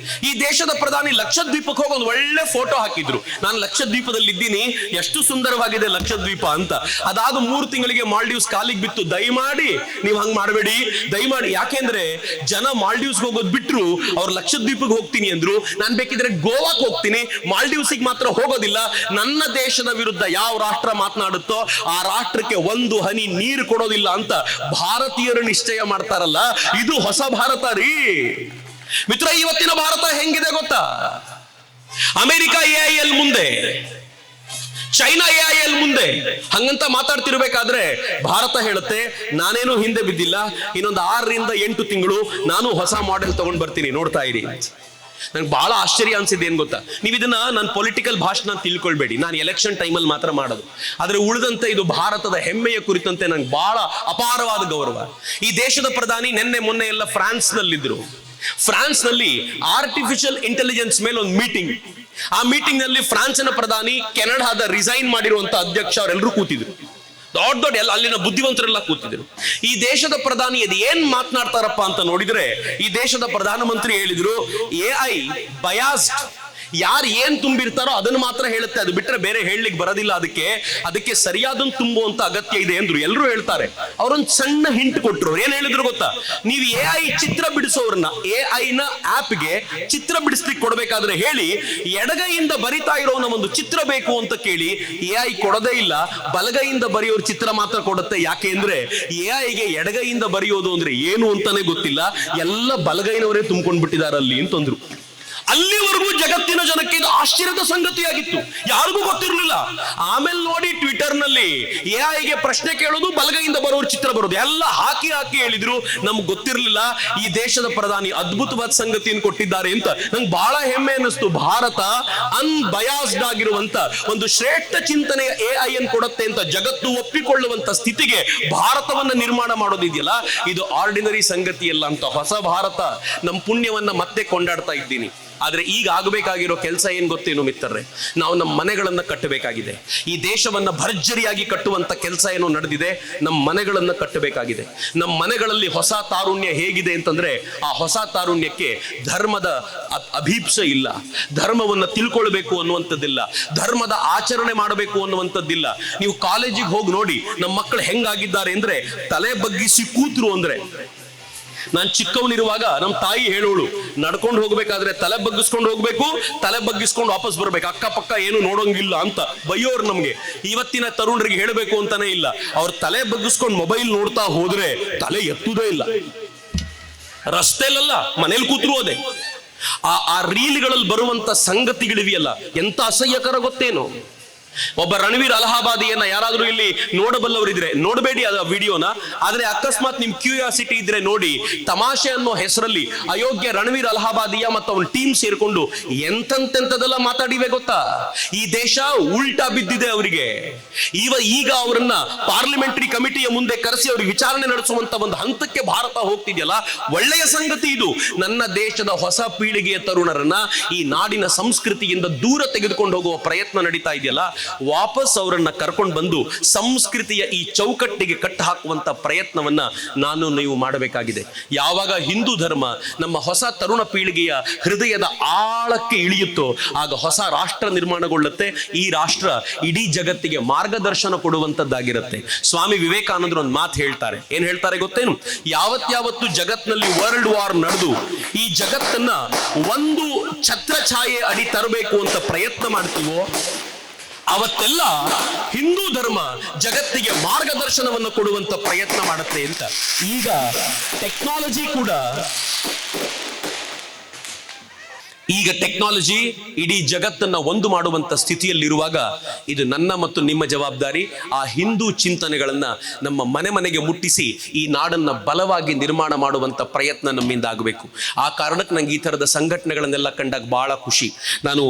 ಈ ದೇಶದ ಪ್ರಧಾನಿ ಲಕ್ಷದ್ವೀಪಕ್ಕೆ ಹೋಗಿ ಒಂದು ಒಳ್ಳೆ ಫೋಟೋ ಹಾಕಿದ್ರು. ನಾನು ಲಕ್ಷದ್ವೀಪದಲ್ಲಿ ಇದ್ದೀನಿ, ಎಷ್ಟು ಸುಂದರವಾಗಿದೆ ಲಕ್ಷದ್ವೀಪ ಅಂತ. ಅದಾದ 3 ತಿಂಗಳಿಗೆ ಮಾಲ್ಡೀವ್ಸ್ ಕಾಲಿಗೆ ಬಿತ್ತು. ದಯಮಾಡಿ ನೀವು ಹಂಗ್ ಮಾಡಬೇಡಿ, ದಯಮಾಡಿ. ಯಾಕೆಂದ್ರೆ ಜನ ಮಾಲ್ಡೀವ್ಸ್ ಹೋಗೋದು ಬಿಟ್ರು, ಅವ್ರು ಲಕ್ಷದ್ವೀಪಕ್ಕೆ ಹೋಗ್ತೀನಿ ಅಂದ್ರು. ನಾನು ಬೇಕಿದ್ರೆ ಗೋವಾಕ್ ಹೋಗ್ತೀನಿ, ಮಾಲ್ಡೀವ್ಸಿಗೆ ಮಾತ್ರ ಹೋಗೋದಿಲ್ಲ. ನನ್ನ ದೇಶದ ವಿರುದ್ಧ ಯಾವ ರಾಷ್ಟ್ರ ಮಾತನಾಡುತ್ತೋ ಆ ರಾಷ್ಟ್ರಕ್ಕೆ ಒಂದು ಹನಿ ನೀರು ಕೊಡೋದಿಲ್ಲ ಅಂತ ಭಾರತೀಯರು ನಿಶ್ಚಯ ಮಾಡ್ತಾರಲ್ಲ, ಇದು ಹೊಸ ಭಾರತ ರೀ. ಮಿತ್ರ, ಇವತ್ತಿನ ಭಾರತ ಹೆಂಗಿದೆ ಗೊತ್ತಾ? ಅಮೆರಿಕ AIL ಮುಂದೆ, ಚೈನಾ AIL ಮುಂದೆ ಹಂಗಂತ ಮಾತಾಡ್ತಿರ್ಬೇಕಾದ್ರೆ ಭಾರತ ಹೇಳುತ್ತೆ, ನಾನೇನು ಹಿಂದೆ ಬಿದ್ದಿಲ್ಲ, ಇನ್ನೊಂದು 6 ರಿಂದ 8 ತಿಂಗಳು ನಾನು ಹೊಸ ಮಾಡೆಲ್ ತಗೊಂಡ್ ಬರ್ತೀನಿ, ನೋಡ್ತಾ ಇರಿ. ನಂಗೆ ಬಹಳ ಆಶ್ಚರ್ಯ ಅನ್ಸಿದ್ದು ಏನ್ ಗೊತ್ತಾ? ನೀವು ಇದನ್ನ ನನ್ನ ಪೊಲಿಟಿಕಲ್ ಭಾಷಣ ತಿಳ್ಕೊಳ್ಬೇಡಿ, ನಾನು ಎಲೆಕ್ಷನ್ ಟೈಮಲ್ಲಿ ಮಾತ್ರ ಮಾಡೋದು. ಆದ್ರೆ ಉಳಿದಂತೆ ಇದು ಭಾರತದ ಹೆಮ್ಮೆಯ ಕುರಿತಂತೆ ನಂಗೆ ಬಹಳ ಅಪಾರವಾದ ಗೌರವ. ಈ ದೇಶದ ಪ್ರಧಾನಿ ಮೊನ್ನೆ ಎಲ್ಲ ಫ್ರಾನ್ಸ್ ನಲ್ಲಿದ್ರು. ಫ್ರಾನ್ಸ್ ನಲ್ಲಿ ಆರ್ಟಿಫಿಷಿಯಲ್ ಇಂಟೆಲಿಜೆನ್ಸ್ ಮೇಲೆ ಒಂದು ಮೀಟಿಂಗ್. ಆ ಮೀಟಿಂಗ್ ನಲ್ಲಿ ಫ್ರಾನ್ಸಿನ ಪ್ರಧಾನಿ, ಕೆನಡಾದ ರಿಸೈನ್ ಮಾಡಿರುವಂತ ಅಧ್ಯಕ್ಷ ಅವರೆಲ್ಲರೂ ಕೂತಿದ್ರು. ದೊಡ್ಡ ಅಲ್ಲಿನ ಬುದ್ಧಿವಂತರೆಲ್ಲ ಕೂತಿದ್ರು. ಈ ದೇಶದ ಪ್ರಧಾನಿ ಅದು ಏನ್ ಮಾತನಾಡ್ತಾರಪ್ಪ ಅಂತ ನೋಡಿದ್ರೆ, ಈ ದೇಶದ ಪ್ರಧಾನಮಂತ್ರಿ ಹೇಳಿದ್ರು, AI ಬಯಾಸ್ಡ್, ಯಾರು ಏನ್ ತುಂಬಿರ್ತಾರೋ ಅದನ್ನು ಮಾತ್ರ ಹೇಳುತ್ತೆ, ಅದು ಬಿಟ್ಟರೆ ಬೇರೆ ಹೇಳಲಿಕ್ಕೆ ಬರೋದಿಲ್ಲ. ಅದಕ್ಕೆ ಸರಿಯಾದನ್ನು ತುಂಬುವಂತ ಅಗತ್ಯ ಇದೆ ಅಂದ್ರು ಎಲ್ಲರೂ ಹೇಳ್ತಾರೆ. ಅವರೊಂದು ಸಣ್ಣ ಹಿಂಟ್ ಕೊಟ್ಟರು. ಏನ್ ಹೇಳಿದ್ರು ಗೊತ್ತಾ? ನೀವು AI ಚಿತ್ರ ಬಿಡಿಸೋರನ್ನ, AI ನ ಆಪ್ಗೆ ಚಿತ್ರ ಬಿಡಿಸ್ಲಿಕ್ಕೆ ಕೊಡಬೇಕಾದ್ರೆ ಹೇಳಿ, ಎಡಗೈಯಿಂದ ಬರಿತಾ ಇರೋನ ಒಂದು ಚಿತ್ರ ಬೇಕು ಅಂತ ಕೇಳಿ, AI ಕೊಡೋದೇ ಇಲ್ಲ, ಬಲಗೈಯಿಂದ ಬರೆಯೋರ್ ಚಿತ್ರ ಮಾತ್ರ ಕೊಡುತ್ತೆ. ಯಾಕೆ ಅಂದ್ರೆ AIಗೆ ಎಡಗೈಯಿಂದ ಬರೆಯೋದು ಅಂದ್ರೆ ಏನು ಅಂತಾನೆ ಗೊತ್ತಿಲ್ಲ, ಎಲ್ಲ ಬಲಗೈನವರೇ ತುಂಬ್ಕೊಂಡ್ ಬಿಟ್ಟಿದಾರಲ್ಲಿ ಅಂತಂದ್ರು. ಅಲ್ಲಿವರೆಗೂ ಜಗತ್ತಿನ ಜನಕ್ಕೆ ಇದು ಆಶ್ಚರ್ಯದ ಸಂಗತಿಯಾಗಿತ್ತು, ಯಾರಿಗೂ ಗೊತ್ತಿರಲಿಲ್ಲ. ಆಮೇಲೆ ನೋಡಿ ಟ್ವಿಟರ್ ನಲ್ಲಿ AIಗೆ ಪ್ರಶ್ನೆ ಕೇಳೋದು, ಬಲಗೈಯಿಂದ ಬರೋರು ಚಿತ್ರ ಬರೋದು, ಎಲ್ಲ ಹಾಕಿ ಹೇಳಿದ್ರು. ನಮ್ಗೆ ಗೊತ್ತಿರಲಿಲ್ಲ ಈ ದೇಶದ ಪ್ರಧಾನಿ ಅದ್ಭುತವಾದ ಸಂಗತಿಯನ್ನು ಕೊಟ್ಟಿದ್ದಾರೆ ಅಂತ. ನಂಗೆ ಬಹಳ ಹೆಮ್ಮೆ ಅನ್ನಿಸ್ತು. ಭಾರತ ಅನ್ಬಯಾಸ್ಡ್ ಆಗಿರುವಂತ ಒಂದು ಶ್ರೇಷ್ಠ ಚಿಂತನೆಯ AI ಅನ್ನು ಕೊಡುತ್ತೆ ಅಂತ ಜಗತ್ತು ಒಪ್ಪಿಕೊಳ್ಳುವಂತ ಸ್ಥಿತಿಗೆ ಭಾರತವನ್ನ ನಿರ್ಮಾಣ ಮಾಡೋದಿದೆಯಲ್ಲ, ಇದು ಆರ್ಡಿನರಿ ಸಂಗತಿಯಲ್ಲ ಅಂತ ಹೊಸ ಭಾರತ ನಮ್ಮ ಪುಣ್ಯವನ್ನ ಮತ್ತೆ ಕೊಂಡಾಡ್ತಾ ಇದ್ದೀನಿ. ಆದ್ರೆ ಈಗ ಆಗಬೇಕಾಗಿರೋ ಕೆಲಸ ಏನ್ ಗೊತ್ತೇನು ಮಿತ್ರರೇ? ನಾವು ನಮ್ಮ ಮನೆಗಳನ್ನ ಕಟ್ಟಬೇಕಾಗಿದೆ. ಈ ದೇಶವನ್ನ ಭರ್ಜರಿಯಾಗಿ ಕಟ್ಟುವಂತ ಕೆಲಸ ಏನೋ ನಡೆದಿದೆ. ನಮ್ಮ ಮನೆಗಳನ್ನ ಕಟ್ಟಬೇಕಾಗಿದೆ. ನಮ್ಮ ಮನೆಗಳಲ್ಲಿ ಹೊಸ ತಾರುಣ್ಯ ಹೇಗಿದೆ ಅಂತಂದ್ರೆ, ಆ ಹೊಸ ತಾರುಣ್ಯಕ್ಕೆ ಧರ್ಮದ ಅಭೀಪ್ಸೆ ಇಲ್ಲ, ಧರ್ಮವನ್ನ ತಿಳ್ಕೊಳ್ಬೇಕು ಅನ್ನುವಂಥದ್ದಿಲ್ಲ, ಧರ್ಮದ ಆಚರಣೆ ಮಾಡಬೇಕು ಅನ್ನುವಂಥದ್ದಿಲ್ಲ. ನೀವು ಕಾಲೇಜಿಗೆ ಹೋಗಿ ನೋಡಿ ನಮ್ಮ ಮಕ್ಕಳು ಹೆಂಗಾಗಿದ್ದಾರೆ ಅಂದ್ರೆ, ತಲೆ ಬಗ್ಗಿಸಿ ಕೂತ್ರು ಅಂದ್ರೆ, ನಾನು ಚಿಕ್ಕವನಿರುವಾಗ ನಮ್ಮ ತಾಯಿ ಹೇಳೋಳು, ನಡ್ಕೊಂಡು ಹೋಗ್ಬೇಕಾದ್ರೆ ತಲೆ ಬಗ್ಗಿಸ್ಕೊಂಡು ಹೋಗ್ಬೇಕು, ತಲೆ ಬಗ್ಗಿಸ್ಕೊಂಡು ವಾಪಸ್ ಬರ್ಬೇಕು, ಅಕ್ಕಪಕ್ಕ ಏನು ನೋಡೋಂಗಿಲ್ಲ ಅಂತ ಬೈಯೋರು ನಮ್ಗೆ. ಇವತ್ತಿನ ತರುಣರಿಗೆ ಹೇಳಬೇಕು ಅಂತಾನೆ ಇಲ್ಲ, ಅವ್ರ ತಲೆ ಬಗ್ಗಿಸ್ಕೊಂಡು ಮೊಬೈಲ್ ನೋಡ್ತಾ ಹೋದ್ರೆ ತಲೆ ಎತ್ತುದೇ ಇಲ್ಲ. ರಸ್ತೆಯಲ್ಲ, ಮನೇಲಿ ಕೂತ್ರು ಅದೇ. ಆ ರೀಲ್ಗಳಲ್ಲಿ ಬರುವಂತ ಸಂಗತಿಗಳಿವೆಯಲ್ಲ, ಎಂತ ಅಸಹ್ಯಕರ ಗೊತ್ತೇನು? ಒಬ್ಬ ರಣವೀರ್ ಅಲಹಾಬಾದಿಯನ್ನ ಯಾರಾದ್ರೂ ಇಲ್ಲಿ ನೋಡಬಲ್ಲವರಿದ್ರೆ ನೋಡಬೇಡಿ ಆ ವಿಡಿಯೋನ, ಆದ್ರೆ ಅಕಸ್ಮಾತ್ ನಿಮ್ ಕ್ಯೂರಿಯಾಸಿಟಿ ಇದ್ರೆ ನೋಡಿ. ತಮಾಷೆ ಅನ್ನೋ ಹೆಸರಲ್ಲಿ ಅಯೋಗ್ಯ ರಣವೀರ್ ಅಲಹಾಬಾದಿಯ ಮತ್ತು ಅವನ ಟೀಮ್ ಸೇರ್ಕೊಂಡು ಎಂತೆಂತೆಂತದೆಲ್ಲ ಮಾತಾಡಿವೆ ಗೊತ್ತಾ? ಈ ದೇಶ ಉಲ್ಟಾ ಬಿದ್ದಿದೆ ಅವರಿಗೆ. ಈಗ ಅವರನ್ನ ಪಾರ್ಲಿಮೆಂಟರಿ ಕಮಿಟಿಯ ಮುಂದೆ ಕರೆಸಿ ಅವ್ರಿಗೆ ವಿಚಾರಣೆ ನಡೆಸುವಂತ ಒಂದು ಹಂತಕ್ಕೆ ಭಾರತ ಹೋಗ್ತಿದೆಯಲ್ಲ, ಒಳ್ಳೆಯ ಸಂಗತಿ ಇದು. ನನ್ನ ದೇಶದ ಹೊಸ ಪೀಳಿಗೆಯ ತರುಣರನ್ನ ಈ ನಾಡಿನ ಸಂಸ್ಕೃತಿಯಿಂದ ದೂರ ತೆಗೆದುಕೊಂಡು ಹೋಗುವ ಪ್ರಯತ್ನ ನಡೀತಾ ಇದೆಯಲ್ಲ, ವಾಪಸ್ ಅವರನ್ನ ಕರ್ಕೊಂಡು ಬಂದು ಸಂಸ್ಕೃತಿಯ ಈ ಚೌಕಟ್ಟಿಗೆ ಕಟ್ಟು ಹಾಕುವಂತ ಪ್ರಯತ್ನವನ್ನ ನೀವು ಮಾಡಬೇಕಾಗಿದೆ. ಯಾವಾಗ ಹಿಂದೂ ಧರ್ಮ ನಮ್ಮ ಹೊಸ ತರುಣ ಪೀಳಿಗೆಯ ಹೃದಯದ ಆಳಕ್ಕೆ ಇಳಿಯುತ್ತೋ, ಆಗ ಹೊಸ ರಾಷ್ಟ್ರ ನಿರ್ಮಾಣಗೊಳ್ಳುತ್ತೆ. ಈ ರಾಷ್ಟ್ರ ಇಡೀ ಜಗತ್ತಿಗೆ ಮಾರ್ಗದರ್ಶನ ಕೊಡುವಂತದ್ದಾಗಿರುತ್ತೆ. ಸ್ವಾಮಿ ವಿವೇಕಾನಂದರು ಒಂದು ಮಾತು ಹೇಳ್ತಾರೆ. ಏನ್ ಹೇಳ್ತಾರೆ ಗೊತ್ತೇನು? ಯಾವತ್ತು ಜಗತ್ನಲ್ಲಿ ವರ್ಲ್ಡ್ ವಾರ್ ನಡೆದು ಈ ಜಗತ್ತನ್ನ ಒಂದು ಛತ್ರಛಾಯೆ ಅಡಿ ತರಬೇಕು ಅಂತ ಪ್ರಯತ್ನ ಮಾಡ್ತೀವೋ, ಅವತ್ತೆಲ್ಲ ಹಿಂದೂ ಧರ್ಮ ಜಗತ್ತಿಗೆ ಮಾರ್ಗದರ್ಶನವನ್ನು ಕೊಡುವಂತ ಪ್ರಯತ್ನ ಮಾಡುತ್ತೆ ಅಂತ. ಈಗ ಟೆಕ್ನಾಲಜಿ ಇಡೀ ಜಗತ್ತನ್ನ ಒಂದು ಮಾಡುವಂತ ಸ್ಥಿತಿಯಲ್ಲಿರುವಾಗ, ಇದು ನನ್ನ ಮತ್ತು ನಿಮ್ಮ ಜವಾಬ್ದಾರಿ. ಆ ಹಿಂದೂ ಚಿಂತನೆಗಳನ್ನ ನಮ್ಮ ಮನೆಗೆ ಮುಟ್ಟಿಸಿ ಈ ನಾಡನ್ನ ಬಲವಾಗಿ ನಿರ್ಮಾಣ ಮಾಡುವಂತ ಪ್ರಯತ್ನ ನಮ್ಮಿಂದ ಆಗಬೇಕು. ಆ ಕಾರಣಕ್ಕೆ ನಂಗೆ ಈ ತರದ ಸಂಘಟನೆಗಳನ್ನೆಲ್ಲ ಕಂಡಾಗ ಬಹಳ ಖುಷಿ. ನಾನು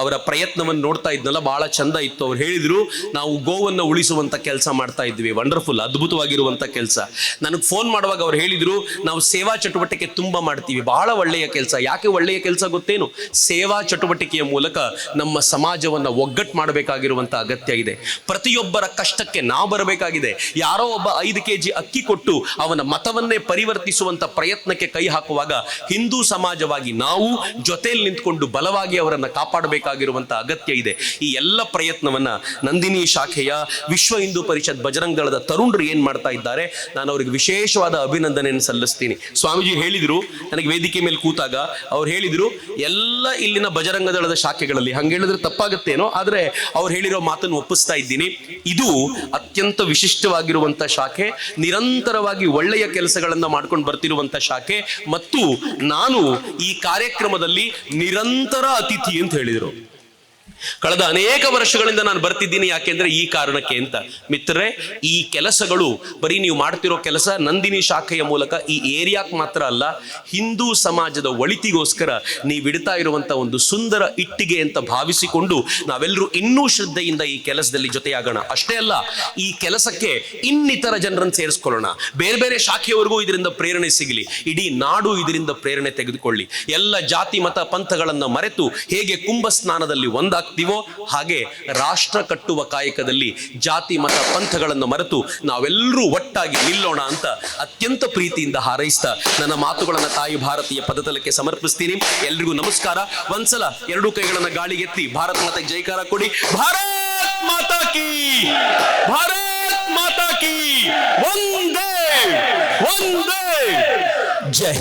ಅವರ ಪ್ರಯತ್ನವನ್ನು ನೋಡ್ತಾ ಇದ್ನಲ್ಲ, ಬಹಳ ಚಂದ ಇತ್ತು. ಅವ್ರು ಹೇಳಿದ್ರು, ನಾವು ಗೋವನ್ನ ಉಳಿಸುವಂತ ಕೆಲಸ ಮಾಡ್ತಾ ಇದ್ವಿ. ವಂಡರ್ಫುಲ್, ಅದ್ಭುತವಾಗಿರುವಂತ ಕೆಲಸ. ನನಗೆ ಫೋನ್ ಮಾಡುವಾಗ ಅವ್ರು ಹೇಳಿದ್ರು, ನಾವು ಸೇವಾ ಚಟುವಟಿಕೆ ತುಂಬಾ ಮಾಡ್ತೀವಿ. ಬಹಳ ಒಳ್ಳೆಯ ಕೆಲಸ. ಯಾಕೆ ಒಳ್ಳೆಯ ಕೆಲಸ ಗೊತ್ತೇನು? ಸೇವಾ ಚಟುವಟಿಕೆಯ ಮೂಲಕ ನಮ್ಮ ಸಮಾಜವನ್ನ ಒಗ್ಗಟ್ಟು ಮಾಡಬೇಕಾಗಿರುವಂತ ಅಗತ್ಯ ಇದೆ. ಪ್ರತಿಯೊಬ್ಬರ ಕಷ್ಟಕ್ಕೆ ನಾವು ಬರಬೇಕಾಗಿದೆ. ಯಾರೋ ಒಬ್ಬ 5 kg ಅಕ್ಕಿ ಕೊಟ್ಟು ಅವನ ಮತವನ್ನೇ ಪರಿವರ್ತಿಸುವಂತ ಪ್ರಯತ್ನಕ್ಕೆ ಕೈ ಹಾಕುವಾಗ ಹಿಂದೂ ಸಮಾಜವಾಗಿ ನಾವು ಜೊತೆಯಲ್ಲಿ ನಿಂತ್ಕೊಂಡು ಬಲವಾಗಿ ಅವರನ್ನ ಕಾಪಾಡಬೇಕಾಗಿರುವಂತ ಅಗತ್ಯ ಇದೆ. ಈ ಎಲ್ಲ ಪ್ರಯತ್ನವನ್ನ ನಂದಿನಿ ಶಾಖೆಯ ವಿಶ್ವ ಹಿಂದೂ ಪರಿಷತ್ ಬಜರಂಗ ದಳದ ತರುಣರು ಏನ್ ಮಾಡ್ತಾ ಇದ್ದಾರೆ, ನಾನು ಅವರಿಗೆ ವಿಶೇಷವಾದ ಅಭಿನಂದನೆಯನ್ನು ಸಲ್ಲಿಸ್ತೀನಿ. ಸ್ವಾಮೀಜಿ ಹೇಳಿದ್ರು ನನಗೆ ವೇದಿಕೆ ಮೇಲೆ ಕೂತಾಗ, ಅವ್ರು ಹೇಳಿದ್ರು, ಎಲ್ಲ ಇಲ್ಲಿನ ಬಜರಂಗ ದಳದ ಶಾಖೆಗಳಲ್ಲಿ, ಹಂಗೆ ಹೇಳಿದ್ರೆ ತಪ್ಪಾಗತ್ತೇನೋ, ಆದ್ರೆ ಅವ್ರು ಹೇಳಿರೋ ಮಾತನ್ನು ಒಪ್ಪಿಸ್ತಾ ಇದ್ದೀನಿ. ಇದು ಅತ್ಯಂತ ವಿಶಿಷ್ಟವಾಗಿರುವಂತ ಶಾಖೆ, ನಿರಂತರವಾಗಿ ಒಳ್ಳೆಯ ಕೆಲಸಗಳನ್ನ ಮಾಡ್ಕೊಂಡು ಬರ್ತಿರುವಂತ ಶಾಖೆ, ಮತ್ತು ನಾನು ಈ ಕಾರ್ಯಕ್ರಮದಲ್ಲಿ ನಿರಂತರ ಅತಿಥಿ ಅಂತ ಹೇಳಿದರು. ಕಳೆದ ಅನೇಕ ವರ್ಷಗಳಿಂದ ನಾನು ಬರ್ತಿದ್ದೀನಿ. ಯಾಕೆಂದ್ರೆ ಈ ಕಾರಣಕ್ಕೆ ಅಂತ. ಮಿತ್ರರೇ, ಈ ಕೆಲಸಗಳು ಬರೀ ನೀವು ಮಾಡ್ತಿರೋ ಕೆಲಸ ನಂದಿನಿ ಶಾಖೆಯ ಮೂಲಕ ಈ ಏರಿಯಾಕ್ ಮಾತ್ರ ಅಲ್ಲ, ಹಿಂದೂ ಸಮಾಜದ ಒಳಿತಿಗೋಸ್ಕರ ನೀವು ಇಡ್ತಾ ಇರುವಂತ ಒಂದು ಸುಂದರ ಇಟ್ಟಿಗೆ ಅಂತ ಭಾವಿಸಿಕೊಂಡು ನಾವೆಲ್ಲರೂ ಇನ್ನೂ ಶ್ರದ್ಧೆಯಿಂದ ಈ ಕೆಲಸದಲ್ಲಿ ಜೊತೆಯಾಗೋಣ. ಅಷ್ಟೇ ಅಲ್ಲ, ಈ ಕೆಲಸಕ್ಕೆ ಇನ್ನಿತರ ಜನರನ್ನು ಸೇರಿಸ್ಕೊಳ್ಳೋಣ. ಬೇರೆ ಬೇರೆ ಶಾಖೆಯವರೆಗೂ ಇದರಿಂದ ಪ್ರೇರಣೆ ಸಿಗಲಿ. ಇಡೀ ನಾಡು ಇದರಿಂದ ಪ್ರೇರಣೆ ತೆಗೆದುಕೊಳ್ಳಿ. ಎಲ್ಲ ಜಾತಿ ಮತ ಪಂಥಗಳನ್ನ ಮರೆತು ಹೇಗೆ ಕುಂಭ ಸ್ನಾನದಲ್ಲಿ ಒಂದಾಗ್ತೀವಿ, ಸಾಕ್ತಿವೋ ಹಾಗೆ ರಾಷ್ಟ್ರ ಕಟ್ಟುವ ಕಾಯಕದಲ್ಲಿ ಜಾತಿ ಮತ ಪಂಥಗಳನ್ನು ಮರೆತು ನಾವೆಲ್ಲರೂ ಒಟ್ಟಾಗಿ ನಿಲ್ಲೋಣ ಅಂತ ಅತ್ಯಂತ ಪ್ರೀತಿಯಿಂದ ಹಾರೈಸ್ತಾ ನನ್ನ ಮಾತುಗಳನ್ನ ತಾಯಿ ಭಾರತೀಯ ಪದತಲಕ್ಕೆ ಸಮರ್ಪಿಸ್ತೀನಿ. ಎಲ್ರಿಗೂ ನಮಸ್ಕಾರ. ಒಂದ್ಸಲ ಎರಡೂ ಕೈಗಳನ್ನ ಗಾಳಿಗೆತ್ತಿ ಭಾರತ ಮಾತೆ ಜೈಕಾರ ಕೊಡಿ. ಭಾರತ್ ಮಾತಾ ಕಿ, ಭಾರತ್ ಮಾತಾ ಕಿ, ವಂದೇ ವಂದೇ ಜೈ.